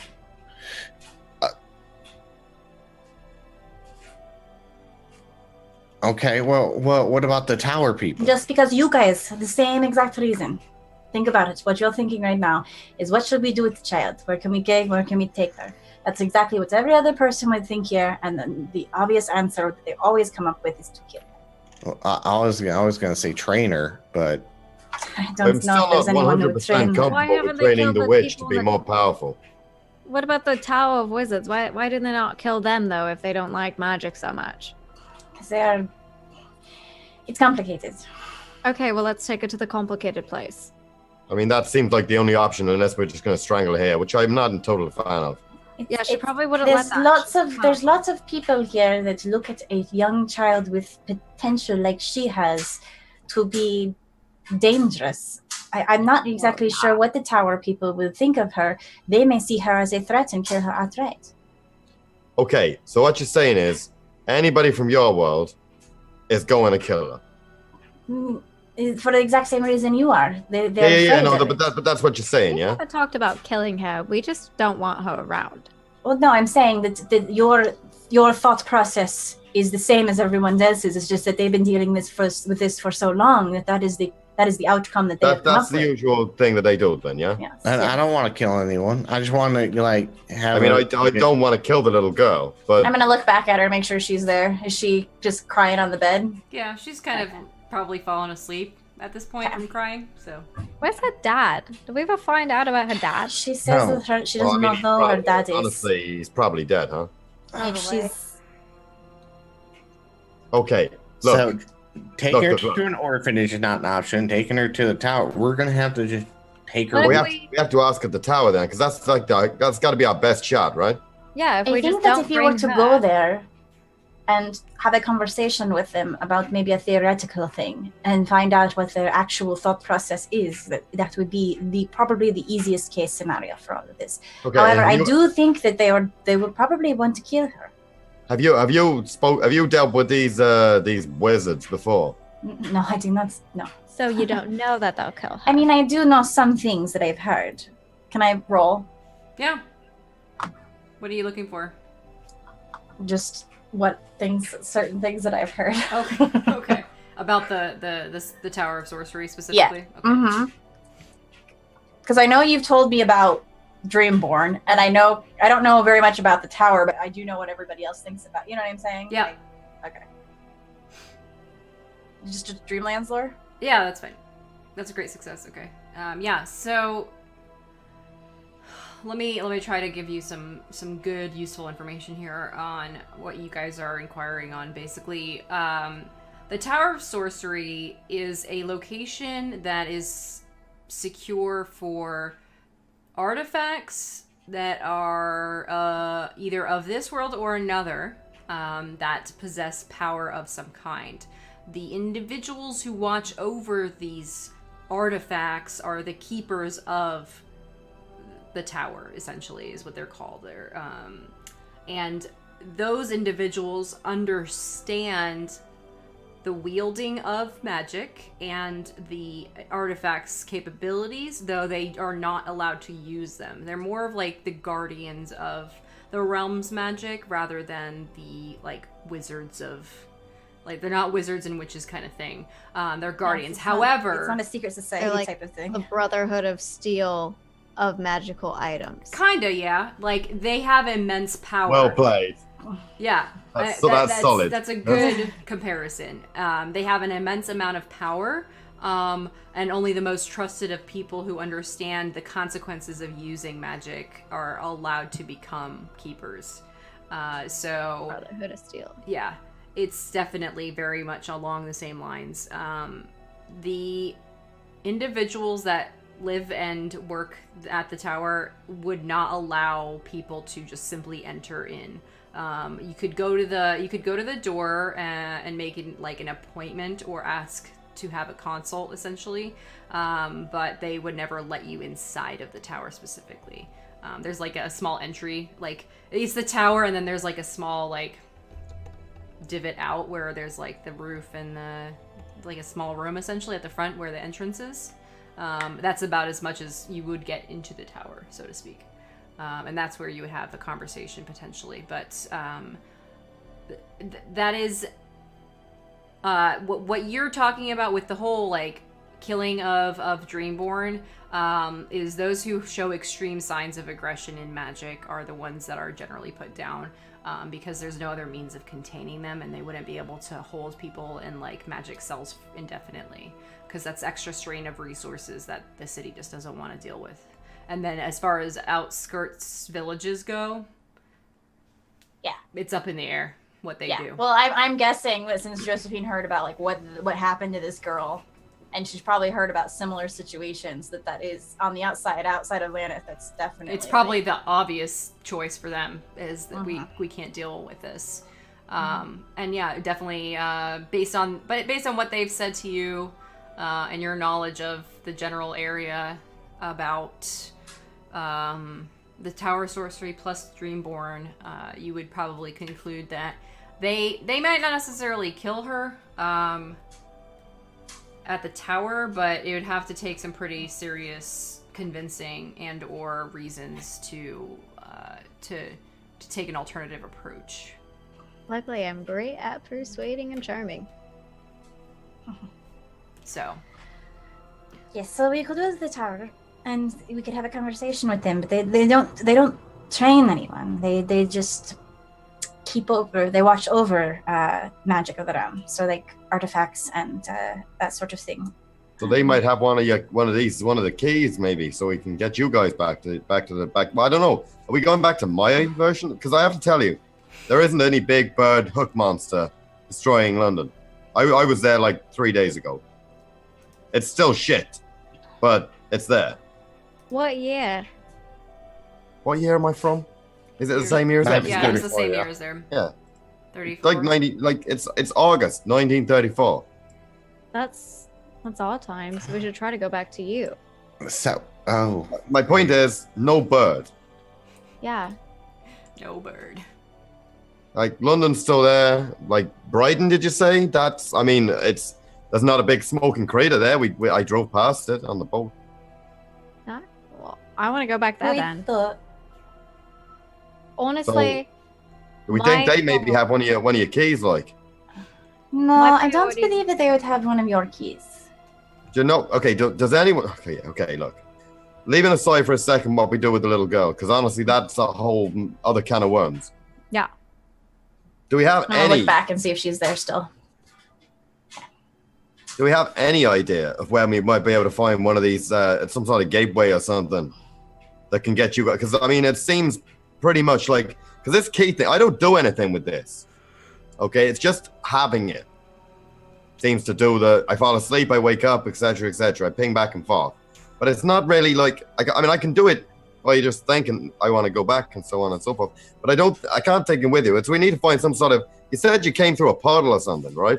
Okay, well, what about the tower people? Just because you guys have the same exact reason. Think about it. What you're thinking right now is, what should we do with the child? Where can we take her? That's exactly what every other person would think here, and then the obvious answer that they always come up with is to kill her. Well, I was going to say trainer, but I don't know if there's anyone who would train her. Why haven't they training killed the the witch to people be that- more powerful. What about the Tower of Wizards? Why didn't they not kill them, though, if they don't like magic so much? Because it's complicated. Okay, well, let's take her to the complicated place. I mean, that seems like the only option, unless we're just going to strangle her here, which I'm not in total fan of. Yeah, she probably wouldn't let that. There's lots of people here that look at a young child with potential like she has to be dangerous. I'm not exactly sure what the tower people will think of her. They may see her as a threat and kill her outright. Okay, so what you're saying is, anybody from your world is going to kill her. For the exact same reason you are. They're but that's what you're saying, yeah? We never talked about killing her. We just don't want her around. Well, no, I'm saying that your thought process is the same as everyone else's. It's just that they've been dealing with this for so long that is the outcome that they have come That's up the with. usual thing that they do, then, yeah? Yes, I don't want to kill anyone. I just want to have. I mean, I don't want to kill the little girl, but I'm gonna look back at her, make sure she's there. Is she just crying on the bed? Yeah, she's kind of probably fallen asleep at this point from crying, so. Where's her dad? Did we ever find out about her dad? She says No. that she Well, does I mean, not know her dad is. honestly, he's probably dead, huh? If she's Okay, So, look, taking her look. to an orphanage is not an option. Taking her to the tower, we're going to have to just take her. What we if have to ask at the tower then, because that's got to be our best shot, right? Yeah, if I we think just that don't if you were bring to her- go there and have a conversation with them about maybe a theoretical thing and find out what their actual thought process is, that would be probably the easiest case scenario for all of this. Okay. However, I have you- do think that they would probably want to kill her. Have you dealt with these wizards before? No, I do not. No. So you don't know that they'll kill her. I mean, I do know some things that I've heard. Can I roll? Yeah. What are you looking for? Just certain things that I've heard. Okay. Okay. About the Tower of Sorcery specifically? Yeah. Okay. Because I know you've told me about Dreamborn, and I don't know very much about the tower, but I do know what everybody else thinks about. You know what I'm saying? Yeah. Like, okay. Just Dreamlands lore. Yeah, that's fine. That's a great success. Okay. Yeah. So let me try to give you some good, useful information here on what you guys are inquiring on. Basically, the Tower of Sorcery is a location that is secure for artifacts that are either of this world or another that possess power of some kind. The individuals who watch over these artifacts are the keepers of the tower, essentially, is what they're called. And those individuals understand the wielding of magic and the artifacts' capabilities, though they are not allowed to use them. They're more of like the guardians of the realm's magic rather than the like wizards of, like, they're not wizards and witches kind of thing. They're guardians. However, it's not a secret society like type of thing. the Brotherhood of Steel of magical items. kinda, yeah. Like, they have immense power. Well played. Yeah. That's That's solid. That's a good comparison. They have an immense amount of power, and only the most trusted of people who understand the consequences of using magic are allowed to become keepers. So, Brotherhood of Steel. yeah, it's definitely very much along the same lines. The individuals that live and work at the tower would not allow people to just simply enter in. You could go to the door and make it like an appointment or ask to have a consult, essentially, but they would never let you inside of the tower specifically. There's like a small entry, like it's the tower, and then there's like a small like divot out where there's like the roof and like a small room essentially at the front where the entrance is. That's about as much as you would get into the tower, so to speak. And that's where you would have the conversation potentially. But that is what you're talking about with the whole like killing of Dreamborn, is those who show extreme signs of aggression in magic are the ones that are generally put down, because there's no other means of containing them, and they wouldn't be able to hold people in like magic cells indefinitely, because that's extra strain of resources that the city just doesn't want to deal with. And then as far as outskirts villages go, yeah, it's up in the air what they do. Well, I'm guessing that since Josephine heard about like what happened to this girl, and she's probably heard about similar situations, that is on the outside of Laneth. That's definitely, it's probably the obvious choice for them is that we can't deal with this. And yeah, definitely based on what they've said to you and your knowledge of the general area about the Tower Sorcery plus Dreamborn, you would probably conclude that they might not necessarily kill her at the tower, but it would have to take some pretty serious convincing and or reasons to take an alternative approach. Luckily, I'm great at persuading and charming. So Yes, so we could go to the tower and we could have a conversation with them, but they don't train anyone. They just they watch over magic of the realm, so like artifacts and that sort of thing. So they might have one of the keys, maybe, so we can get you guys back to the back. Well, I don't know. Are we going back to my version? Because I have to tell you, there isn't any big bird hook monster destroying London. I was there like 3 days ago. It's still shit, but it's there. What year? What year am I from? Is it the same year as that? Yeah, it's the same year as there. Yeah. 34. Like 90. Like it's August 1934. That's all times. We should try to go back to you. So, My point is, no bird. Yeah. No bird. Like London's still there. Like Brighton, did you say? There's not a big smoking crater there. I drove past it on the boat. Well, I want to go back there then. Honestly, Do we think they maybe have one of your keys? Like, No, My I don't priority- believe that they would have one of your keys. do you know? Okay, does anyone? Okay. Look, leaving aside for a second what we do with the little girl, because honestly, that's a whole other can of worms. Yeah. Do we have I'll any? look back and see if she's there still. Do we have any idea of where we might be able to find one of these, some sort of gateway or something that can get you? Because I mean, it seems pretty much like, because this key thing, I don't do anything with this. Okay, it's just having it. Seems to do I fall asleep, I wake up, etc., etc. I ping back and forth, but it's not really like. I mean, I can do it while you're just thinking I want to go back and so on and so forth. But I can't take it with you. We need to find some sort of. You said you came through a portal or something, right?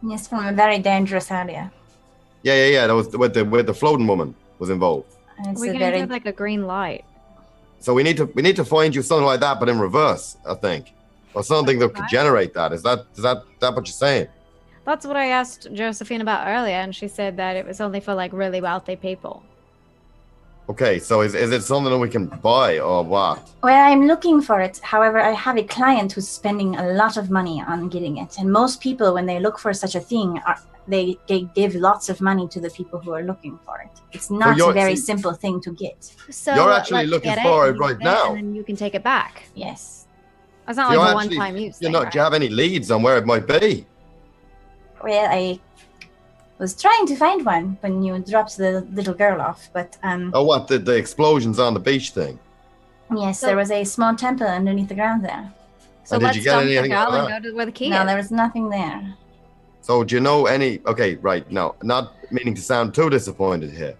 Yes, from a very dangerous area. Yeah. That was with the floating woman was involved. And it's We a can very do like a green light. So we need to find you something like that, but in reverse, I think, or something that could generate that. Is that what you're saying? That's what I asked Josephine about earlier, and she said that it was only for like really wealthy people. Okay, so is it something that we can buy or what? Well, I'm looking for it. However, I have a client who's spending a lot of money on getting it. And most people, when they look for such a thing, they give lots of money to the people who are looking for it. It's not a very simple thing to get. So You're actually let's looking get for and it right use now. and then you can take it back. Yes. It's not You're like a actually- one-time use. Do thing, you have any leads on where it might be? Well, I was trying to find one when you dropped the little girl off, but Oh, what the explosions on the beach thing? yes, So- there was a small temple underneath the ground there. So And did let's you get dump the anything girl out of and that? go to where the key No, is. there was nothing there. So do you know any? Okay, right. No, not meaning to sound too disappointed here,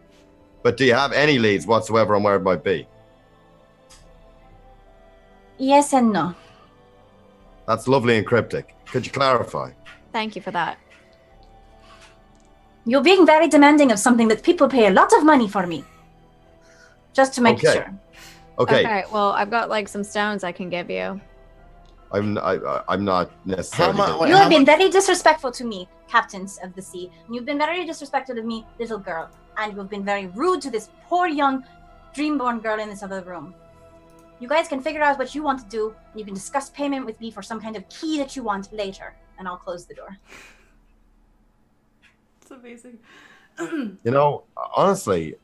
but do you have any leads whatsoever on where it might be? Yes and no. That's lovely and cryptic. Could you clarify? Thank you for that. You're being very demanding of something that people pay a lot of money for me. Just to make Okay. sure. Okay, Well, I've got like some stones I can give you. I'm not necessarily. How mu- You how have been much- very disrespectful to me, captains of the sea. And you've been very disrespectful to me, little girl. And you've been very rude to this poor young dreamborn girl in this other room. You guys can figure out what you want to do. And you can discuss payment with me for some kind of key that you want later. And I'll close the door. It's amazing. You know, honestly,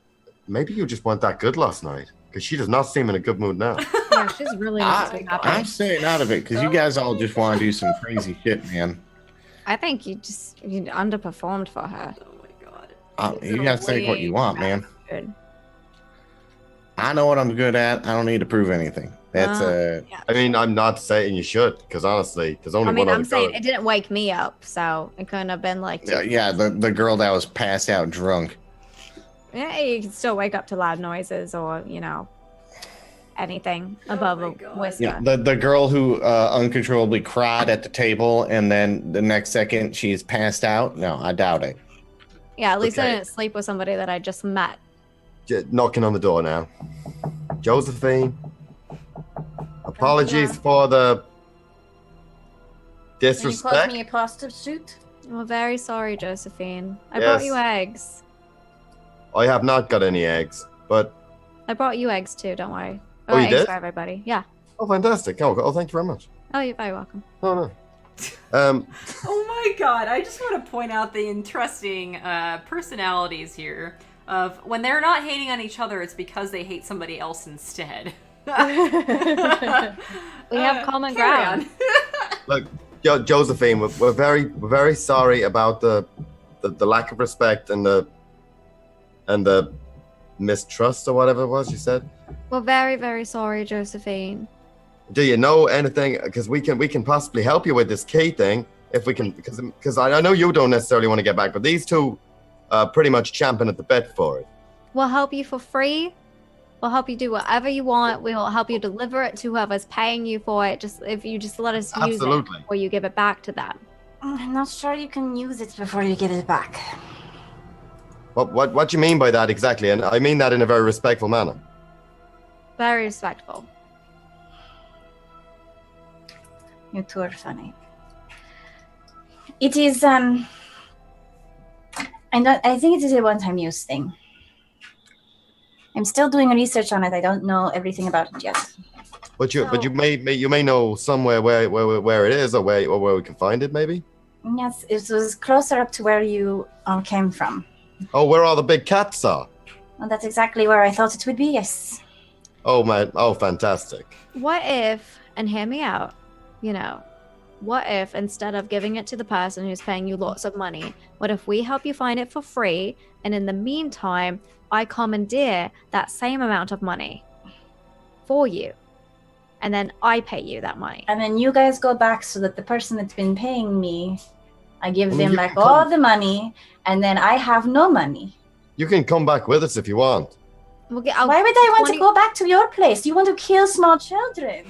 maybe you just weren't that good last night because she does not seem in a good mood now. Yeah, she's really not too I'm happy. staying out of it because you guys all just want to do some crazy shit, man. I think you underperformed for her. Oh my god. You guys think what you want, man. Good. I know what I'm good at. I don't need to prove anything. That's I mean, I'm not saying you should because honestly, there's only I mean, one I'm other saying girl. it didn't wake me up, so it couldn't have been like. yeah. The girl that was passed out drunk. Yeah, you can still wake up to loud noises or anything above my a God. whisper. Yeah, the girl who uncontrollably cried at the table, and then the next second she's passed out. No, I doubt it. Yeah, at least I Okay. didn't sleep with somebody that I just met. Knocking on the door now. Josephine, apologies for the Can you disrespect. call me a prostitute? I'm very sorry, Josephine. I Yes. brought you eggs. I have not got any eggs, but I brought you eggs too, don't worry. Oh, you eggs did? for everybody. Yeah. oh, fantastic! Oh, thank you very much. Oh, you're very welcome. Oh no. Oh my god, I just want to point out the interesting personalities here of when they're not hating on each other, it's because they hate somebody else instead. We have common carry ground. on. Look, Josephine, we're very sorry about the lack of respect and the mistrust or whatever it was you said. We're very, very sorry, Josephine. Do you know anything? Because we can possibly help you with this key thing if we can. Because I know you don't necessarily want to get back, but these two pretty much champing at the bit for it. We'll help you for free. We'll help you do whatever you want. We'll help you deliver it to whoever's paying you for it. Just if you just let us use it Absolutely. before you give it back to them. I'm not sure you can use it before you get it back. What do you mean by that exactly? And I mean that in a very respectful manner. Very respectful. You two are funny. It is I think it is a one-time use thing. I'm still doing research on it. I don't know everything about it yet. But you may know somewhere where it is or where we can find it maybe. Yes, it was closer up to where you all came from. Oh, where all the big cats are. Well, that's exactly where I thought it would be, yes. Oh, man. Oh, fantastic. What if, and hear me out, what if instead of giving it to the person who's paying you lots of money, what if we help you find it for free, and in the meantime, I commandeer that same amount of money for you, and then I pay you that money. And then you guys go back so that the person that's been paying me, I give them back all the money, and then I have no money. You can come back with us if you want. Why Why would I want to go back to your place? You want to kill small children?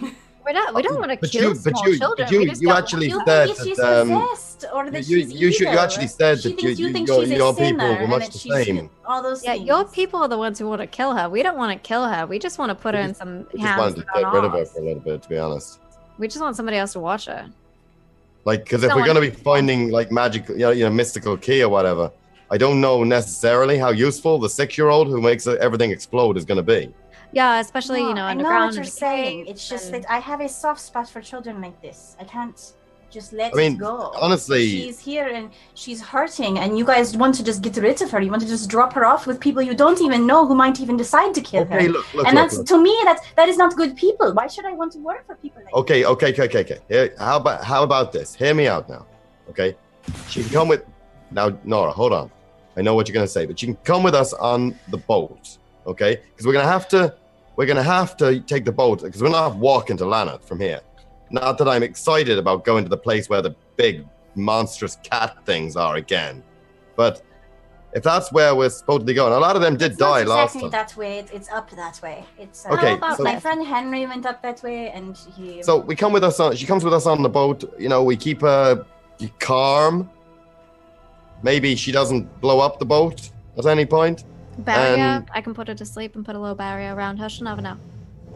We don't want to But kill you- but small you- children. you- We just you don't actually want You to- said think she's that, possessed, or that you she's evil. actually said She that thinks you think your she's a people sinner were and much that the she's same. all those Yeah, things. your people are the ones who want to kill her. We don't want to kill her. We just want to put her in some We just hands wanted to that aren't get rid of her ours. for a little bit, to be honest. We just want somebody else to watch her. Like, because if we're Someone- going to be finding like magical, mystical key or whatever, I don't know necessarily how useful the 6-year-old who makes everything explode is going to be. Yeah, especially No, I know underground. what you're in the saying. caves It's just and- that I have a soft spot for children like this. I can't just let I mean, it go. honestly- She's here and she's hurting, and you guys want to just get rid of her. You want to just drop her off with people you don't even know who might even decide to kill Okay, her. look, And that's to me, that is not good people. Why should I want to work for people like Okay. Here, how about this? Hear me out now. Okay, she can come with. Now, Nora, hold on. I know what you're gonna say, but she can come with us on the boat. Okay, because we're gonna have to take the boat because we're not walking to Lanark from here. Not that I'm excited about going to the place where the big monstrous cat things are again, but if that's where we're supposedly going, a lot of them did It's not die last exactly time. that way. It's up that way. It's Okay, my friend Henry went up that way, and he. So we come with us on. She comes with us on the boat. We keep her calm. Maybe she doesn't blow up the boat at any point. barrier. I can put her to sleep and put a little barrier around her. She'll never know.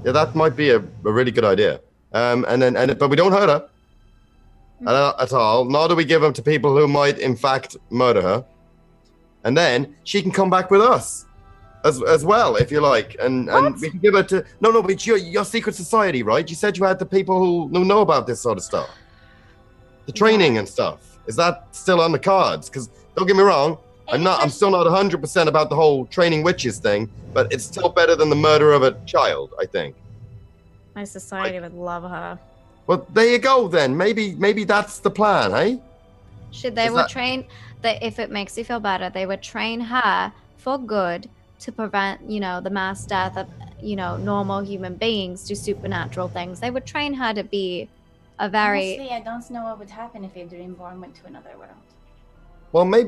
Yeah, that might be a really good idea. But we don't hurt her at all. Nor do we give them to people who might, in fact, murder her. And then she can come back with us as well, if you like. And we can give her to but it's your secret society, right? You said you had the people who know about this sort of stuff, the training and stuff. Is that still on the cards? Because don't get me wrong, I'm still not 100% about the whole training witches thing, but it's still better than the murder of a child, I think. My society would love her. Well, there you go then. Maybe that's the plan, eh? They would train that if it makes you feel better, they would train her for good to prevent, the mass death of, normal human beings to supernatural things. They would train her to be a very Honestly, I don't know what would happen if a Dreamborn went to another world. Well, maybe.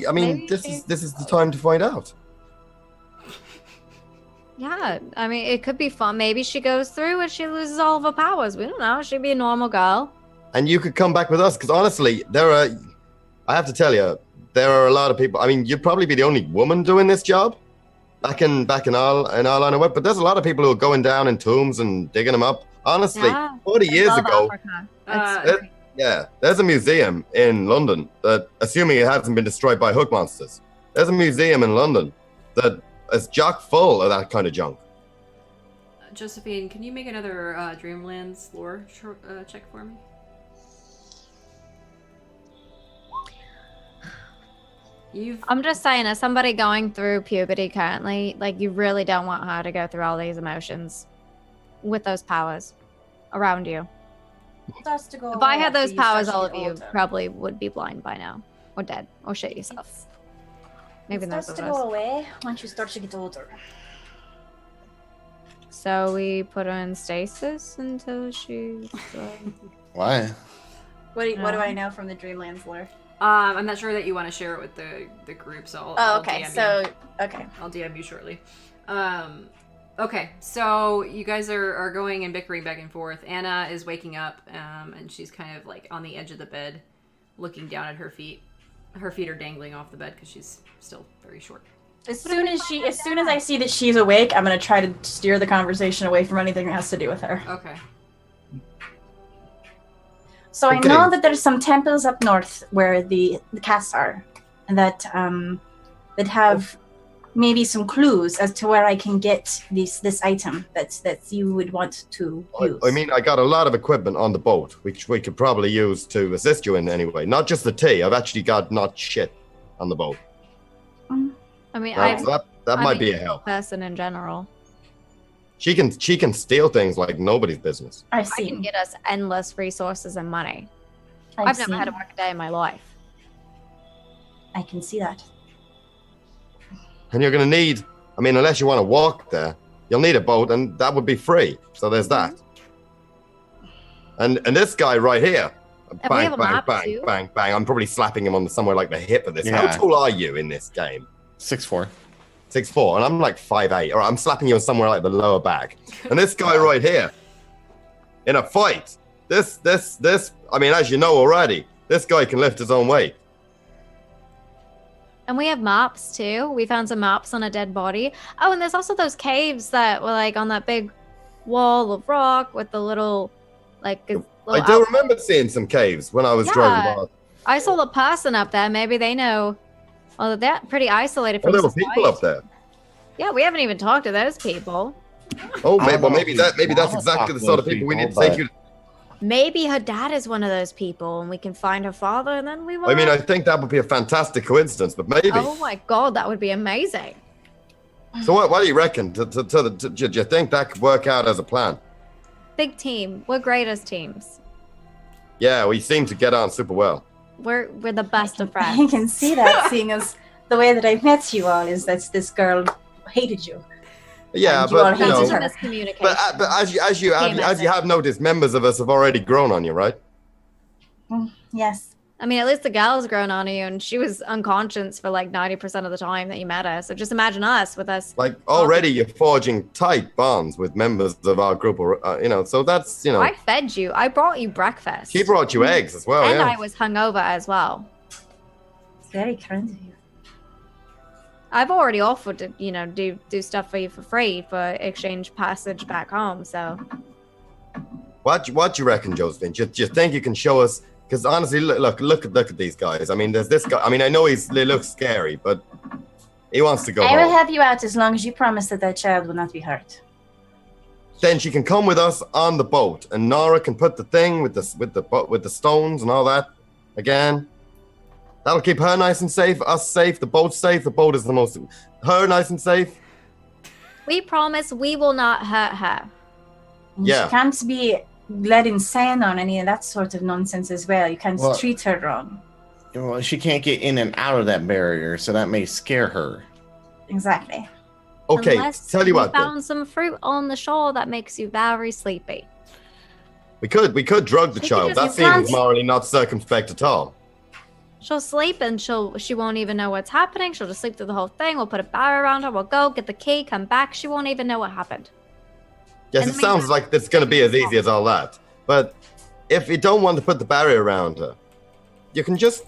I mean, Maybe this is the time to find out. Yeah, I mean, it could be fun. Maybe she goes through and she loses all of her powers. We don't know. She'd be a normal girl. And you could come back with us, because honestly, I have to tell you, there are a lot of people. I mean, you'd probably be the only woman doing this job back in all line of work. But there's a lot of people who are going down in tombs and digging them up. Honestly, Yeah. 40 years Love ago, Africa. there's a museum in London that, assuming it hasn't been destroyed by hook monsters, there's a museum in London that is chock full of that kind of junk. Josephine, can you make another Dreamlands lore check for me? I'm just saying, as somebody going through puberty currently, like, you really don't want her to go through all these emotions with those powers around you. Starts to go If I away had those after you powers, start to all of get you older. probably would be blind by now, or dead, or shit yourself. Maybe It that's starts what to it go is. away once you start to get older. So we put her in stasis until she's. Why? What do I know from the Dreamlands lore? I'm not sure that you want to share it with the group, so I'll okay. DM So you. okay. I'll DM you shortly. Okay, so you guys are going and bickering back and forth. Anna is waking up, and she's kind of like on the edge of the bed, looking down at her feet. Her feet are dangling off the bed because she's still very short. As soon as I see that she's awake, I'm gonna try to steer the conversation away from anything that has to do with her. Okay. So Okay. I know that there's some temples up north where the cats are, that have maybe some clues as to where I can get this item that you would want to use. I mean, I got a lot of equipment on the boat, which we could probably use to assist you in any way. Not just the tea. I've actually got not shit on the boat. I mean, So That might be a evil help. person in general. She can steal things like nobody's business. I've I can seen. get us endless resources and money. I've I've never seen. had to work a day in my life. I can see that. And you're going to need, I mean, unless you want to walk there, you'll need a boat, and that would be free. So there's that. And this guy right here, And we bang, have a bang, map, bang, too. bang, bang. I'm probably slapping him on somewhere like the hip of this. Yeah. How tall are you in this game? 6'4". 6'4", and I'm like 5'8", or I'm slapping you on somewhere like the lower back. And this guy right here, in a fight, this, I mean, as you know already, this guy can lift his own weight. And we have maps too. We found some maps on a dead body. Oh, and there's also those caves that were like on that big wall of rock with the little, like. I do remember seeing some caves when I was driving by. I saw the person up there. Maybe they know. Well, they're pretty isolated from Oh, there were society. people up there. Yeah, we haven't even talked to those people. Oh, I don't know maybe if we that's wanna exactly talk the to sort of those people we need to people, take but- you. Maybe her dad is one of those people, and we can find her father, and then we will. I mean, I think that would be a fantastic coincidence, but maybe. Oh my god, that would be amazing. So what do you reckon? Do you think that could work out as a plan? Big team. We're great as teams. Yeah, we seem to get on super well. We're the best of I friends. can see that, seeing as the way that I've met you all is that this girl hated you. Yeah, And you all but you hated know, her. Miscommunication. but as you message. have noticed, members of us have already grown on you, right? Yes. I mean, at least the gal's grown on you, and she was unconscious for like 90% of the time that you met her. So just imagine us with us. Like already you're forging tight bonds with members of our group, you know. So that's I fed you. I brought you breakfast. she brought you eggs as well, and yeah. I was hungover as well. It's very kind of you. I've already offered to, do stuff for you for free for exchange passage back home. So What you reckon, Josephine? Do you think you can show us? Because honestly, look at these guys. I mean, there's this guy. I mean, I know he looks scary, but he wants to go I will home. help you out as long as you promise that that child will not be hurt. Then she can come with us on the boat, and Nora can put the thing with the stones and all that again. That'll keep her nice and safe, us safe, the boat safe. The boat is the most her nice and safe. we promise we will not hurt her. And Yeah. She can't be led insane on any of that sort of nonsense as well. You can't Well- treat her wrong. Well, she can't get in and out of that barrier, so that may scare her. Exactly. Okay, Unless tell you we what. Then. found some fruit on the shore that makes you very sleepy. We could drug the We child. could That just- seems can't- morally not circumspect at all. She'll sleep and she won't even know what's happening. She'll just sleep through the whole thing. We'll put a barrier around her. We'll go get the key, come back. She won't even know what happened. Yes, And it I mean, sounds like it's going to be as easy as all that. But if you don't want to put the barrier around her, you can just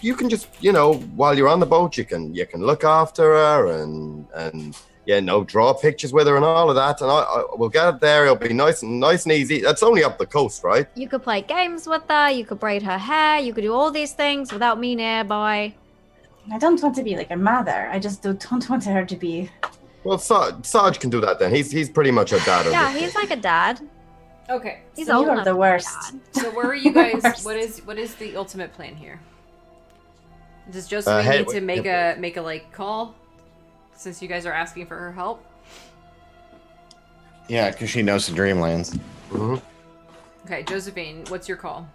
while you're on the boat, you can look after her and draw pictures with her and all of that. And we'll get it there. It'll be nice and easy. That's only up the coast, right? You could play games with her. You could braid her hair. You could do all these things without me nearby. I don't want to be like a mother. I just don't want her to be. Well, Sarge can do that then. He's pretty much her dad. Yeah, he's like a dad. Okay. He's so, old You're enough the to be worst. dad. so where are you guys? Worst. What is the ultimate plan here? Does Josephine hey, need to wait, make a like call, since you guys are asking for her help? Yeah, because she knows the Dreamlands. Mm-hmm. Okay, Josephine, what's your call?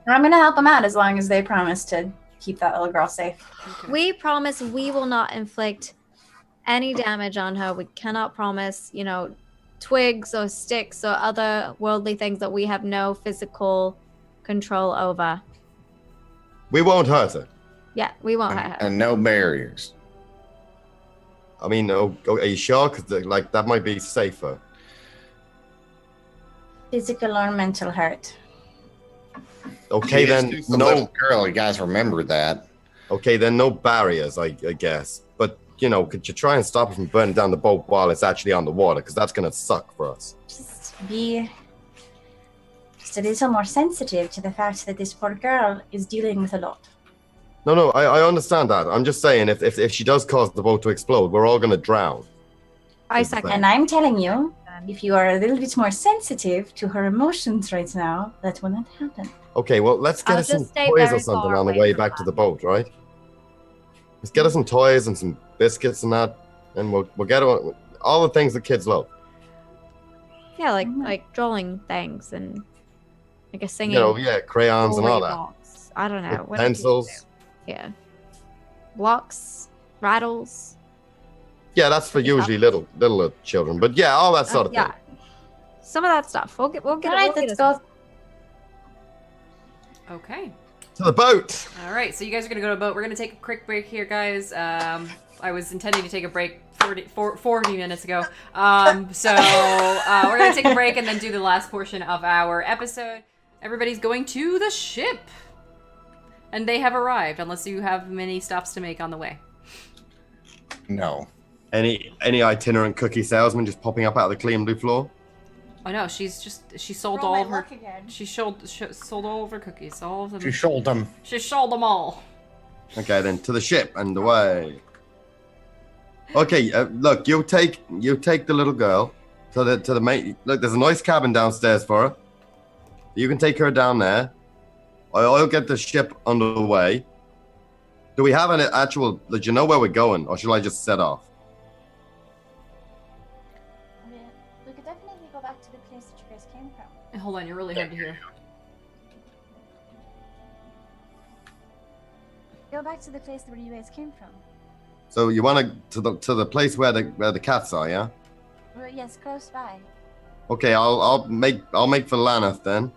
I'm gonna help them out as long as they promise to keep that little girl safe. Okay. We promise we will not inflict any damage on her. We cannot promise, twigs or sticks or other worldly things that we have no physical control over. We won't hurt her. Yeah, we won't hurt her. And no barriers. I mean, are you sure? Because that might be safer. Physical or mental hurt. Okay, She is then just a no. little girl. You guys remember that? Okay, then no barriers, I guess. But could you try and stop it from burning down the boat while it's actually on the water? Because that's gonna suck for us. Just be just a little more sensitive to the fact that this poor girl is dealing with a lot. No, I understand that. I'm just saying, if she does cause the boat to explode, we're all gonna drown. I Is the second. thing. And I'm telling you, if you are a little bit more sensitive to her emotions right now, that will not happen. Okay, well, let's get I'll us some just stay toys or very something far on the away way from back to her. the boat, right? Let's get us some toys and some biscuits and that. and we'll get all the things the kids love. Yeah, like drawing things and like a singing. You know, yeah, crayons and all that. Box. I don't know. What Pencils. Yeah. Blocks, rattles. Yeah, that's for usually little children. But yeah, all that sort of yeah. thing. Some of that stuff. We'll get. All right, let's go. Okay. To the boat. All right, so you guys are gonna go to a boat. We're gonna take a quick break here, guys. I was intending to take a break 40 minutes ago. So we're gonna take a break and then do the last portion of our episode. Everybody's going to the ship, and they have arrived. Unless you have many stops to make on the way. No. Any itinerant cookie salesman just popping up out of the clean blue floor? Oh no, she sold Roll all my of her. luck again. She sold all of her cookies. All of them. She sold them. She sold them all. Okay, then to the ship and away. Okay, look, you take the little girl to the main. Look, there's a nice cabin downstairs for her. You can take her down there. I'll get the ship underway. Do we have an actual? Do you know where we're going, or shall I just set off? We could definitely go back to the place that you guys came from. Hold on, you're really hard to hear. Go back to the place where you guys came from. So you want to the place where the cats are, yeah? Well, yes, close by. Okay, I'll make for Laneth then.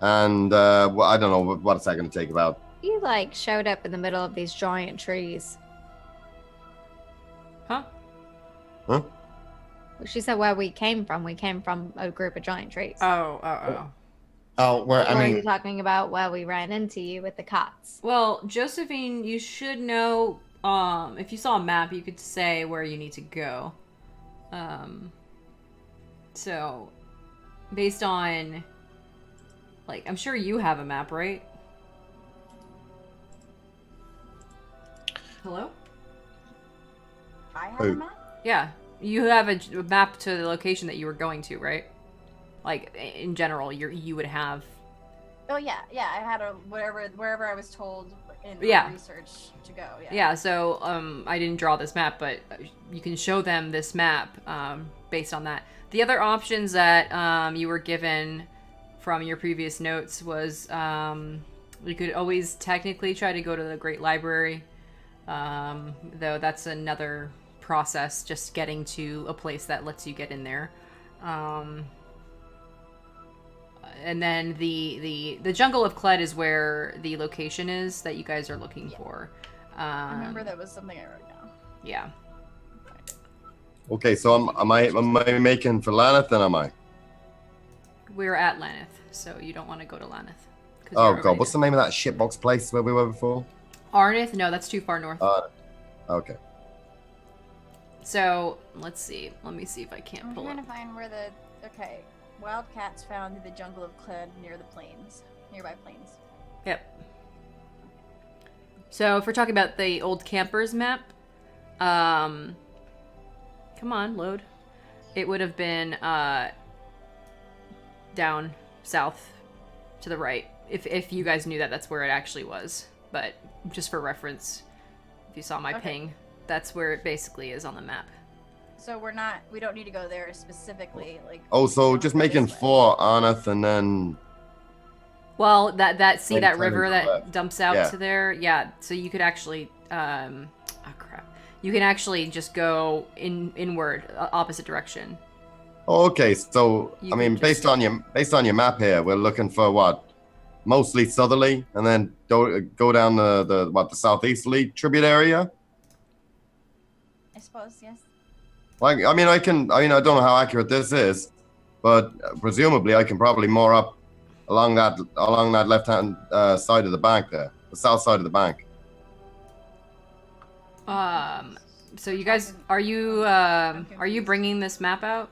And well, I don't know what's that going to take about. You like showed up in the middle of these giant trees. Huh? Huh? She said where we came from. We came from a group of giant trees. Oh. Oh, where Or are you talking about where we ran into you with the cots? Well, Josephine, you should know. If you saw a map, you could say where you need to go. So, based on, like, I'm sure you have a map, right? Hello? I have Who? a map? Yeah, you have a map to the location that you were going to, right? Like, in general, you would have. Oh yeah. I had a wherever I was told in Yeah. research to go. Yeah. Yeah, so I didn't draw this map, but you can show them this map based on that. The other options that you were given from your previous notes was you could always technically try to go to the Great Library, though that's another process, just getting to a place that lets you get in there. And then the Jungle of Kled is where the location is that you guys are looking for. I remember that was something I wrote down. Yeah. Okay, so am I making for Laneth then? Am I? We're at Laneth, so you don't want to go to Laneth. Oh god, what's the name of that shitbox place where we were before? Arnith? No, that's too far north. Okay. So let's see. Let me see if I can't I'm pull trying it. to find where wildcats found in the Jungle of Kled near the plains, nearby plains. Yep. So if we're talking about the old campers map, come on, load. It would have been down south to the right. If you guys knew that that's where it actually was. But just for reference, if you saw my ping, that's where it basically is on the map. So we don't need to go there specifically, like. Oh, so just making for Arneth and then. Well, that Maybe river turning to the that left. dumps out Yeah. to there, yeah. So you could actually, you can actually just go inward, opposite direction. Oh, okay. So You I mean, could just- based on your map here, we're looking for what, mostly southerly, and then go down the southeasterly tribute area. I suppose, yes. Like, I don't know how accurate this is, but presumably I can probably moor up along that left-hand side of the bank there, the south side of the bank. So you guys, are you bringing this map out?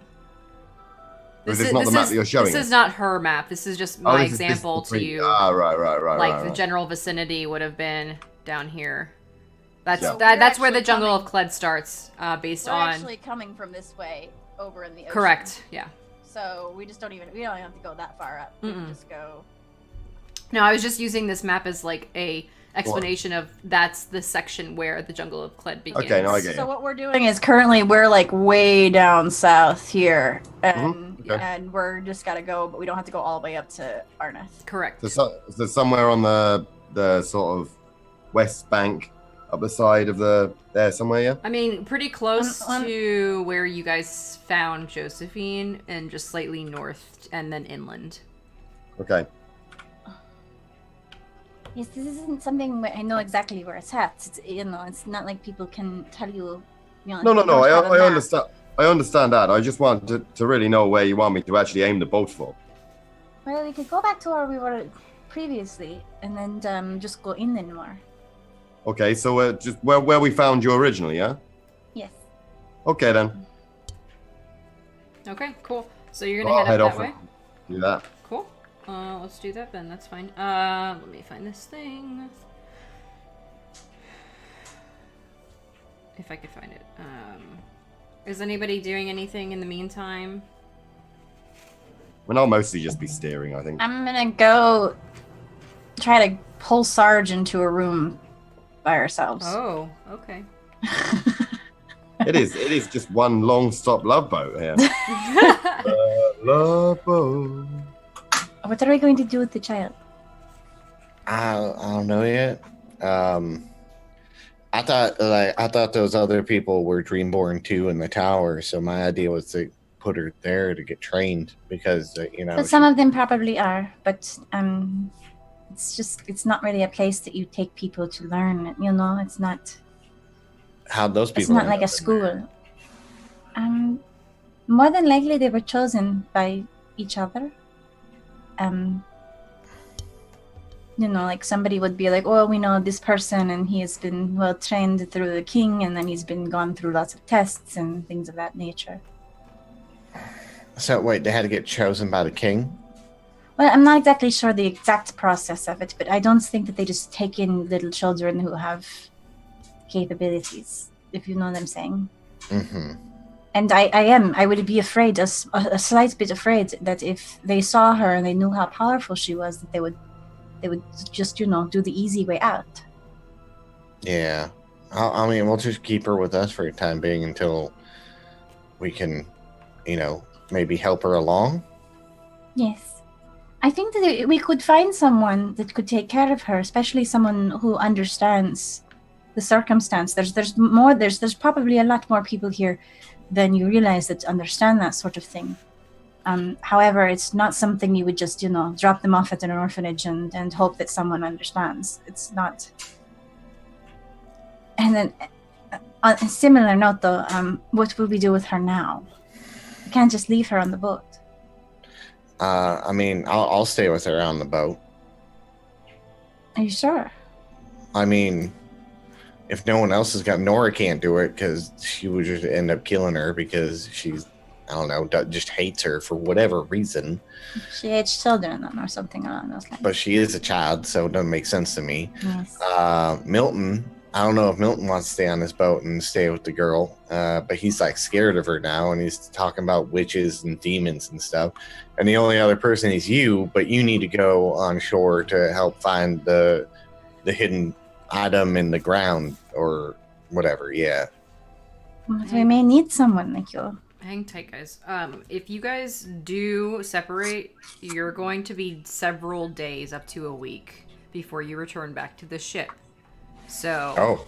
Or is this not the map that you're showing This us? is not her map. This is just my This is example the to you. Right. Like the general vicinity would have been down here. That's Yeah. that's where the actually Jungle of coming- Kled starts, based We're on. actually coming from this way over in the ocean. Correct. Yeah. So we don't even have to go that far up. We can Mm-mm. just go. No, I was just using this map as like a explanation of that's the section where the Jungle of Kled begins. Okay, now I get So you. what we're doing is currently we're like way down south here, and Okay. and we're just gotta go, but we don't have to go all the way up to Arneth. Correct. There's somewhere on the sort of west bank, up the side of there somewhere, yeah? I mean, pretty close to where you guys found Josephine, and just slightly north, and then inland. Okay. Yes, this isn't something where I know exactly where it's at. It's, it's not like people can tell you. No. they don't have a I map. understand. I understand that. I just want to really know where you want me to actually aim the boat for. Well, we could go back to where we were previously, and then just go inland more. Okay, so just where we found you originally, yeah? Yes. Okay then. Okay, cool. So you're gonna I'll head up off that way? and do that. Cool. Let's do that then. That's fine. Let me find this thing. If I could find it. Is anybody doing anything in the meantime? I mean, I'll mostly just be steering, I think. I'm gonna go try to pull Sarge into a room by ourselves. Oh, okay. It is just one long stop love boat here. Love boat. What are we going to do with the child? I don't know yet. I thought those other people were Dreamborn too in the tower. So my idea was to put her there to get trained because But some of them probably are. But it's not really a place that you take people to learn. It's not. How those people? It's not end like up a in school. More than likely they were chosen by each other. Like somebody would be like, oh, we know this person and he has been well trained through the king, and then he's been gone through lots of tests and things of that nature. So wait, they had to get chosen by the king? Well, I'm not exactly sure the exact process of it, but I don't think that they just take in little children who have capabilities, if you know what I'm saying. Mm-hmm. And I would be afraid, a slight bit afraid, that if they saw her and they knew how powerful she was, that they would just, do the easy way out. Yeah. I mean, we'll just keep her with us for the time being until we can, maybe help her along. Yes. I think that we could find someone that could take care of her, especially someone who understands the circumstance. There's probably a lot more people here than you realize that understand that sort of thing. However, it's not something you would just, drop them off at an orphanage and hope that someone understands. It's not. And then, on a similar note, though, what will we do with her now? We can't just leave her on the boat. I mean, I'll stay with her on the boat. Are you sure? I mean, if no one else has got, Nora can't do it because she would just end up killing her because she's, I don't know, just hates her for whatever reason. She hates children or something along those lines. But she is a child, so it doesn't make sense to me. Yes. Milton, I don't know if Milton wants to stay on this boat and stay with the girl, but he's like scared of her now, and he's talking about witches and demons and stuff. And the only other person is you, but you need to go on shore to help find the hidden item in the ground or whatever. Yeah. But we may need someone like you. Hang tight, guys. If you guys do separate, you're going to be several days, up to a week, before you return back to the ship. So,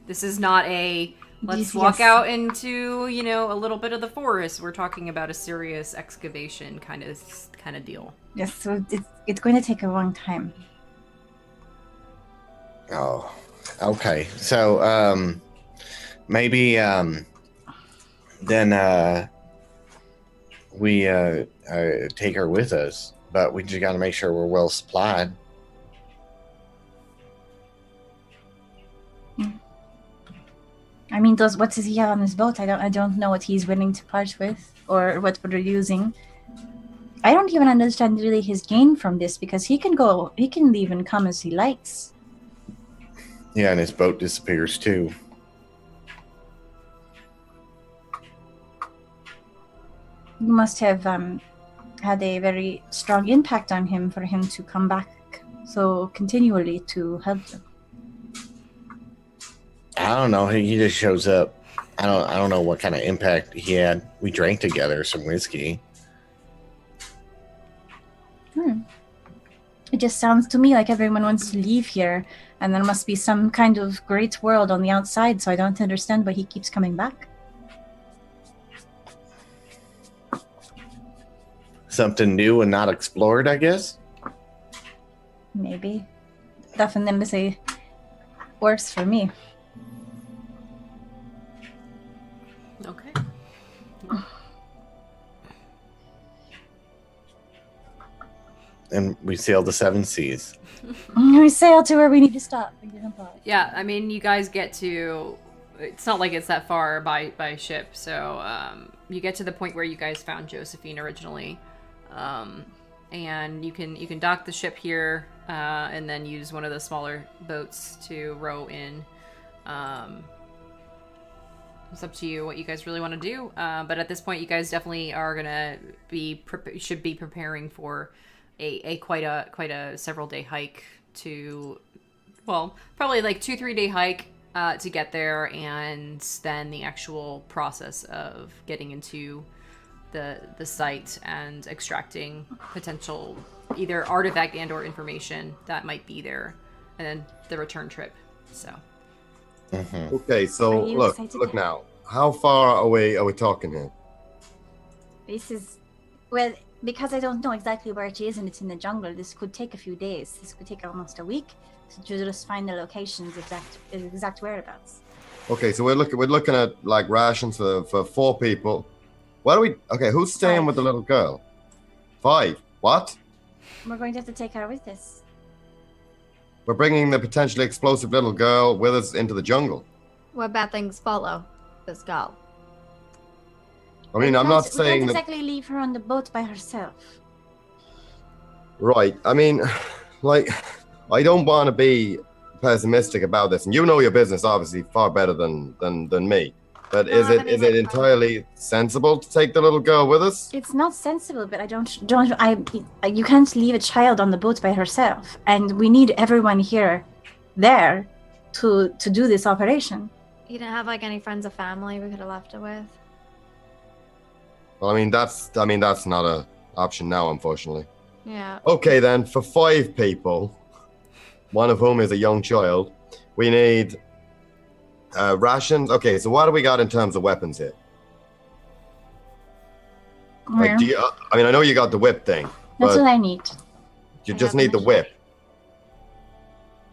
This is not a let's walk out into, a little bit of the forest. We're talking about a serious excavation kind of deal. Yes, so it's going to take a long time. Oh, okay. So, maybe, then we take her with us, but we just got to make sure we're well supplied. I mean, what does he have on his boat? I don't know what he's willing to part with or what we're using. I don't even understand really his gain from this because he can leave and come as he likes. Yeah, and his boat disappears too. You must have had a very strong impact on him for him to come back so continually to help them. I don't know. He just shows up. I don't know what kind of impact he had. We drank together some whiskey. It just sounds to me like everyone wants to leave here, and there must be some kind of great world on the outside, so I don't understand why he keeps coming back. Something new and not explored, I guess. Maybe. Definitely works for me. Okay. And we sailed the 7 seas. We sail to where we need to stop. Yeah, I mean, you guys get to... It's not like it's that far by ship, so you get to the point where you guys found Josephine originally. And you can dock the ship here, and then use one of the smaller boats to row in. It's up to you what you guys really want to do. But at this point, you guys definitely are gonna should be preparing for a quite a several day hike to, well, probably like 2-3 day hike to get there, and then the actual process of getting into the site and extracting potential either artifact and or information that might be there, and then the return trip. So Okay, so look now. How far away are we talking here? This is, well, because I don't know exactly where it is and it's in the jungle, this could take a few days. This could take almost a week to just find the locations, exact whereabouts. Okay, so we're looking at like rations for 4 people. Why do we? Okay, who's staying 5. with the little girl? 5. What? We're going to have to take her with us. We're bringing the potentially explosive little girl with us into the jungle. What bad things follow this girl? I mean, I'm not saying we that. can't exactly leave her on the boat by herself. Right. I mean, like, I don't want to be pessimistic about this, and you know your business obviously far better than me. But No, is that it is a entirely sensible to take the little girl with us? It's not sensible, but you can't leave a child on the boat by herself, and we need everyone there to do this operation. You didn't have like any friends or family we could have left her with? Well, I mean that's not a option now, unfortunately. Yeah. Okay, then for 5 people, one of whom is a young child, we need rations. Okay, so what do we got in terms of weapons here? Like, I know you got the whip thing. That's but what I need. you I just have need the my- whip.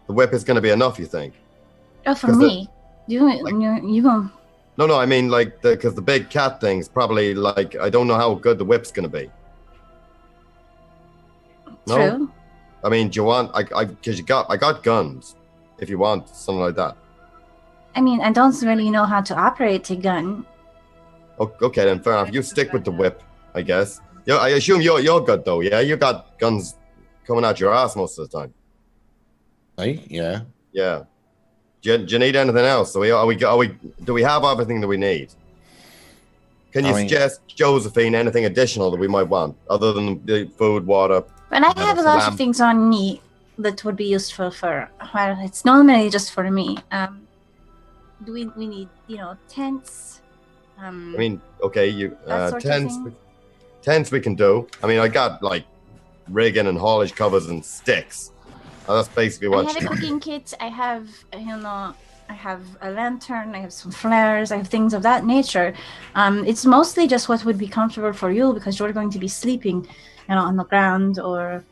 The whip is going to be enough, you think? Oh, for 'Cause me, you go. No, I mean like because the big cat thing's probably like I don't know how good the whip's going to be. No? True. I mean, do you want? Because I got guns. If you want something like that. I mean, I don't really know how to operate a gun. Okay, then fair enough. You stick with the whip, I guess. Yeah, I assume you're good though. Yeah, you got guns coming out your ass most of the time. Right? Yeah. Yeah. Do you need anything else? Do we have everything that we need? Can you suggest, Josephine, anything additional that we might want other than the food, water? But I have a lot of things on me that would be useful for. Well, it's normally just for me. Do we need tents? I mean, okay, that sort of tents. thing? Tents we can do. I mean, I got like rigging and haulage covers and sticks. That's basically what. I have a cooking kit. I have I have a lantern. I have some flares. I have things of that nature. It's mostly just what would be comfortable for you because you're going to be sleeping, on the ground or.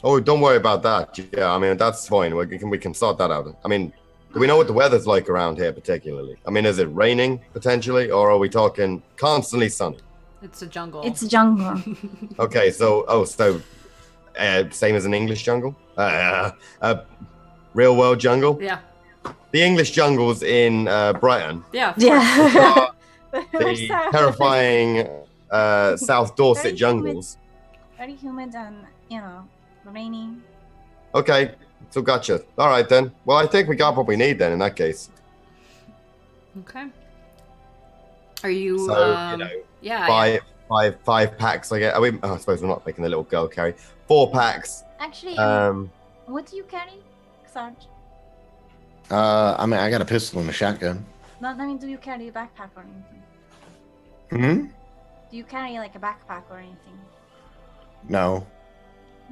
Oh, don't worry about that. Yeah, I mean that's fine. We can sort that out. I mean, do we know what the weather's like around here particularly? I mean, is it raining potentially, or are we talking constantly sunny? It's a jungle. It's a jungle. Okay, so same as an English jungle, real world jungle. Yeah. The English jungles in Brighton. Yeah. Yeah. The terrifying South Dorset jungles. Very humid and rainy. Okay, so gotcha. All right then. Well, I think we got what we need then in that case. Okay. Are you? So yeah. five packs. I suppose we're not making the little girl carry 4 packs. Actually, what do you carry, Sarge? I mean, I got a pistol and a shotgun. No, I mean, do you carry a backpack or anything? Hmm? Do you carry like a backpack or anything? No.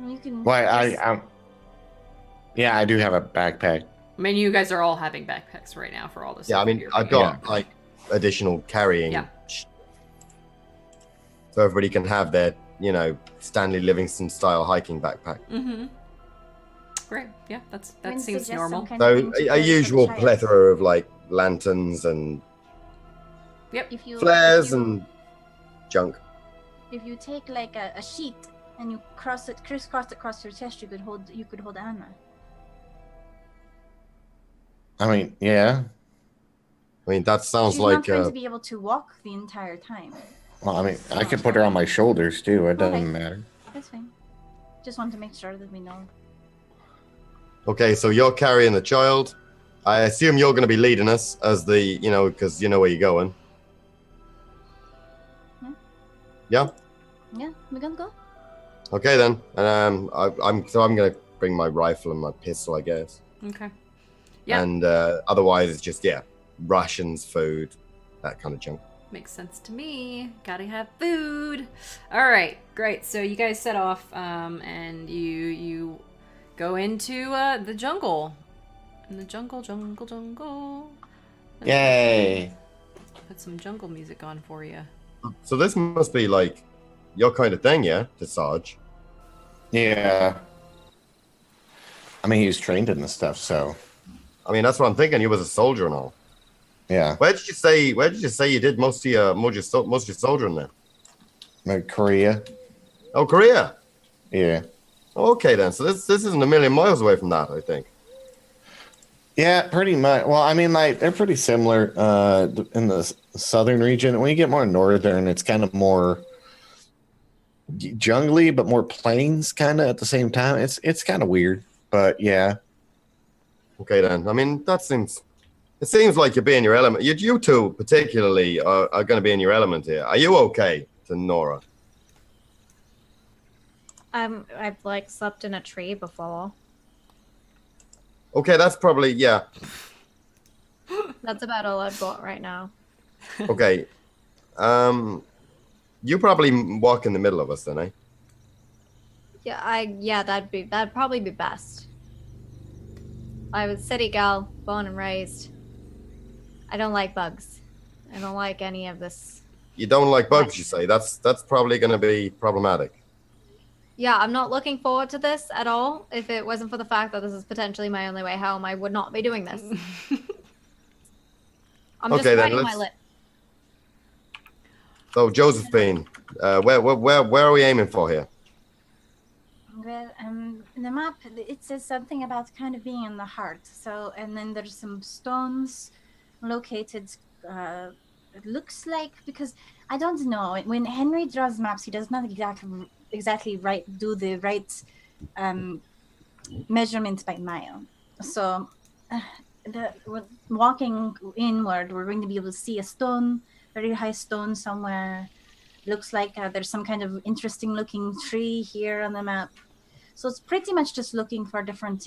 You can. Well, just- yeah, I do have a backpack. I mean, you guys are all having backpacks right now for all this. Yeah, I stuff mean, you're I've bringing. got like additional carrying. Yeah. So everybody can have their, Stanley Livingston style hiking backpack. Mm-hmm. Great. Yeah, I that mean, seems suggest some normal. kind of So thing to a carry for the usual child. plethora of like lanterns and If you flares if you, and junk. if you take like a sheet and you crisscross it across your chest, you could hold Anna. I mean, yeah. I mean, that sounds She's like not going to be able to walk the entire time. Well, I mean, I could put her on my shoulders too. It doesn't Okay. matter. That's fine. Just want to make sure that we know. okay. So you're carrying the child. I assume you're going to be leading us as the, because you know where you're going. Yeah. Yeah, we're gonna go. Okay then. I'm going to bring my rifle and my pistol, I guess. Okay. Yeah. And otherwise, it's just rations, food, that kind of junk. Makes sense to me. Gotta have food. All right, great. So you guys set off, and you go into the jungle. In the jungle. Yay! Put some jungle music on for you. So this must be like your kind of thing, yeah, to Sarge. Yeah. I mean, he was trained in this stuff, so I mean, that's what I'm thinking. You was a soldier and all. yeah. Where did you say you did most of your soldiering there? Like Korea. Oh, Korea. Yeah. Okay then. So this isn't a million miles away from that, I think. Yeah, pretty much. Well, I mean, like they're pretty similar in the southern region. When you get more northern, it's kind of more jungly, but more plains, kind of at the same time. It's kind of weird, but yeah. Okay then. I mean, it seems like you're being your element. You two particularly are going to be in your element here. Are you okay, to Nora? I've like slept in a tree before. Okay, that's probably yeah. That's about all I've got right now. Okay. You probably walk in the middle of us then, eh? Yeah, that'd probably be best. I was city gal, born and raised. I don't like bugs. I don't like any of this. You don't like bugs, you say. That's probably going to be problematic. Yeah, I'm not looking forward to this at all. If it wasn't for the fact that this is potentially my only way home, I would not be doing this. I'm just Okay, then, biting my let's- lip. So Josephine, where are we aiming for here? Well, in the map, it says something about kind of being in the heart. So, and then there's some stones located. It looks like, because I don't know, when Henry draws maps, he does not exactly do the right measurement by mile. So, walking inward, we're going to be able to see a stone, very high stone somewhere. Looks like there's some kind of interesting looking tree here on the map. So it's pretty much just looking for different,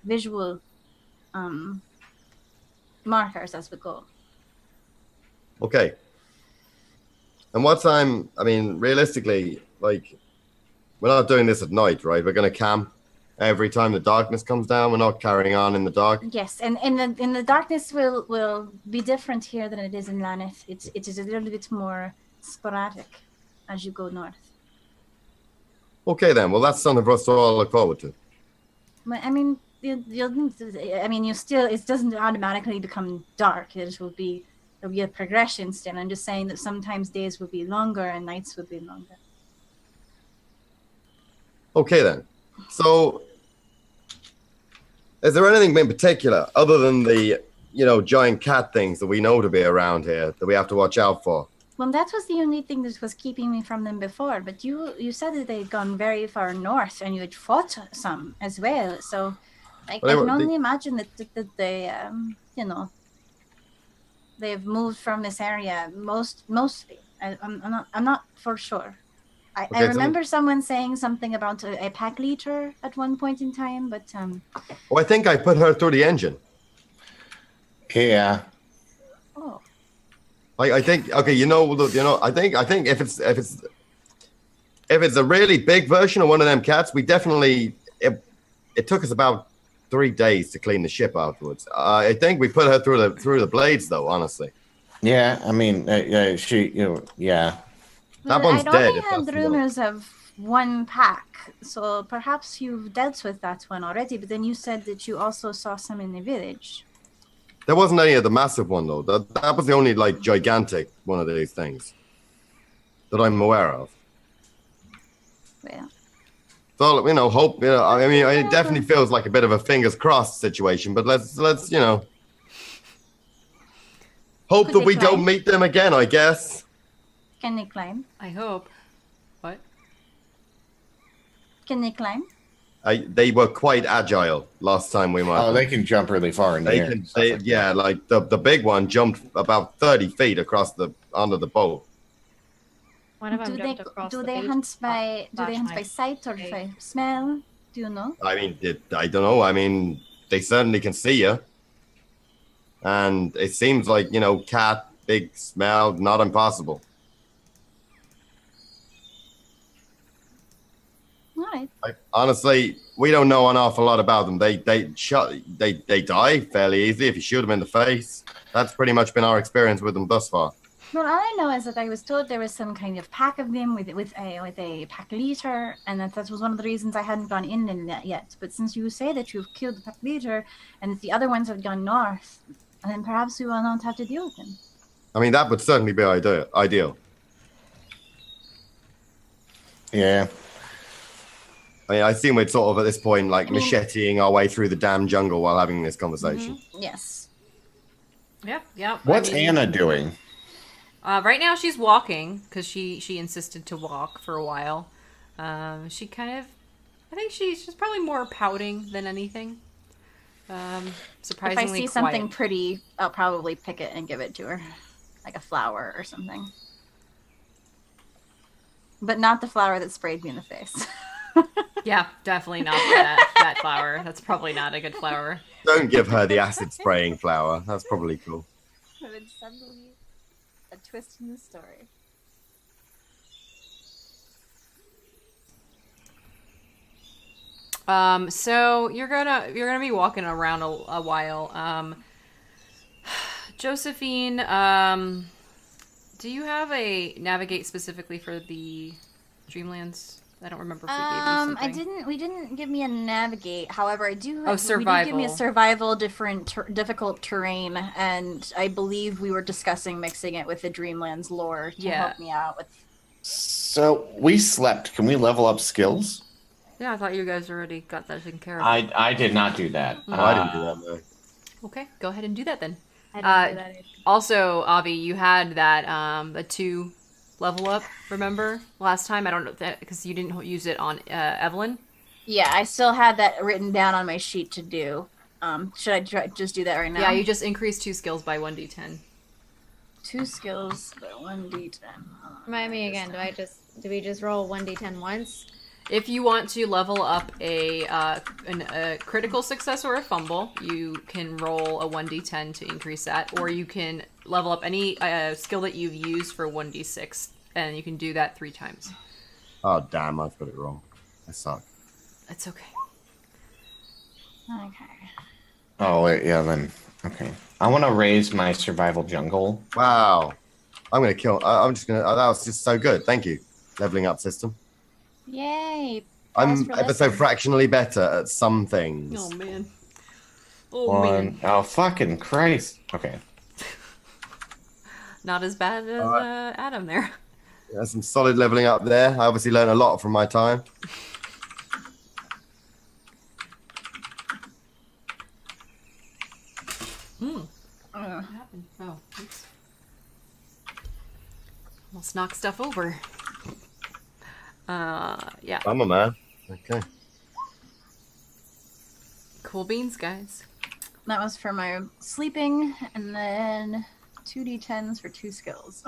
visual markers as we go. Okay. And what time, I mean, realistically, like, we're not doing this at night, right? We're going to camp every time the darkness comes down. We're not carrying on in the dark. Yes, and in the darkness will be different here than it is in Laneth. It is a little bit more sporadic as you go north. Okay, then. Well, that's something for us to all look forward to. But I mean, it doesn't automatically become dark. There'll be a progression still. I'm just saying that sometimes days will be longer and nights will be longer. Okay, then. So, is there anything in particular other than the, giant cat things that we know to be around here that we have to watch out for? Well, that was the only thing that was keeping me from them before. But you said that they'd gone very far north and you had fought some as well. So, I can only imagine that they, they've moved from this area mostly. I'm not for sure. I remember someone saying something about a pack leader at one point in time, but Oh, I think I put her through the engine. Yeah. Oh. I think okay, I think if it's a really big version of one of them cats, we definitely it took us about 3 days to clean the ship afterwards. I think we put her through the blades though, honestly. Yeah, I mean, she, yeah. That Well, one's I'd dead. only if had that's the one. rumors of one pack, so perhaps you've dealt with that one already. But then you said that you also saw some in the village. There wasn't any of the massive one though. That was the only like gigantic one of these things that I'm aware of. Well, So hope. I mean, it definitely feels like a bit of a fingers crossed situation. But let's hope Could that they we climb? don't meet them again. I guess. can they climb? I hope. What? Can they climb? They were quite agile last time we met. Oh, they can jump really far in the air. and stuff like that. Like the big one jumped about 30 feet across onto the boat. One of them Do jumped they across do the they beach. hunt by my sight or face. by smell? Do you know? I mean, I don't know. I mean, they certainly can see you, and it seems like cat, big smell, not impossible. All right. Honestly, we don't know an awful lot about them. They die fairly easily if you shoot them in the face. That's pretty much been our experience with them thus far. Well, all I know is that I was told there was some kind of pack of them with a pack leader, and that was one of the reasons I hadn't gone in yet. But since you say that you've killed the pack leader and the other ones have gone north, then perhaps we will not have to deal with them. I mean, that would certainly be ideal. Yeah. I mean, I assume we're sort of at this point like macheteing our way through the damn jungle while having this conversation. Yes. Yeah. What's Anna doing? Right now she's walking because she insisted to walk for a while. She kind of, I think she's probably more pouting than anything. Surprisingly If I see quiet. something pretty, I'll probably pick it and give it to her, like a flower or something. But not the flower that sprayed me in the face. Yeah, definitely not that flower. That's probably not a good flower. Don't give her the acid spraying flower. That's probably cool. It's suddenly a twist in the story. So you're gonna be walking around a while. Josephine, do you have a navigate specifically for the Dreamlands? I don't remember if we gave you something. We didn't give me a navigate. However, I do. Oh, survival. We did give me a survival, difficult terrain, and I believe we were discussing mixing it with the Dreamlands lore to help me out with. So we slept. Can we level up skills? Yeah, I thought you guys already got that taken care of. I did not do that. I didn't do that, no. Okay, go ahead and do that then. I didn't do that either. Also, Avi, you had that the 2 level up, remember? Last time? I don't know that because you didn't use it on Evelyn. Yeah, I still had that written down on my sheet to do. Should I just do that right now? Yeah, you just increased 2 skills by 1d10. 2 skills, but 1d10. Remind me again. Do we just roll 1d10 once? If you want to level up a critical success or a fumble, you can roll a 1d10 to increase that, or you can level up any skill that you've used for 1d6, and you can do that 3 times. Oh, damn, I've got it wrong. I suck. It's okay. Okay. Oh, wait, yeah, then. Okay. I want to raise my survival jungle. Wow. I'm just gonna, that was just so good. Thank you. Leveling up system. Yay. I'm ever so fractionally better at some things. Oh, man. Oh, man. Oh, fucking Christ. Okay. Not as bad as Adam there. There's some solid leveling up there. I obviously learned a lot from my time. What happened? Oh, oops. Almost knocked stuff over. Yeah. I'm a man. Okay. Cool beans, guys. That was for my sleeping, and then 2d10s for 2 skills.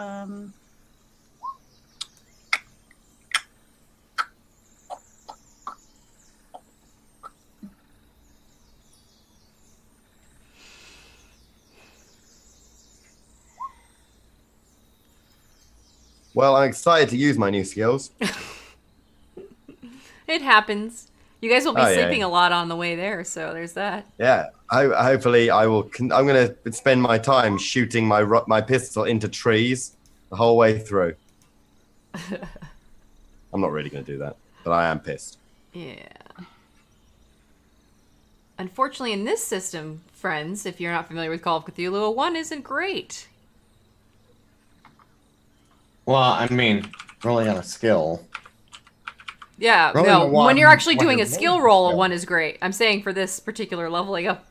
Well, I'm excited to use my new skills. It happens. You guys will be Oh, yeah. sleeping a lot on the way there, so there's that. Yeah, hopefully I will. I'm going to spend my time shooting my pistol into trees the whole way through. I'm not really going to do that, but I am pissed. Yeah. Unfortunately, in this system, friends, if you're not familiar with Call of Cthulhu, a 1 isn't great. Well, I mean, rolling on a skill. Yeah, Rolling no, a 1 when you're actually when doing you're a skill rolling a roll, a skill. 1 is great. I'm saying for this particular leveling up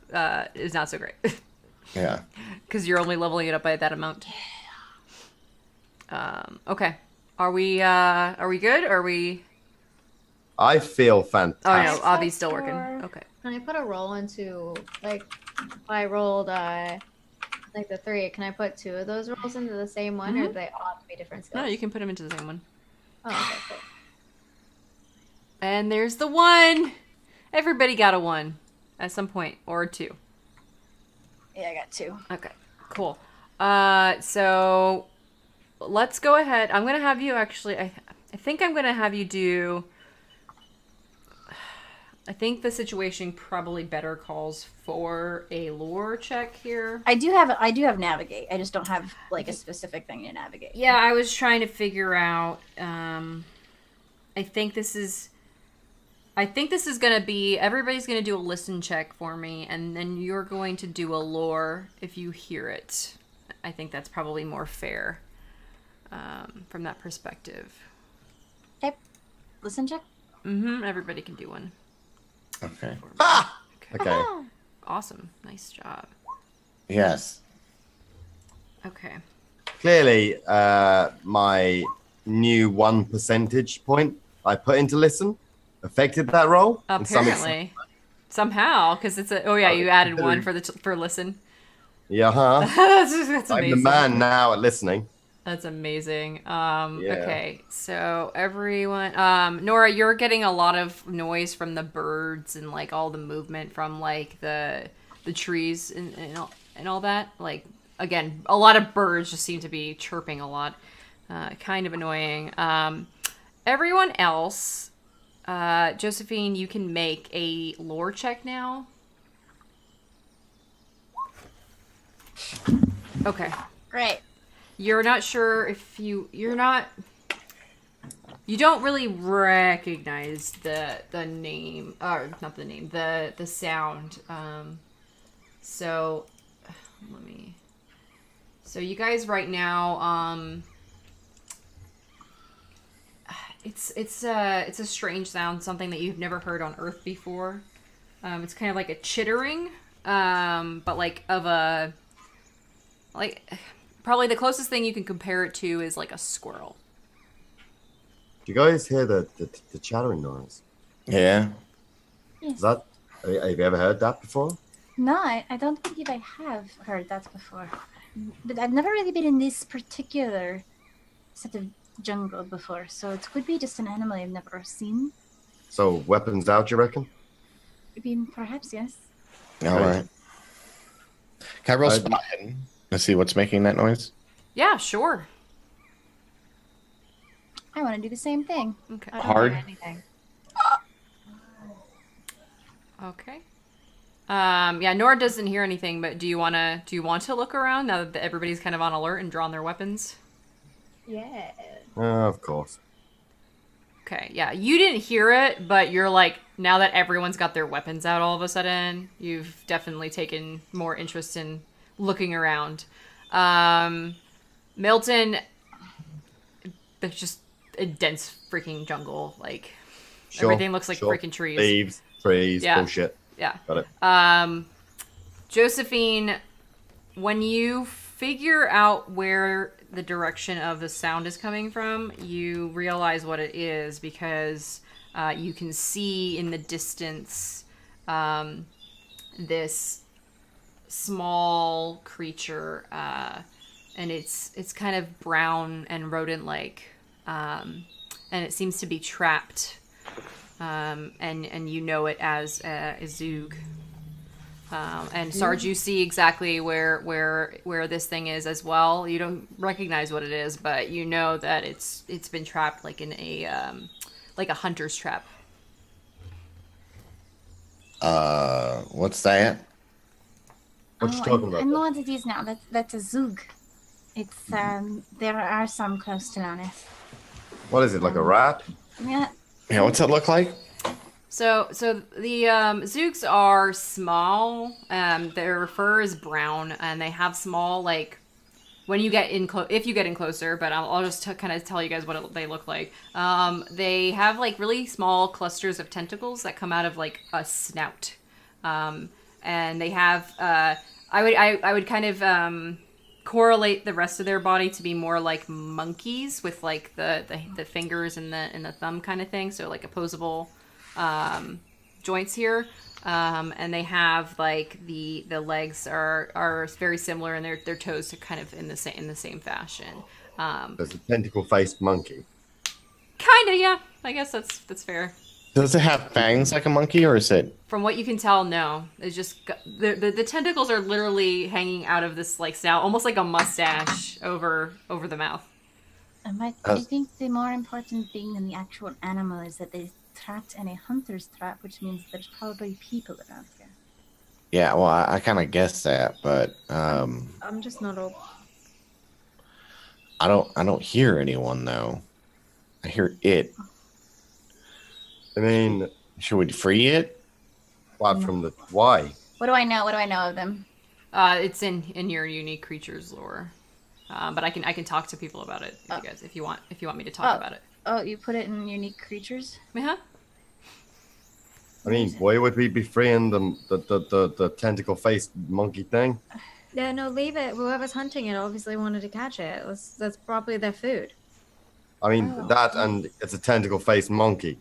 is not so great. Yeah. Because you're only leveling it up by that amount. Okay. Are we good? Are we... I feel Oh, fantastic. no, Avi's still working. Okay. Can I put a roll into, like, if I rolled, like, the 3, can I put 2 of those rolls into the same one, or do they all have to be different skills? No, you can put them into the same one. Oh, okay, cool. And there's the 1! Everybody got a 1 at some point, or a 2. Yeah, I got 2. Okay, cool. So let's go ahead. I'm gonna have you actually. I think I'm gonna have you do. I think the situation probably better calls for a lore check here. I do have navigate. I just don't have like a specific thing to navigate. Yeah, I was trying to figure out. I think this is gonna be. Everybody's gonna do a listen check for me, and then you're going to do a lore if you hear it. I think that's probably more fair from that perspective. Okay. Listen check. Everybody can do one. Okay. Okay. Awesome. Nice job. Yes. Okay. Clearly, my new 1 percentage point I put into listen affected that roll. in some extent. Apparently, somehow, because it's a. Oh yeah, you added 1 for listen. Yeah, huh? That's I'm amazing. the man now at listening. That's amazing. Okay, so everyone, Nora, you're getting a lot of noise from the birds and like all the movement from like the trees and all that. Like again, a lot of birds just seem to be chirping a lot. Kind of annoying. Everyone else, Josephine, you can make a lore check now. Okay. Great. You're not sure if you don't really recognize the name, or not the name, the sound. So you guys right now, it's a strange sound, something that you've never heard on Earth before. It's kind of like a chittering, but like of a probably the closest thing you can compare it to is like a squirrel. Do you guys hear the chattering noise? Yeah. Is that? Have you ever heard that before? No, I don't believe I have heard that before. But I've never really been in this particular set of jungle before, so it could be just an animal I've never seen. So weapons out, you reckon? I mean, perhaps yes. All right. Can I roll spot hidden? Let's see what's making that noise. Yeah, sure. I want to do the same thing. Okay. I don't Hard. hear anything. Okay. Yeah, Nora doesn't hear anything, but do you want to look around now that everybody's kind of on alert and drawn their weapons? Yeah. Of course. Okay, yeah, you didn't hear it, but you're like, now that everyone's got their weapons out all of a sudden, you've definitely taken more interest in looking around. Milton, there's just a dense freaking jungle, like, Sure, everything looks like freaking trees. Leaves, trees, Yeah. bullshit. Yeah. Got it. Josephine, when you figure out where the direction of the sound is coming from, you realize what it is because you can see in the distance this small creature, and it's kind of brown and rodent-like, and it seems to be trapped, and you know it as a Zoog. And Sarge, you see exactly where this thing is as well. You don't recognize what it is, but you know that it's been trapped like in a hunter's trap. What's that? What you talking about? I know what it is now. That's a Zug. It's there are some close to Lannis. What is it, like a rat? Yeah. Yeah, what's it look like? So the Zoogs are small. Their fur is brown, and they have small, like, when you get in if you get in closer. But I'll just kind of tell you guys what they look like. They have like really small clusters of tentacles that come out of like a snout, and they have. I would kind of correlate the rest of their body to be more like monkeys with like the fingers and the thumb kind of thing. So like opposable joints here, and they have like the legs are very similar, and their toes are kind of in the same fashion. There's a tentacle-faced monkey. Kind of, yeah. I guess that's fair. Does it have fangs like a monkey, or is it? From what you can tell, no. It's just the tentacles are literally hanging out of this like snout, almost like a mustache over the mouth. I think the more important thing than the actual animal is that they trapped in a hunter's trap, which means there's probably people around here. Yeah, well, I kind of guessed that, but I'm just not all. I don't hear anyone though. I hear it. I mean, Should we free it? apart from the why? What do I know? What do I know of them? It's in your unique creatures lore, but I can talk to people about it if you want me to talk about it. Oh, you put it in unique creatures? Uh-huh. I mean, why would we be freeing the tentacle-faced monkey thing? Yeah, no, leave it. Whoever's hunting it obviously wanted to catch it. That's probably their food. I mean, that and it's a tentacle-faced monkey.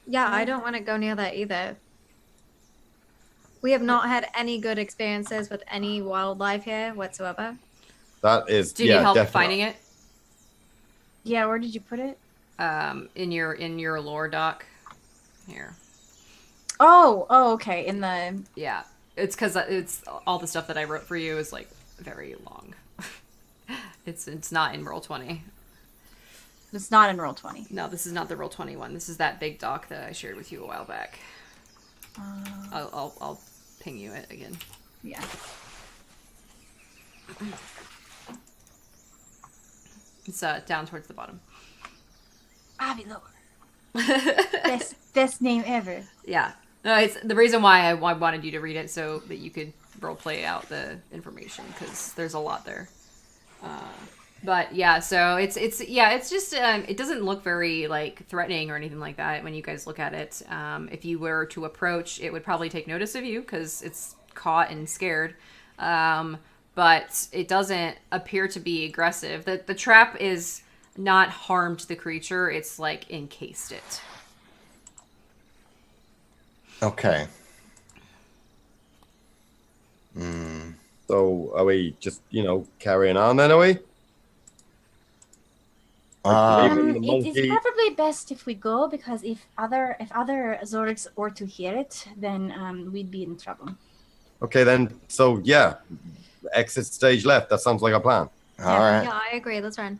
Yeah, I don't want to go near that either. We have not had any good experiences with any wildlife here whatsoever. That is, Do you need help definitely. finding it? Yeah, where did you put it? In your lore doc. Here. Oh, okay. In the Yeah, it's because it's all the stuff that I wrote for you is like very long. It's not in Roll20. it's not in Roll20. No, this is not the Roll20 one. This is that big doc that I shared with you a while back. I'll ping you it again. Yeah. It's down towards the bottom. Avilor. Best name ever. Yeah. No, it's the reason why I wanted you to read it so that you could role play out the information because there's a lot there. But yeah, so it's just it doesn't look very like threatening or anything like that when you guys look at it. If you were to approach, it would probably take notice of you because it's caught and scared. But it doesn't appear to be aggressive. The trap is not harmed the creature; it's like encased it. Okay. So are we just, carrying on then, are we? Leaving the It is monkey- probably best if we go because if other Zorgs were to hear it, then we'd be in trouble. Okay, then. So, yeah. Exit stage left. That sounds like a plan. All right. Yeah, I agree. Let's run.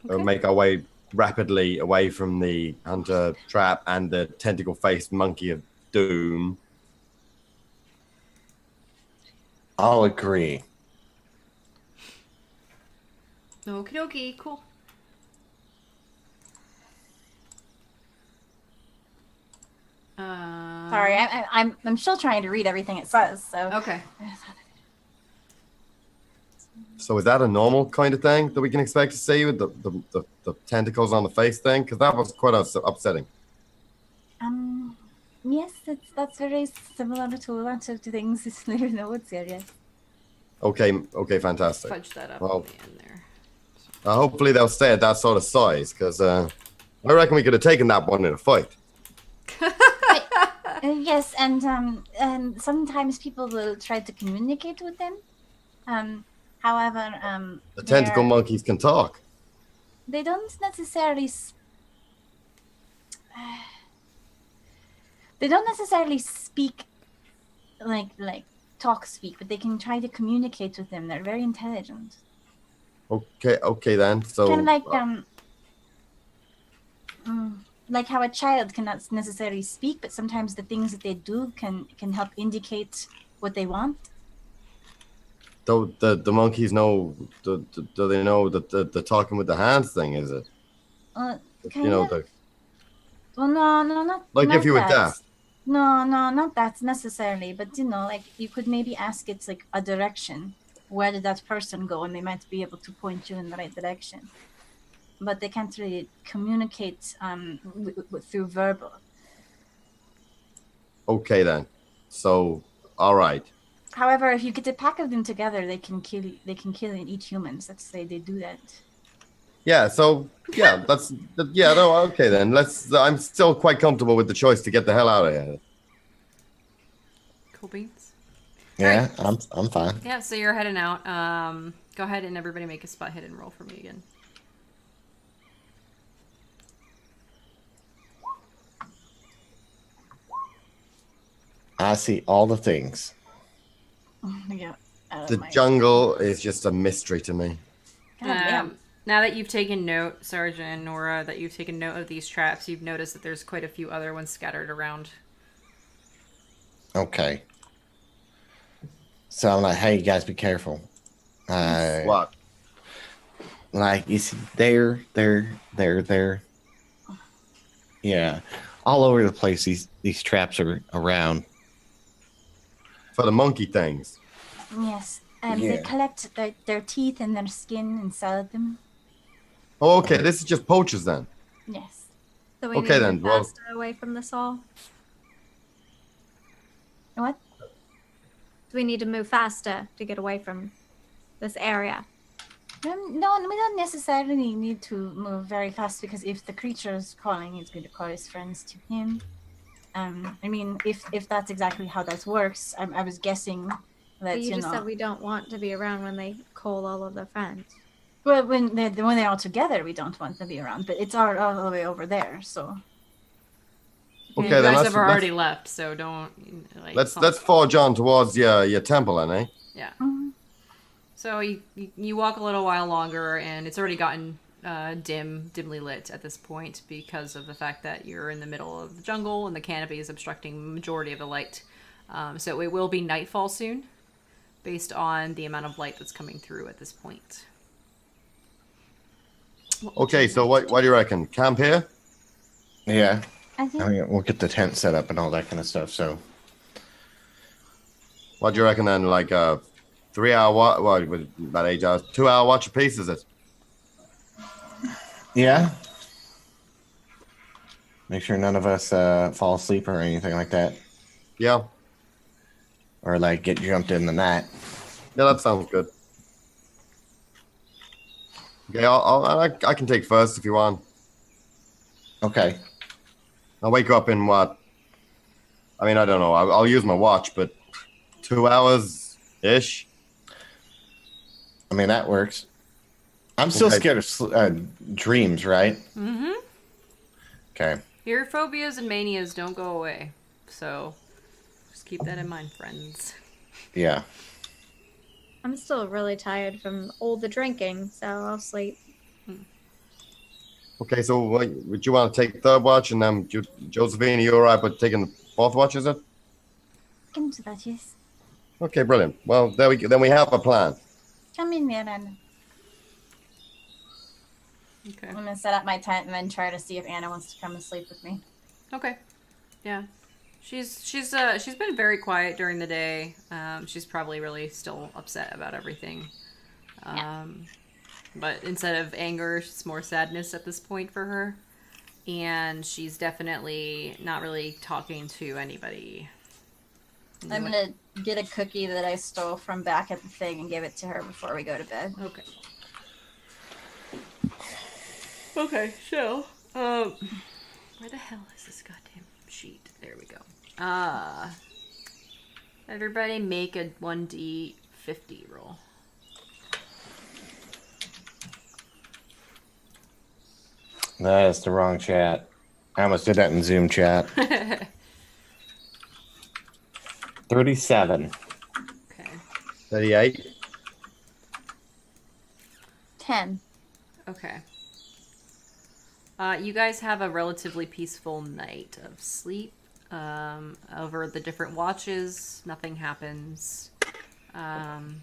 We'll make our way rapidly away from the hunter trap and the tentacle-faced monkey of doom. I'll agree. Okie dokie, cool. Sorry, I'm still trying to read everything it says. So Okay. So is that a normal kind of thing that we can expect to see with the tentacles on the face thing? Because that was quite upsetting. Yes, that's very similar to a lot of things in the woods here. Yes. Okay, fantastic. Fudge that up Well, at the end there. Hopefully they'll stay at that sort of size, because I reckon we could have taken that one in a fight. Yes, and sometimes people will try to communicate with them. However, The tentacle they're- monkeys can talk. they don't necessarily They don't necessarily speak like talk speak, but they can try to communicate with them. They're very intelligent. Okay then. So Kind of like how a child cannot necessarily speak, but sometimes the things that they do can help indicate what they want. do the monkeys know? Do they know that the talking with the hands thing is it? Kind You know, of. Well, no, not like not if you were that. deaf. No, not that necessarily. But like you could maybe ask it like a direction. Where did that person go? And they might be able to point you in the right direction. But they can't really communicate through verbal. Okay then. So all right. However, if you get a pack of them together, they can kill and eat humans. That's they do that. Yeah. So yeah, no. Okay then. I'm still quite comfortable with the choice to get the hell out of here. Cool beans. Yeah, I'm fine. Yeah, so you're heading out. Go ahead and everybody make a spot hidden roll for me again. I see all the things. Yeah. The jungle is just a mystery to me. Now that you've taken note, Sergeant and Nora, that you've taken note of these traps, you've noticed that there's quite a few other ones scattered around. Okay. So I'm like, hey, you guys, be careful. What? Like, you see, there. Yeah. All over the place, these traps are around. For the monkey things. Yes. Yeah. They collect their teeth and their skin and sell them. Oh, okay. This is just poachers then. Yes. So we Okay, need to then, move well- faster away from this all. What? Do we need to move faster to get away from this area? No, we don't necessarily need to move very fast because if the creature is calling, he's going to call his friends to him. I mean, if that's exactly how that works, I was guessing that But you just said we don't want to be around when they call all of their friends. Well, when they're all together, we don't want to be around. But it's all the way over there, so. Okay, You then guys have already left, so don't. Like, let's forge on towards your temple, then, eh? Yeah. Mm-hmm. So you walk a little while longer, and it's already gotten dimly lit at this point because of the fact that you're in the middle of the jungle and the canopy is obstructing the majority of the light. So it will be nightfall soon, based on the amount of light that's coming through at this point. Okay, so what do you reckon? Camp here? Yeah. I think I mean, we'll get the tent set up and all that kind of stuff. So, What do you reckon then? Like a 3 hour watch? Well, about 8 hours. 2 hour watch a piece, is it? yeah. Make sure none of us fall asleep or anything like that, Yeah. or like get jumped in the night. Yeah, that sounds good. Okay, I can take first if you want. Okay. I'll wake up in what? I mean, I don't know. I'll use my watch, but 2 hours ish. I mean, that works. I'm still Okay. scared of dreams, right? Mm-hmm. Okay. Your phobias and manias don't go away, so just keep that in mind, friends. Yeah. I'm still really tired from all the drinking, so I'll sleep. Okay, so would you want to take third watch, and then Josephine, you all right with taking the fourth watch? Is it? come to that, yes. Okay, brilliant. Well, there we go. Then we have a plan. Come in there, and Okay. I'm gonna set up my tent and then try to see if Anna wants to come and sleep with me. Okay. Yeah. She's been very quiet during the day. She's probably really still upset about everything. But instead of anger, it's more sadness at this point for her. And she's definitely not really talking to anybody. I'm gonna get a cookie that I stole from back at the thing and give it to her before we go to bed. Okay. Okay, so, where the hell is this goddamn sheet? There we go. Everybody make a 1d50 roll. That is the wrong chat. I almost did that in Zoom chat. 37. Okay. 38. 10. Okay. You guys have a relatively peaceful night of sleep. Over the different watches, nothing happens. And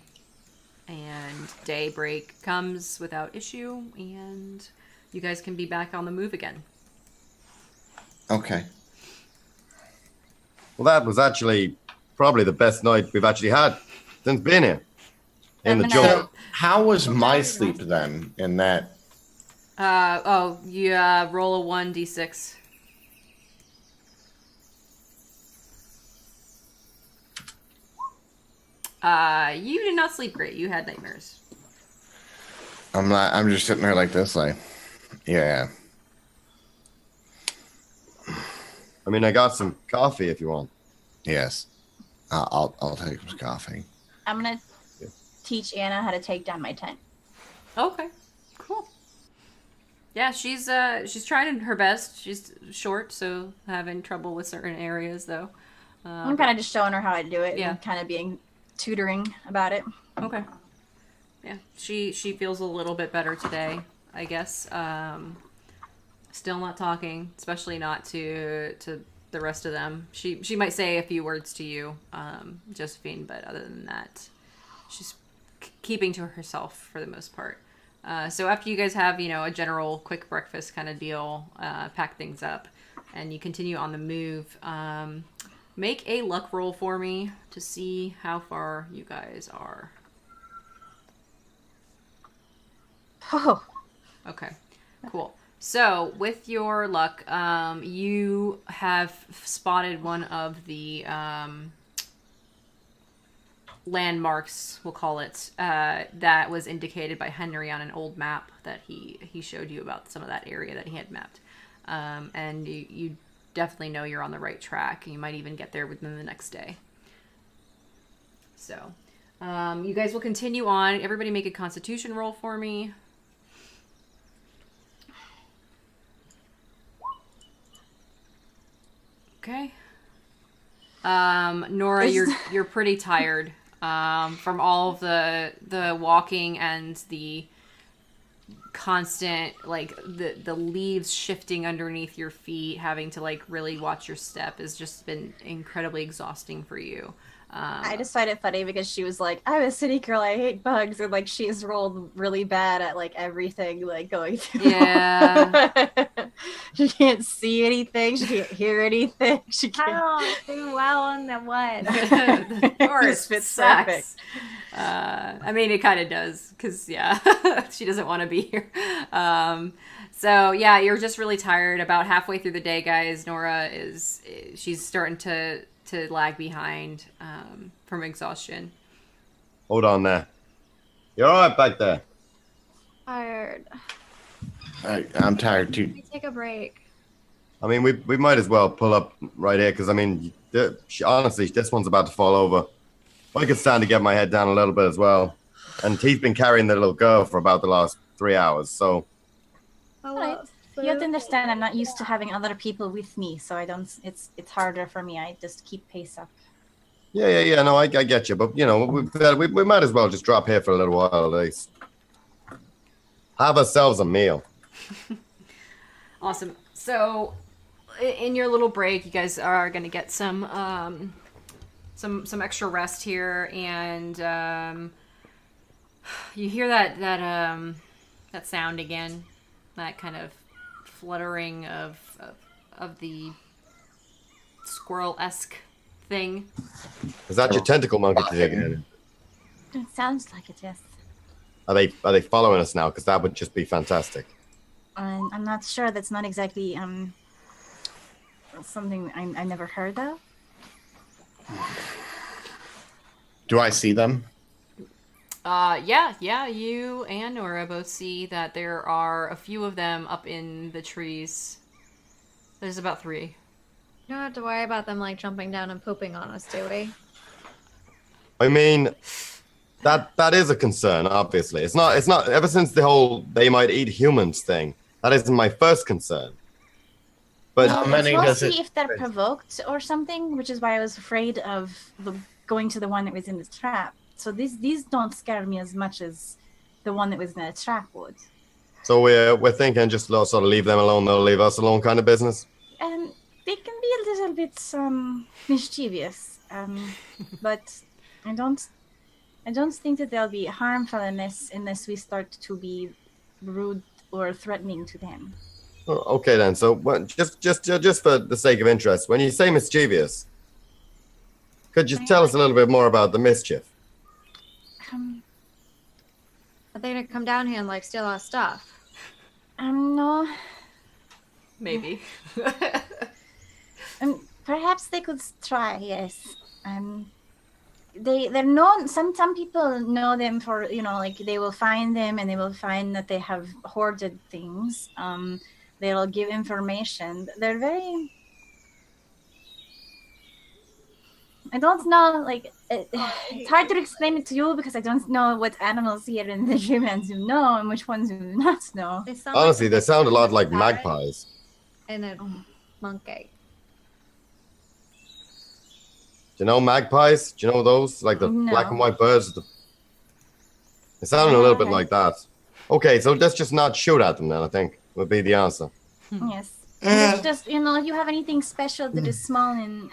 daybreak comes without issue, and you guys can be back on the move again. Okay. Well, that was actually probably the best night we've actually had since being here. In the I'm jungle. gonna- So, how was my sleep then in that? You roll a 1d6. You did not sleep great. You had nightmares. I'm just sitting there like this, like, yeah. I mean, I got some coffee if you want. Yes. I'll take some coffee. I'm gonna teach Anna how to take down my tent. Okay, cool. Yeah, she's trying her best. She's short, so having trouble with certain areas though. I'm kind of just showing her how to do it Yeah. and kind of being tutoring about it. Okay. Yeah, she feels a little bit better today, I guess. Still not talking, especially not to the rest of them. She might say a few words to you, Josephine, but other than that, she's keeping to herself for the most part. So after you guys have, a general quick breakfast kind of deal, pack things up, and you continue on the move, make a luck roll for me to see how far you guys are. Oh, Okay, cool. So with your luck, you have spotted one of the landmarks, we'll call it, that was indicated by Henry on an old map that he showed you about some of that area that he had mapped. And you definitely know you're on the right track. You might even get there within the next day. So you guys will continue on. Everybody make a constitution roll for me. Okay. Nora, you're pretty tired from all of the walking and the constant, like, the leaves shifting underneath your feet, having to, like, really watch your step has just been incredibly exhausting for you. I just find it funny because she was like, I'm a city girl, I hate bugs, and like she's rolled really bad at like everything, like going through. Yeah. She can't see anything, she can't hear anything, she I can't. don't do well on the one. Or it Just fits sucks. perfect. I mean, it kind of does, because, yeah, she doesn't want to be here. So, yeah, you're just really tired. About halfway through the day, guys, Nora she's starting to lag behind from exhaustion. Hold on there. You're all right back there. Tired. I'm tired too. Let me take a break. I mean, we might as well pull up right here because, I mean, honestly, this one's about to fall over. I could stand to get my head down a little bit as well. And he's been carrying the little girl for about the last 3 hours, so... Right. You have to understand, I'm not used to having other people with me, so I don't. It's harder for me. I just keep pace up. Yeah. No, I get you, but we might as well just drop here for a little while at least. Have ourselves a meal. Awesome. So, in your little break, you guys are gonna get some extra rest here, and you hear that sound again, that kind of fluttering of the squirrel-esque thing. Is that your tentacle monkey again? It sounds like it, yes. Are they following us now? Because that would just be fantastic. I'm not sure. That's not exactly something I never heard of. Do I see them? Yeah, you and Nora both see that there are a few of them up in the trees. There's about 3. You don't have to worry about them like jumping down and pooping on us, do we? I mean, that is a concern. Obviously, it's not. Ever since the whole "they might eat humans" thing, that isn't my first concern. But How It's many does mostly it? if they're provoked or something, which is why I was afraid of going to the one that was in the trap. So these don't scare me as much as the one that was in the trap would. so we're thinking just sort of leave them alone, they'll leave us alone kind of business. And they can be a little bit mischievous, but I don't think that they'll be harmful unless we start to be rude or threatening to them. Oh, okay then. So just for the sake of interest, when you say mischievous, could you tell us a little bit more about the mischief? Are they gonna come down here and like steal our stuff? No. Maybe. Perhaps they could try. Yes. They're known. Some people know them for like they will find them and they will find that they have hoarded things. They'll give information. They're very. I don't know. Like it's hard to explain it to you because I don't know what animals here in the Dreamlands you know and which ones you do not know. They sound Honestly, like they sound a lot like parrot magpies. and a monkey. Do you know magpies? Do you know those? Like the No. black and white birds? They sound a little bit like that. Okay, so let's just not shoot at them then, I think, would be the answer. Yes. It's just, if you have anything special that is small and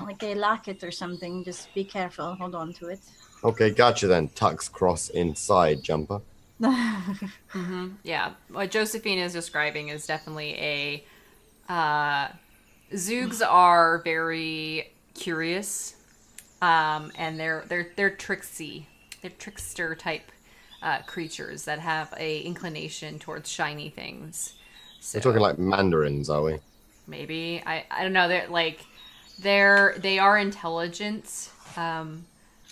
like a locket or something, just be careful. Hold on to it. Okay, gotcha then. Tux cross inside, jumper. Yeah. What Josephine is describing is definitely a... Zoogs are very curious, and they're tricksy. They're trickster type creatures that have a inclination towards shiny things. So, We're talking like mandarins, are we? maybe I don't know. They are intelligent.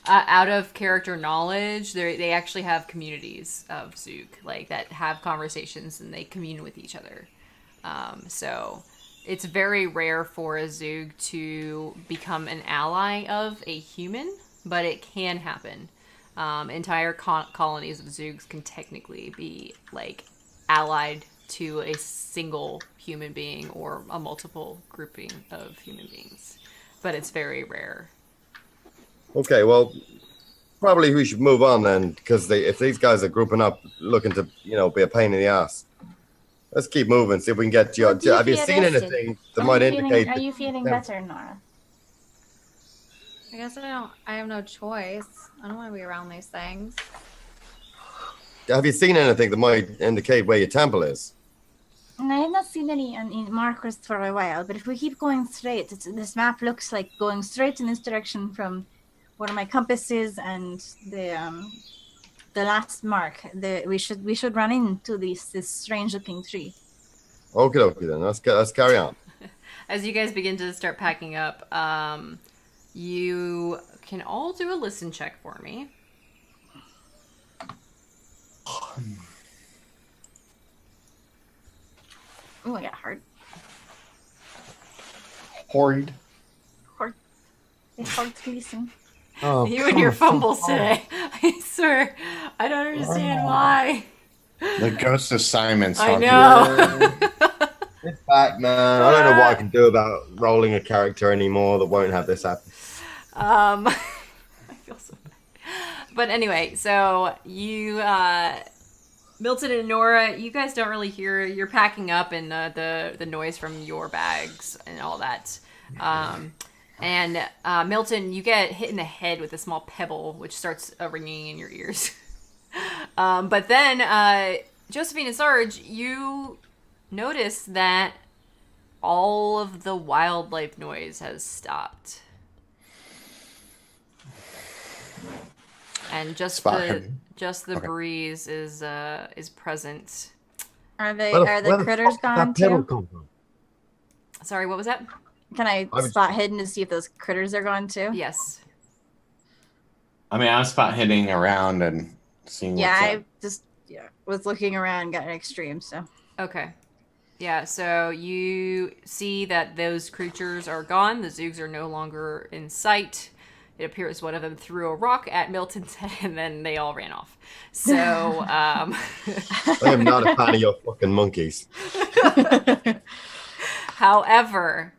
Out of character knowledge, they actually have communities of Zoog like that have conversations and they commune with each other. So it's very rare for a Zoog to become an ally of a human, but it can happen. Entire colonies of Zoogs can technically be like allied to a single human being or a multiple grouping of human beings, but it's very rare. Okay, well, probably we should move on then, because if these guys are grouping up, looking to, be a pain in the ass, let's keep moving. See if we can get you. Do you Have you feel seen rested? anything that might indicate? Are you feeling better, Nora? I guess I have no choice. I don't want to be around these things. Have you seen anything that might indicate where your temple is? I have not seen any markers for a while, but if we keep going straight, this map looks like going straight in this direction from where my compass is and the last mark. We should run into this strange looking tree. Okay, then let's carry on. As you guys begin to start packing up, you can all do a listen check for me. Oh, I got hard. Horrid. It's hard to listen. Oh, You and your fumbles today. I swear, I don't understand why. The ghost of Simon's I talking. know. It's back, man. I don't know what I can do about rolling a character anymore that won't have this happen. I feel so bad. But anyway, so you, Milton and Nora, you guys don't really hear. You're packing up and the noise from your bags and all that. And Milton, you get hit in the head with a small pebble, which starts ringing in your ears. But then, Josephine and Sarge, you notice that all of the wildlife noise has stopped. And just the breeze is present. Are the critters gone too? Sorry, what was that? Can I spot hidden to see if those critters are gone too? Yes. I mean, I'm spot hitting around and seeing what's up. I just was looking around, got an extreme, so. Okay. Yeah, so you see that those creatures are gone. The Zoogs are no longer in sight. It appears one of them threw a rock at Milton's head, and then they all ran off. So, I am not a fan of your fucking monkeys. However,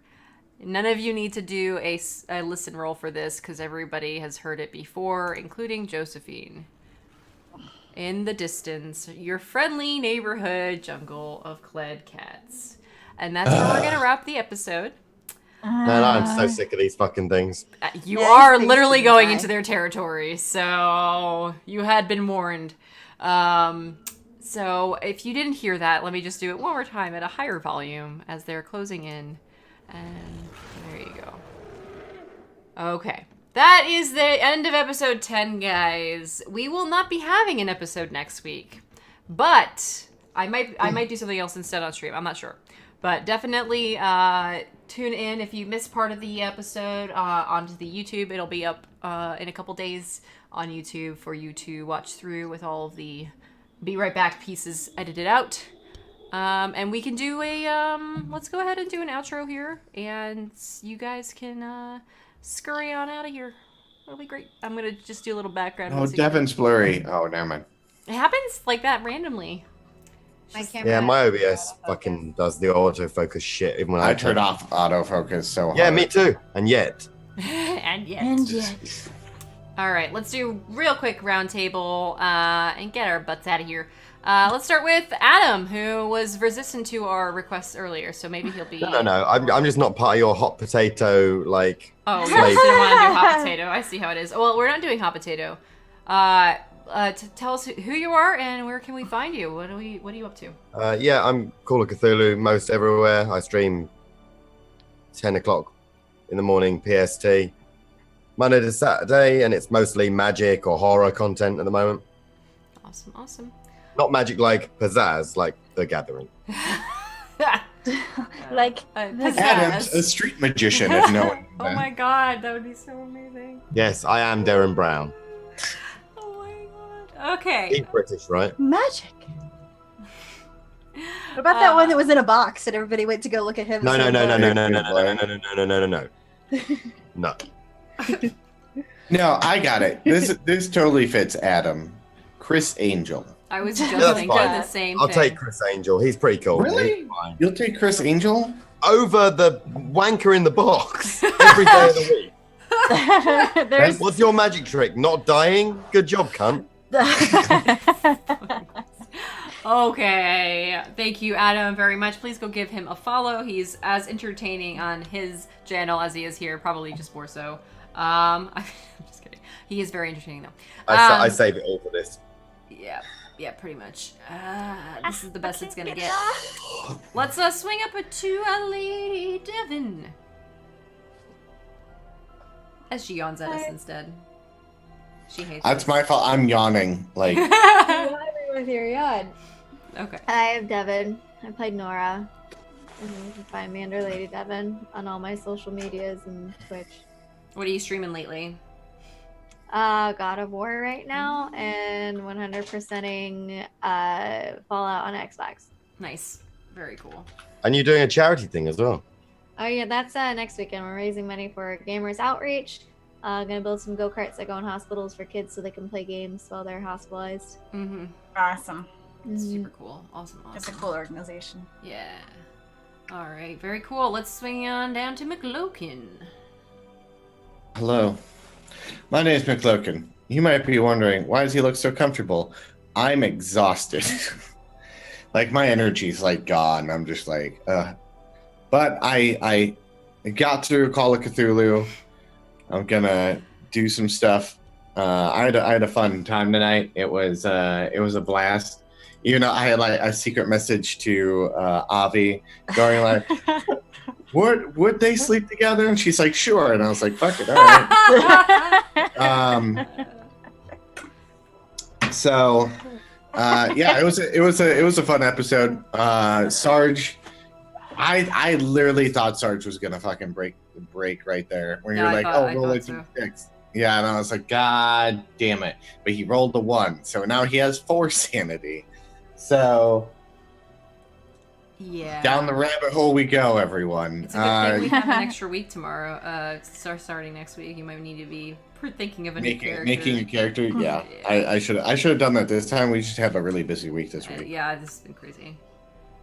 none of you need to do a listen roll for this because everybody has heard it before, including Josephine. In the distance, your friendly neighborhood jungle of Kled cats. And that's where we're going to wrap the episode. Man, I'm so sick of these fucking things. You Yeah, are these literally things going die. into their territory, so you had been warned. So if you didn't hear that, let me just do it one more time at a higher volume as they're closing in. And there you go. Okay. That is the end of episode 10, guys. We will not be having an episode next week, but I might do something else instead on stream. I'm not sure, but definitely tune in if you missed part of the episode onto the YouTube. It'll be up in a couple days on YouTube for you to watch through with all of the Be Right Back pieces edited out. And we can do a let's go ahead and do an outro here, and you guys can scurry on out of here. That'll be great. I'm gonna just do a little background. Oh, music. Devin's blurry. Oh, never mind. It happens like that randomly. My camera. Yeah, my OBS fucking does the autofocus shit even when I turned off autofocus so hard. Yeah, me too. And yet. And yet. And yet. All right, let's do real quick round table and get our butts out of here. Let's start with Adam, who was resistant to our requests earlier, so maybe he'll be... No. I'm just not part of your hot potato, like... Oh, you slave. didn't want to do hot potato. I see how it is. Well, we're not doing hot potato. Tell us who you are and where can we find you? What are you up to? Yeah, I'm Call of Cthulhu most everywhere. I stream 10 o'clock in the morning PST. Monday to Saturday, and it's mostly magic or horror content at the moment. Awesome. Not magic like pizzazz, like The Gathering. Like Adam's a street magician, if no one knew Oh that. my god, that would be so amazing. Yes, I am Darren Brown. Oh my god. Okay. He's British, right? magic. What about that one that was in a box and everybody went to go look at him? No. No. No, I got it. This totally fits Adam. Chris Angel. I was just that's thinking fine. the same I'll thing. take Chris Angel. He's pretty cool. Really? He's fine. You'll take Chris Angel? Over the wanker in the box every day of the week. There's What's your magic trick? Not dying? Good job, cunt. Okay. Thank you, Adam, very much. Please go give him a follow. He's as entertaining on his channel as he is here, probably just more so. I'm just kidding. He is very entertaining, though. I save it all for this. Yeah, pretty much. This is the best it's gonna get. Let's swing up to LadyDevann. As she yawns at us instead. She hates That's us. my fault. I'm yawning. Like, With your yawn. Okay. Hi, I'm Devin. I played Nora. And you can find me under LadyDevann on all my social medias and Twitch. What are you streaming lately? God of War right now and 100%ing Fallout on Xbox. Nice. Very cool. And you're doing a charity thing as well. Oh yeah, that's next weekend. We're raising money for Gamers Outreach. Gonna build some go-karts that go in hospitals for kids so they can play games while they're hospitalized. Mm-hmm. awesome. Super cool. Awesome. It's a cool organization. Yeah. All right. Very cool. Let's swing on down to McLoken. hello. My name is McLoken. You might be wondering, why does he look so comfortable? I'm exhausted. Like, my energy's, like, gone. I'm just like, But I got through Call of Cthulhu. I'm gonna do some stuff. I had a fun time tonight. It was a blast. Even though I had like a secret message to Avi going like, would they sleep together? And she's like, sure. And I was like, fuck it, all right. So yeah, it was a fun episode. Sarge, I literally thought Sarge was gonna fucking break right there when Yeah, you're I like, thought- oh, I roll thought it so. 6. Yeah, and I was like, God damn it! But he rolled the 1, so now he has 4 sanity. So Yeah. down the rabbit hole we go, everyone. It's a good thing we have an extra week tomorrow. Starting next week, you might need to be thinking of a new character. making a character. Yeah, Yeah. I should have done that this time. We just have a really busy week this week. Yeah, this has been crazy.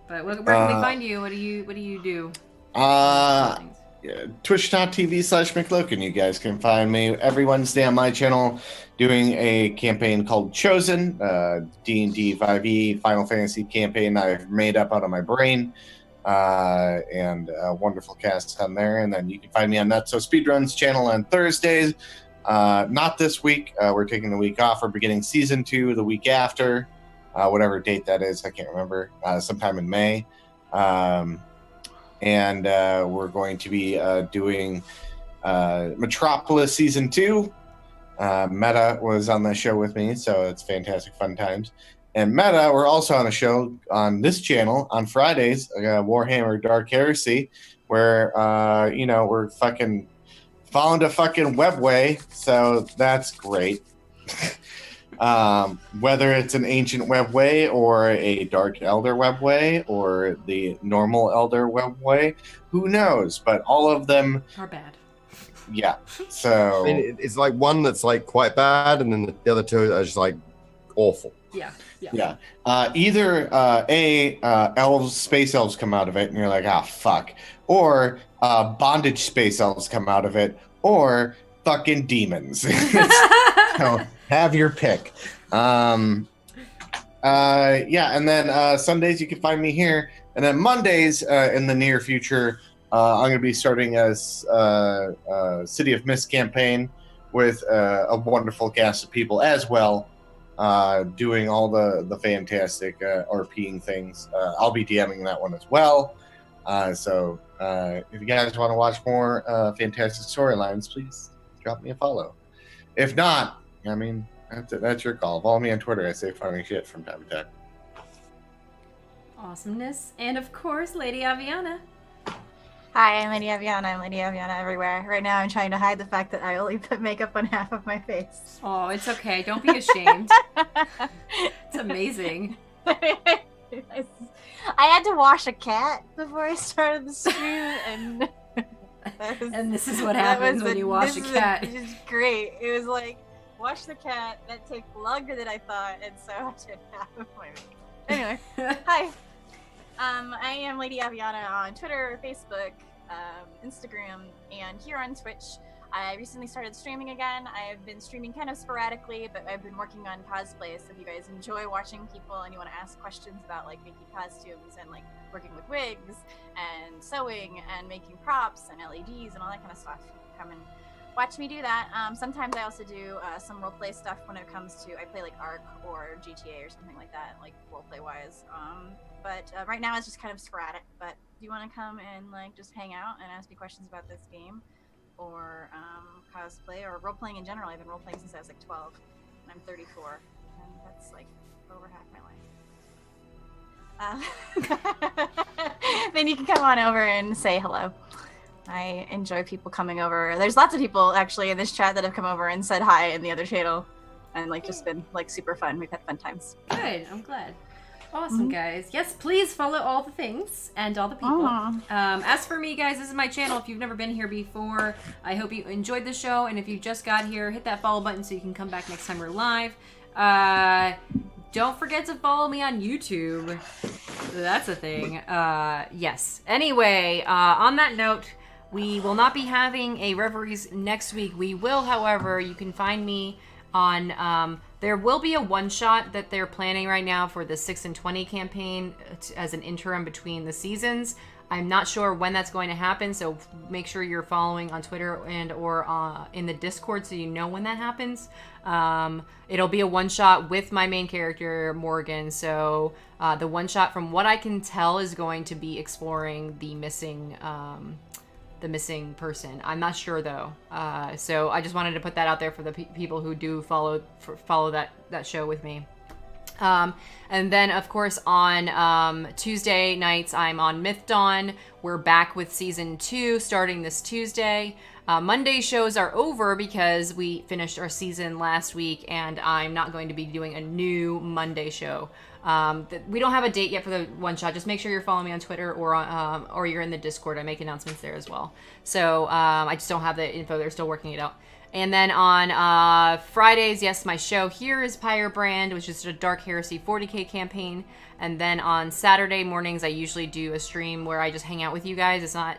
But where can we find you? What do you do? Twitch.tv/McLoken. You guys can find me every Wednesday on my channel doing a campaign called Chosen, D&D 5e Final Fantasy campaign I've made up out of my brain, and a wonderful cast on there. And then you can find me on Not So Speedruns channel on Thursdays. Not this week. We're taking the week off. We're beginning season 2 the week after, whatever date that is. I can't remember. Sometime in May. And we're going to be doing Metropolis Season 2. Meta was on the show with me, so it's fantastic fun times. And Meta, we're also on a show on this channel on Fridays, Warhammer Dark Heresy, where, we're fucking found a fucking webway, so that's great. Whether it's an ancient webway or a dark elder webway or the normal elder webway, who knows? But all of them are bad. Yeah. So I mean, it's like one that's like quite bad, and then the other two are just like awful. Yeah. Either elves, space elves come out of it, and you're like, ah, fuck, or bondage space elves come out of it, or fucking demons. So have your pick. And then Sundays you can find me here, and then Mondays in the near future I'm going to be starting a City of Mist campaign with a wonderful cast of people as well, doing all the fantastic RPing things. I'll be DMing that one as well. So if you guys want to watch more fantastic storylines, please drop me a follow. If not, I mean, that's your call. Follow me on Twitter. I say funny shit from time to time. Awesomeness. And of course, LadyAvianna. Hi, I'm LadyAvianna. I'm LadyAvianna everywhere. Right now, I'm trying to hide the fact that I only put makeup on half of my face. Oh, it's okay. Don't be ashamed. It's amazing. I had to wash a cat before I started the stream, and and this is what happens when you wash a cat. It was great. It was like, wash the cat. That takes longer than I thought, and so I did half of my makeup. Anyway, hi. I am LadyAvianna on Twitter, Facebook, Instagram, and here on Twitch. I recently started streaming again. I've been streaming kind of sporadically, but I've been working on cosplay, so if you guys enjoy watching people and you want to ask questions about like making costumes and like working with wigs and sewing and making props and LEDs and all that kind of stuff, come and watch me do that. Sometimes I also do some roleplay stuff when it comes to, I play like ARC or GTA or something like that, like roleplay wise. But right now it's just kind of sporadic. But do you want to come and like just hang out and ask me questions about this game, or cosplay, or role playing in general? I've been role playing since I was like 12, and I'm 34, and that's like over half my life. Then you can come on over and say hello. I enjoy people coming over. There's lots of people actually in this chat that have come over and said hi in the other channel, and like just been like super fun. We've had fun times. Good. I'm glad. Awesome, guys. Yes, please follow all the things and all the people. As for me, guys, this is my channel. If you've never been here before, I hope you enjoyed the show. And if you just got here, hit that follow button so you can come back next time we're live. Don't forget to follow me on YouTube. That's a thing. Yes. Anyway, on that note, we will not be having a Reveries next week. We will, however, you can find me on... there will be a one-shot that they're planning right now for the 6 and 20 campaign as an interim between the seasons. I'm not sure when that's going to happen, so make sure you're following on Twitter and or in the Discord so you know when that happens. It'll be a one-shot with my main character, Morgan, so the one-shot, from what I can tell, is going to be exploring the missing person. I'm not sure though. So I just wanted to put that out there for the people who do follow that show with me. And then of course on Tuesday nights I'm on Myth Dawn. We're back with season 2 starting this Tuesday. Monday shows are over because we finished our season last week, and I'm not going to be doing a new Monday show. We don't have a date yet for the one shot. Just make sure you're following me on Twitter or you're in the Discord. I make announcements there as well. So I just don't have the info. They're still working it out. And then on Fridays, yes, my show here is Pyre Brand, which is a Dark Heresy 40k campaign. And then on Saturday mornings, I usually do a stream where I just hang out with you guys. It's not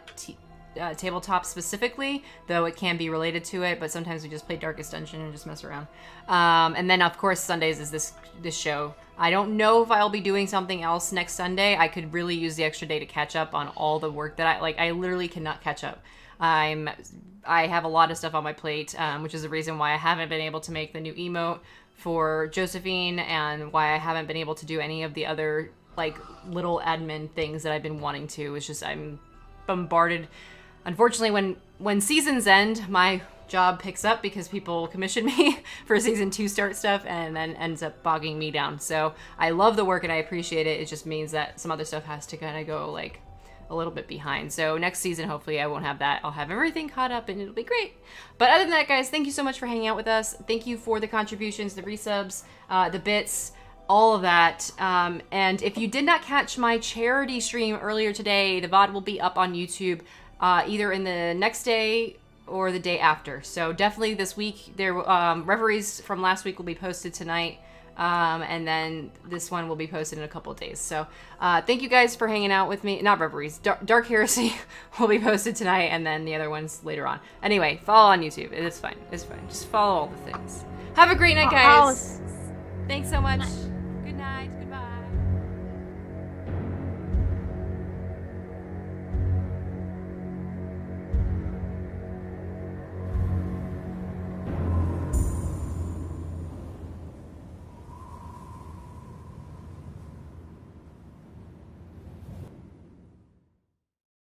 tabletop specifically, though it can be related to it, but sometimes we just play Darkest Dungeon and just mess around. And then, of course, Sundays is this show. I don't know if I'll be doing something else next Sunday. I could really use the extra day to catch up on all the work that I literally cannot catch up. I have a lot of stuff on my plate, which is the reason why I haven't been able to make the new emote for Josephine, and why I haven't been able to do any of the other like little admin things that I've been wanting to. It's just I'm bombarded. Unfortunately, when seasons end, my job picks up because people commission me for season 2 start stuff, and then ends up bogging me down. So I love the work and I appreciate it. It just means that some other stuff has to kind of go like a little bit behind. So next season, hopefully I won't have that. I'll have everything caught up and it'll be great. But other than that, guys, thank you so much for hanging out with us. Thank you for the contributions, the resubs, the bits, all of that. And if you did not catch my charity stream earlier today, the VOD will be up on YouTube either in the next day or the day after. So definitely this week, Reveries from last week will be posted tonight. And then this one will be posted in a couple of days. So thank you guys for hanging out with me. Not Reveries. Dark Heresy will be posted tonight, and then the other ones later on. Anyway, follow on YouTube. It's fine. It's fine. Just follow all the things. Have a great night, guys. Thanks so much.